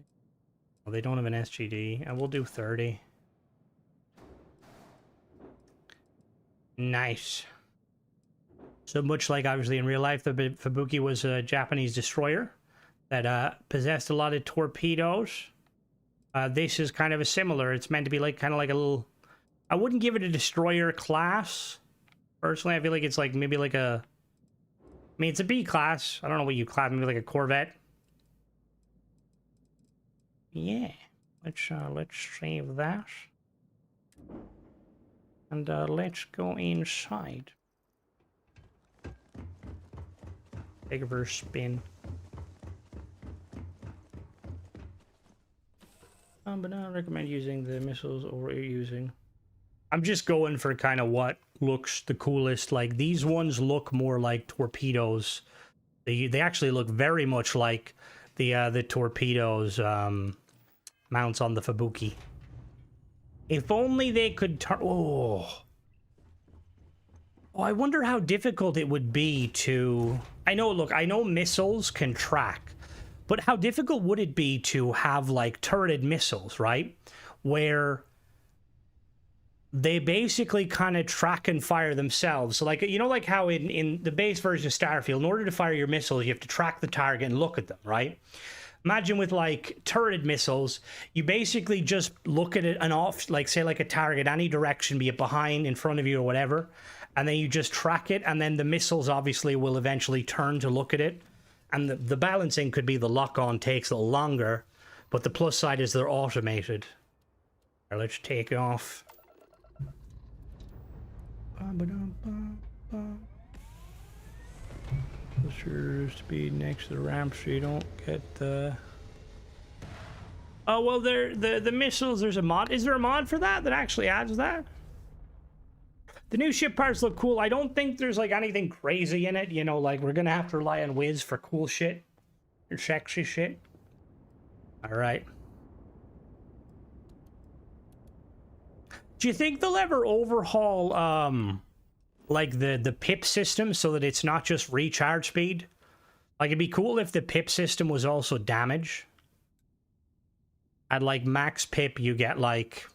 Well, they don't have an SGD, and we'll do 30. Nice. So much like obviously in real life, the Fubuki was a Japanese destroyer that possessed a lot of torpedoes. This is kind of a similar. It's meant to be like kind of like a little. I wouldn't give it a destroyer class. Personally, I feel like it's like maybe like a. I mean, it's a B class. I don't know what you class. Maybe like a Corvette. Yeah. Let's save that. And let's go inside. Take it for a spin. But I recommend using the missiles over using. I'm just going for kind of what looks the coolest. Like these ones look more like torpedoes. They actually look very much like the torpedoes mounts on the Fubuki. If only they could turn. Oh, I wonder how difficult it would be to. I know. Look, I know missiles can track, but how difficult would it be to have like turreted missiles, right? Where they basically kind of track and fire themselves. So like, you know, like how in the base version of Starfield, in order to fire your missiles, you have to track the target and look at them, right? Imagine with like turreted missiles, you basically just look at it and off, like say like a target, any direction, be it behind, in front of you or whatever. And then you just track it. And then the missiles obviously will eventually turn to look at it. And the balancing could be the lock-on takes a little longer, but the plus side is they're automated. Right, let's take off. Sure, speed next to the ramp so you don't get the. Oh well, the missiles. There's a mod. Is there a mod for that actually adds that? The new ship parts look cool. I don't think there's like anything crazy in it. You know, like we're gonna have to rely on Wiz for cool shit or sexy shit. All right. Do you think they'll ever overhaul like the pip system so that it's not just recharge speed? Like it'd be cool if the pip system was also damage. At like max pip you get like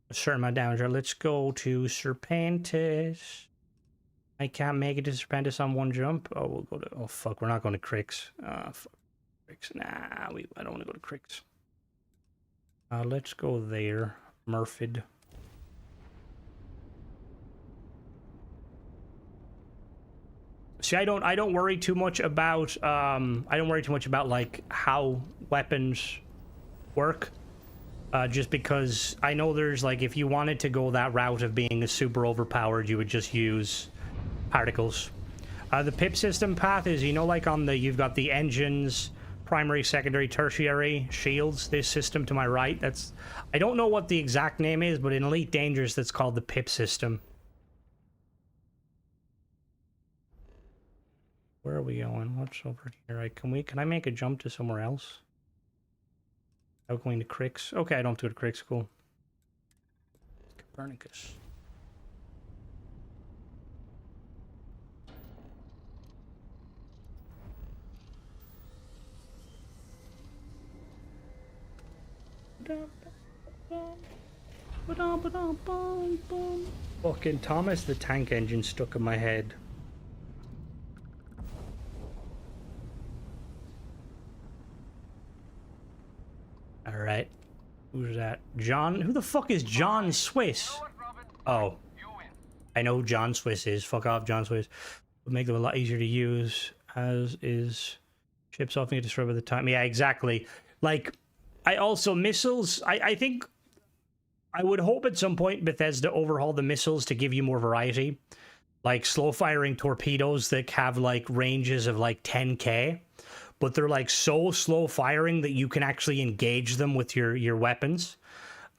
a certain amount of damage. Let's go to Serpentis. I can't make it to Serpentis on one jump. Oh, we'll go to. Oh fuck, we're not going to Crix. Fuck Crix. Nah, I don't want to go to Crix. Let's go there, Murphid. See, I don't worry too much about like how weapons work. Just because I know there's like, if you wanted to go that route of being a super overpowered, you would just use particles. The pip system path is, you know, like on the, you've got the engines, primary, secondary, tertiary shields. This system to my right, that's, I don't know what the exact name is, but in Elite Dangerous, that's called the pip system. Where are we going? What's over here? Right, can I make a jump to somewhere else? I'm going to Crix. Okay, I don't have to go to Crix. Cool. Copernicus. Fucking Thomas the Tank Engine stuck in my head. All right. Who's that? John? Who the fuck is John Swiss? Oh. I know who John Swiss is. Fuck off, John Swiss. Would make them a lot easier to use, as is ships often get destroyed by the time. Yeah, exactly. Like, I also, missiles, I think, I would hope at some point Bethesda overhaul the missiles to give you more variety. Like, slow-firing torpedoes that have, like, ranges of, like, 10k. But they're like so slow firing that you can actually engage them with your weapons.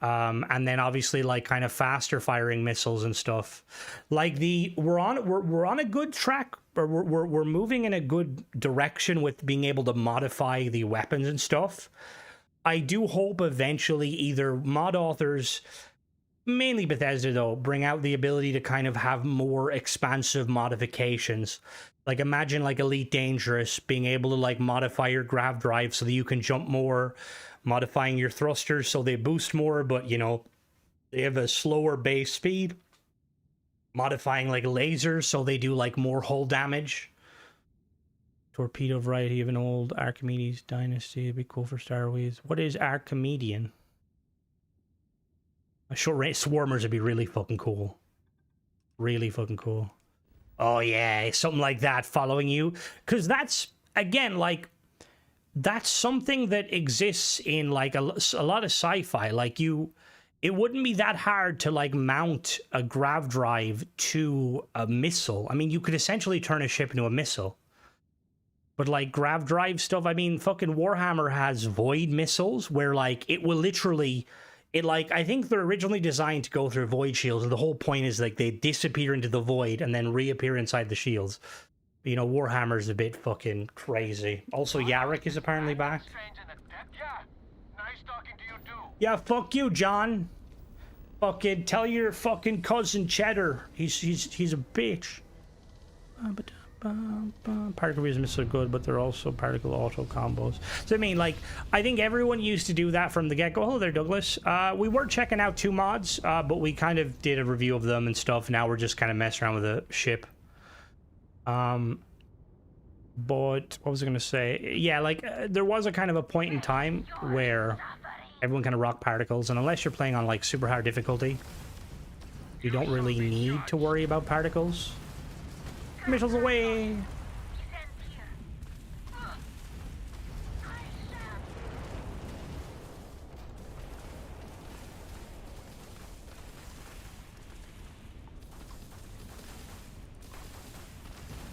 And then obviously like kind of faster firing missiles and stuff. Like we're on a good track, or we're moving in a good direction with being able to modify the weapons and stuff. I do hope eventually either mod authors, mainly Bethesda though, bring out the ability to kind of have more expansive modifications. Like imagine like Elite Dangerous being able to like modify your grav drive so that you can jump more, modifying your thrusters so they boost more, but you know, they have a slower base speed. Modifying like lasers so they do like more hull damage. Torpedo variety of an old Archimedes dynasty. It'd be cool for Star Wars. What is Archimedean? A short range swarmers would be really fucking cool. Really fucking cool. Oh yeah, something like that following you. Because that's, again, like, that's something that exists in like a lot of sci-fi. Like it wouldn't be that hard to like mount a grav drive to a missile. I mean, you could essentially turn a ship into a missile. But like grav drive stuff, I mean, fucking Warhammer has void missiles where like it will literally, it like, I think they're originally designed to go through void shields, and the whole point is like they disappear into the void and then reappear inside the shields. But, you know, Warhammer's a bit fucking crazy. Also, Yarrick is apparently back. Yeah, nice talking to you too. Yeah, fuck you, John. Fucking tell your fucking cousin Cheddar. He's a bitch. Particle resistance are good, but they're also particle auto combos. So I mean, like, I think everyone used to do that from the get-go. Hello there, Douglas. We were checking out 2 mods, but we kind of did a review of them and stuff. Now we're just kind of messing around with the ship. But what was I gonna say? Yeah, like there was a kind of a point in time where everyone kind of rocked particles, and unless you're playing on like super hard difficulty, you don't really need to worry about particles. Missiles away!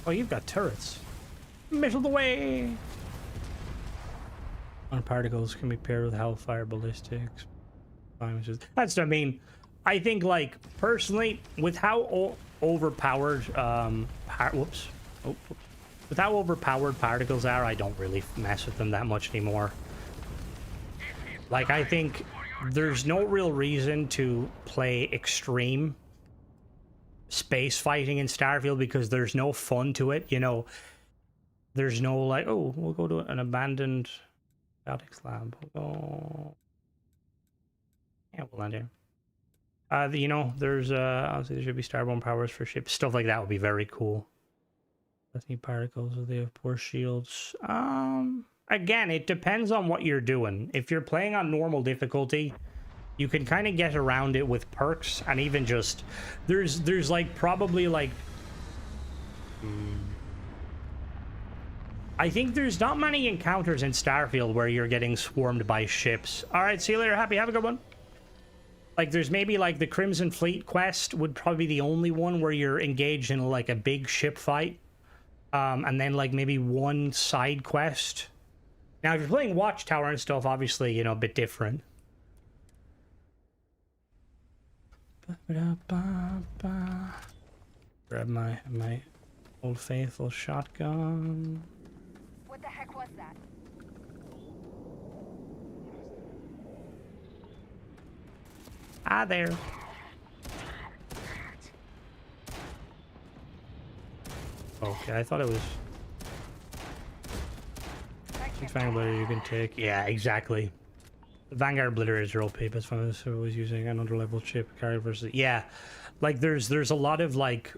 Oh, you've got turrets. Missiles away! On particles can be paired with Hellfire ballistics. That's what I mean. I think, like, personally, with how overpowered with how overpowered particles are, I don't really mess with them that much anymore. Like, I think there's no real reason to play extreme space fighting in Starfield because there's no fun to it, you know. There's no like, oh, we'll go to an abandoned robotics lab. Oh, yeah, we'll land here. You know, there's obviously there should be starborne powers for ships. Stuff like that would be very cool. Let's need particles. They have poor shields. Again, it depends on what you're doing. If you're playing on normal difficulty, you can kind of get around it with perks, and even just there's like probably like I think there's not many encounters in Starfield where you're getting swarmed by ships. All right, see you later. Happy, have a good one. Like, there's maybe, like, the Crimson Fleet quest would probably be the only one where you're engaged in, like, a big ship fight. And then, like, maybe one side quest. Now, if you're playing Watchtower and stuff, obviously, you know, a bit different. Grab my old faithful shotgun. What the heck was that? Ah, there. Okay, I thought it was... Vanguard you can take. Yeah, exactly. The Vanguard Obliterators are OP, that's fine. So I was using an underleveled ship carrier versus... Yeah, like there's a lot of like...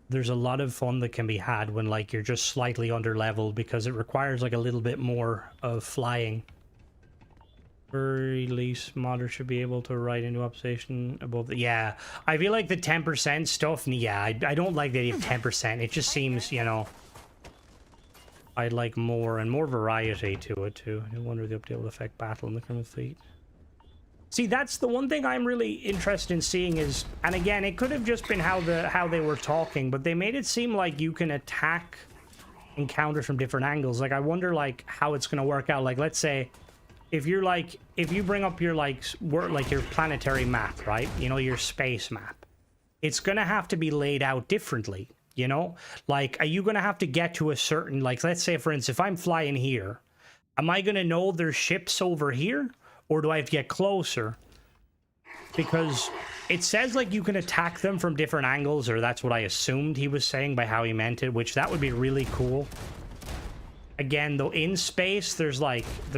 There's a lot of fun that can be had when like you're just slightly underleveled because it requires like a little bit more of flying. Very least, modder should be able to ride into obsession above the... Yeah, I feel like the 10% stuff, yeah, I don't like the idea of 10%. It just seems, you know... I'd like more and more variety to it, too. I wonder if the update will affect battle in the Crimson Fleet. See, that's the one thing I'm really interested in seeing is... And again, it could have just been how they were talking, but they made it seem like you can attack encounters from different angles. Like, I wonder, like, how it's going to work out. Like, let's say... If you're like, if you bring up your like your planetary map, right? You know, your space map, it's gonna have to be laid out differently, you know? Like, are you gonna have to get to a certain, like, let's say for instance, if I'm flying here, am I gonna know there's ships over here? Or do I have to get closer? because it says like you can attack them from different angles, or that's what I assumed he was saying by how he meant it, which that would be really cool. Again, though, in space, there's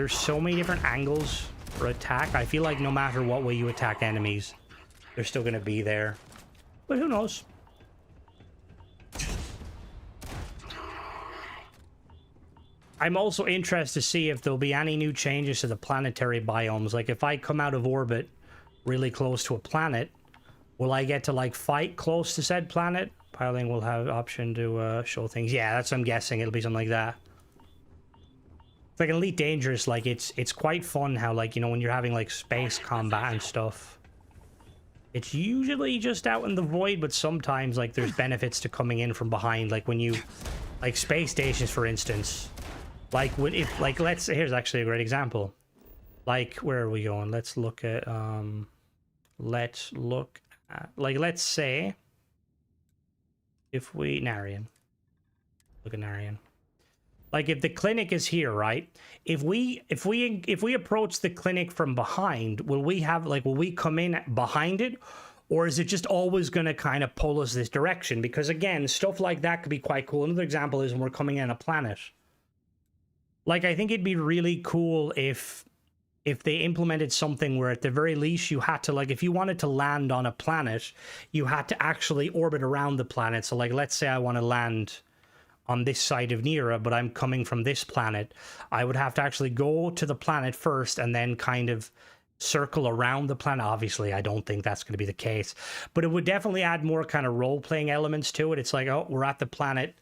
so many different angles for attack. I feel like no matter what way you attack enemies, they're still going to be there. But who knows? I'm also interested to see if there'll be any new changes to the planetary biomes. Like, if I come out of orbit really close to a planet, will I get to, like, fight close to said planet? Piloting will have option to show things. Yeah, that's what I'm guessing. It'll be something like that. It's like Elite Dangerous, like, it's quite fun how, like, you know, when you're having, like, space combat and stuff, it's usually just out in the void, but sometimes, like, there's benefits to coming in from behind. Like, when you, like, space stations, for instance, like, when, if, like, here's actually a great example. Like, where are we going? Let's look at, let's say, if we, Narian. Look at Narian. Like, if the clinic is here, right? If we approach the clinic from behind, will we come in behind it? Or is it just always going to kind of pull us this direction? Because, again, stuff like that could be quite cool. Another example is when we're coming in a planet. Like, I think it'd be really cool if they implemented something where at the very least you had to, like, if you wanted to land on a planet, you had to actually orbit around the planet. So, like, let's say I want to land on this side of Nera, but I'm coming from this planet. I would have to actually go to the planet first and then kind of circle around the planet. Obviously, I don't think that's going to be the case, but it would definitely add more kind of role-playing elements to it. It's like, oh, we're at the planet.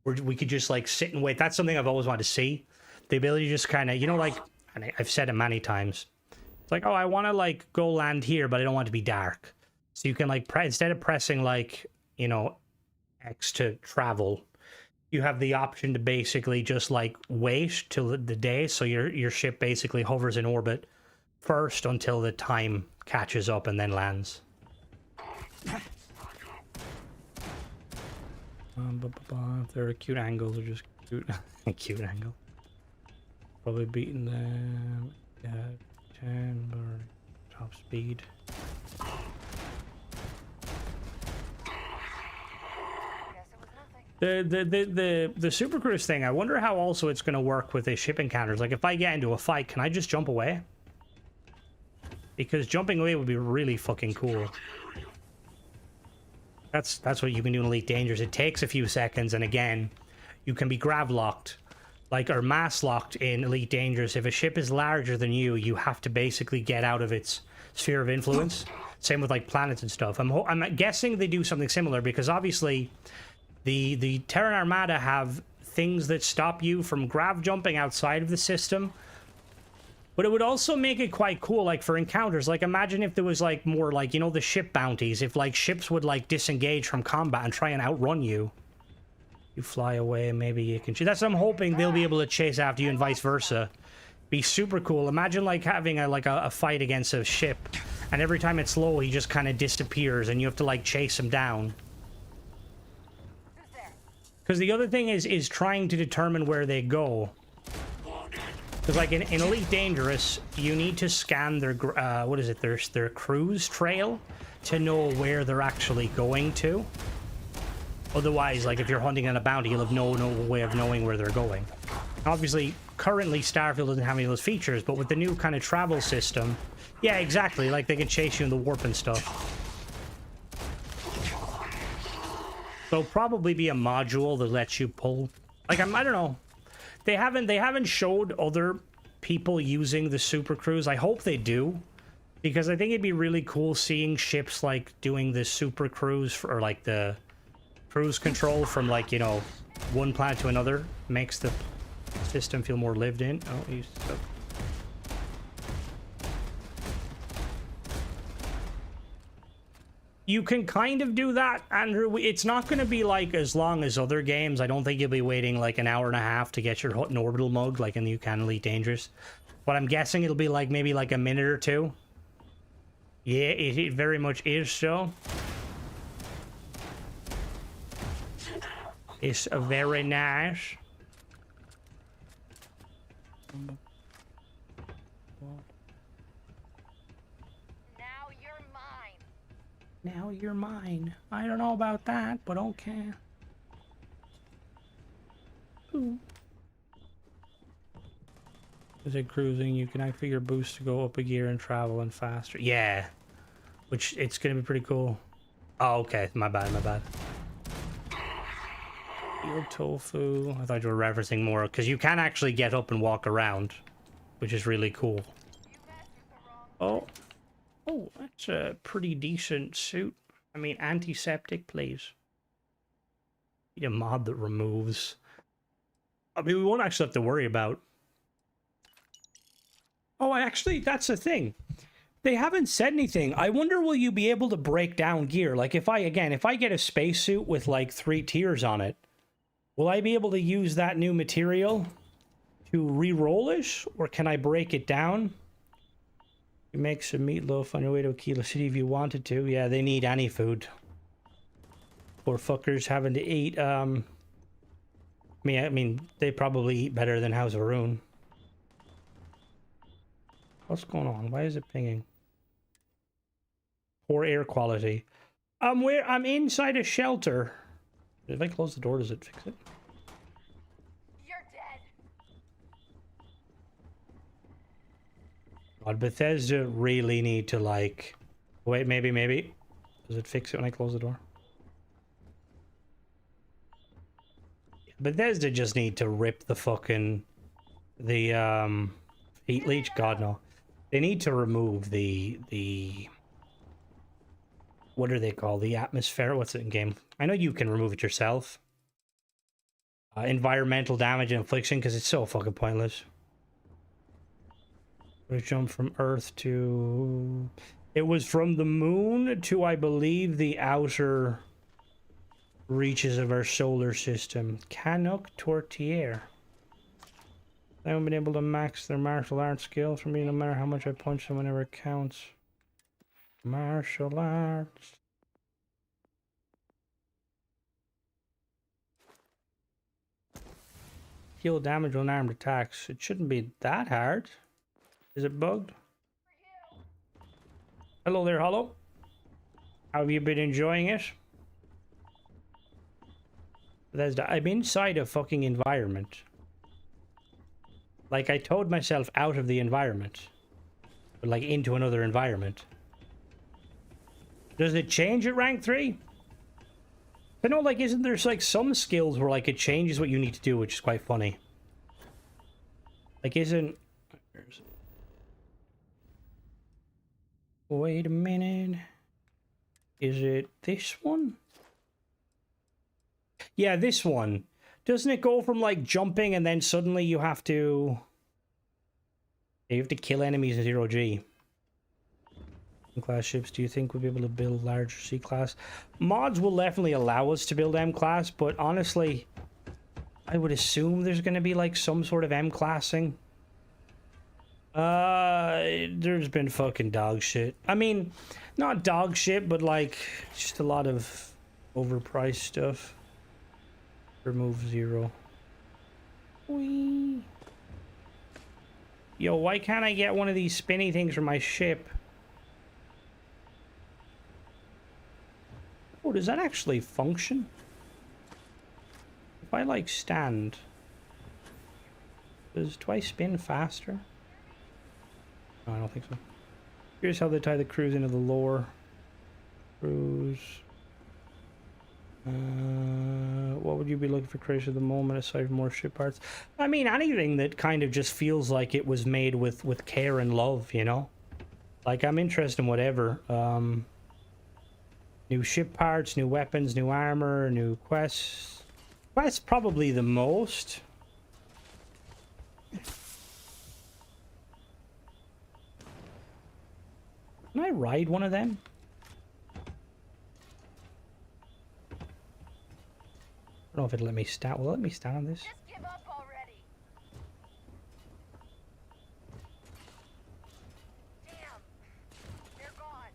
We could just, like, sit and wait. That's something I've always wanted to see. The ability to just kind of, you know, like, and I've said it many times. It's like, oh, I want to, like, go land here, but I don't want it to be dark. So you can, like, instead of pressing, like, you know, X to travel, you have the option to basically just, like, wait till the day. So your ship basically hovers in orbit first until the time catches up and then lands. If they're acute angles, or just cute, cute angle. Probably beating them. Yeah, 10 or top speed. The Super Cruise thing, I wonder how also it's going to work with the ship encounters. Like, if I get into a fight, can I just jump away? Because jumping away would be really fucking cool. That's what you can do in Elite Dangerous. It takes a few seconds, and again, you can be grav locked, like, or mass locked in Elite Dangerous. If a ship is larger than you, you have to basically get out of its sphere of influence. Same with, like, planets and stuff. I'm guessing they do something similar, because obviously the Terran Armada have things that stop you from grav jumping outside of the system. But it would also make it quite cool, like, for encounters. Like, imagine if there was, like, more, like, you know, the ship bounties. If, like, ships would, like, disengage from combat and try and outrun you. You fly away, maybe you can... That's what I'm hoping they'll be able to chase after you and vice versa. Be super cool. Imagine, like, having a fight against a ship, and every time it's low, he just kind of disappears, and you have to, like, chase him down. Because the other thing is trying to determine where they go. Because, like, in Elite Dangerous, you need to scan their, what is it, their cruise trail to know where they're actually going to. Otherwise, like, if you're hunting on a bounty, you'll have no way of knowing where they're going. Obviously, currently, Starfield doesn't have any of those features, but with the new kind of travel system, yeah, exactly, like, they can chase you in the warp and stuff. There'll probably be a module that lets you pull, like, I don't know. They haven't showed other people using the Super Cruise. I hope they do, because I think it'd be really cool seeing ships, like, doing the Super Cruise, or, like, the cruise control from, like, you know, one planet to another. Makes the system feel more lived in. Oh, he's stuck. You can kind of do that, Andrew. It's not going to be, like, as long as other games. I don't think you'll be waiting, like, an hour and a half to get your Hutton orbital mug, like in the UCAN Elite Dangerous. But I'm guessing it'll be, like, maybe, like, a minute or two. Yeah, it very much is so. It's very nice. Now you're mine. Now you're mine. I don't know about that, but okay. Ooh. Is it cruising? You can activate your boost to go up a gear and travel and faster. Yeah. Which, it's gonna be pretty cool. Oh, okay. My bad, my bad. Field tofu. I thought you were referencing more, because you can actually get up and walk around, which is really cool. Oh. Oh, that's a pretty decent suit. I mean, antiseptic, please. Need a mod that removes. I mean, we won't actually have to worry about. Oh, actually, that's the thing. They haven't said anything. I wonder, will you be able to break down gear? Like, if I get a spacesuit with like 3 tiers on it, will I be able to use that new material to re-roll it? Or can I break it down? You make some meatloaf on your way to Aquila City if you wanted to. Yeah, they need any food. Poor fuckers having to eat, I mean, they probably eat better than House of Rune. What's going on? Why is it pinging? Poor air quality. I'm inside a shelter. If I close the door, does it fix it? You're dead. God, Bethesda really need to, like... Wait, maybe. Does it fix it when I close the door? Bethesda just need to rip the fucking... The, heat leech? God, no. They need to remove the... What are they called? The atmosphere? What's it in game? I know you can remove it yourself. Environmental damage and infliction, because it's so fucking pointless. We jump from Earth to... It was from the moon to, I believe, the outer reaches of our solar system. Canuck Tortier. They haven't been able to max their martial arts skill for me, no matter how much I punch them whenever it counts. Martial arts. Heal damage on armed attacks. It shouldn't be that hard. Is it bugged? Hello there, Hollow. How have you been enjoying it? I'm inside a fucking environment. Like, I towed myself out of the environment. But, like, into another environment. Does it change at rank 3? I know, like, isn't there, like, some skills where, like, it changes what you need to do, which is quite funny. Like, isn't... Wait a minute. Is it this one? Yeah, this one. Doesn't it go from, like, jumping and then suddenly you have to... You have to kill enemies in 0G. Class ships, do you think we'll be able to build larger C-class? Mods will definitely allow us to build M-class, but honestly, I would assume there's going to be, like, some sort of M-classing. There's been fucking dog shit. I mean, not dog shit, but, like, just a lot of overpriced stuff. Remove 0. Whee. Yo, why can't I get one of these spinny things for my ship? Oh, does that actually function? If I, like, stand... do I spin faster? No, I don't think so. Here's how they tie the cruise into the lore. Cruise... what would you be looking for creation at the moment aside from more ship parts? I mean, anything that kind of just feels like it was made with care and love, you know? Like, I'm interested in whatever. New ship parts, new weapons, new armor, new quests. Quests probably the most. Can I ride one of them? I don't know if it'll let me stand. Will it let me stand on this? Just give up already. Damn. They're gone.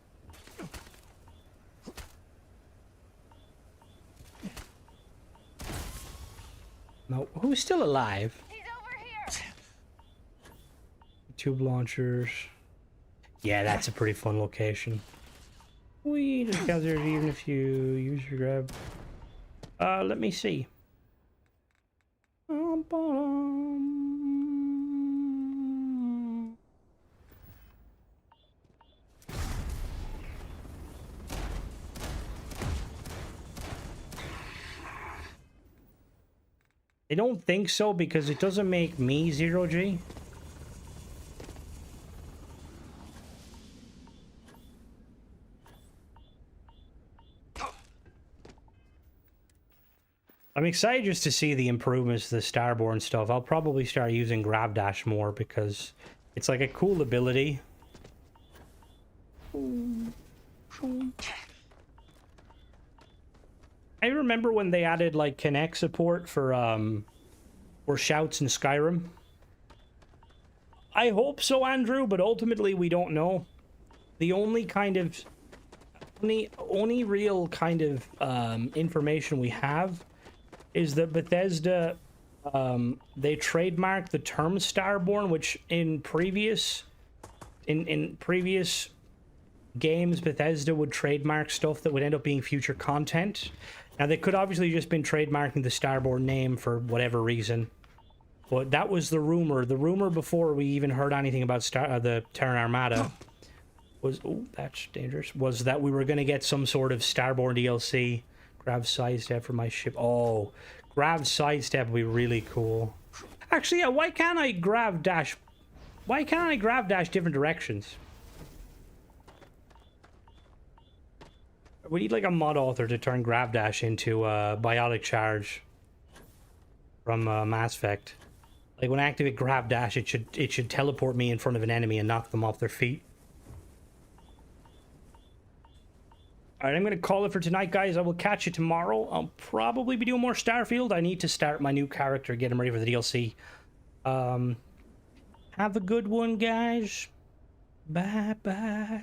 No. Who's still alive? He's over here. Tube launchers. Yeah, that's a pretty fun location. We just counts there even if you use your grab. Let me see. I don't think so because it doesn't make me 0G. I'm excited just to see the improvements to the Starborn stuff. I'll probably start using Grab Dash more because it's like a cool ability. I remember when they added like Kinect support for shouts in Skyrim. I hope so, Andrew, but ultimately we don't know. The only kind of only real kind of information we have is that Bethesda they trademarked the term Starborn, which in previous games Bethesda would trademark stuff that would end up being future content. Now they could obviously just been trademarking the Starborn name for whatever reason, but that was the rumor. The rumor before we even heard anything about the Terran Armada was, oh, that's dangerous, was that we were going to get some sort of Starborn DLC. Grab sidestep for my ship. Oh, grab sidestep would be really cool. Actually, yeah, why can't I grab dash? Why can't I grab dash different directions? We need like a mod author to turn grab dash into biotic charge from Mass Effect. Like when I activate grab dash, it should teleport me in front of an enemy and knock them off their feet. Alright, I'm going to call it for tonight, guys. I will catch you tomorrow. I'll probably be doing more Starfield. I need to start my new character, get him ready for the DLC. Have a good one, guys. Bye-bye.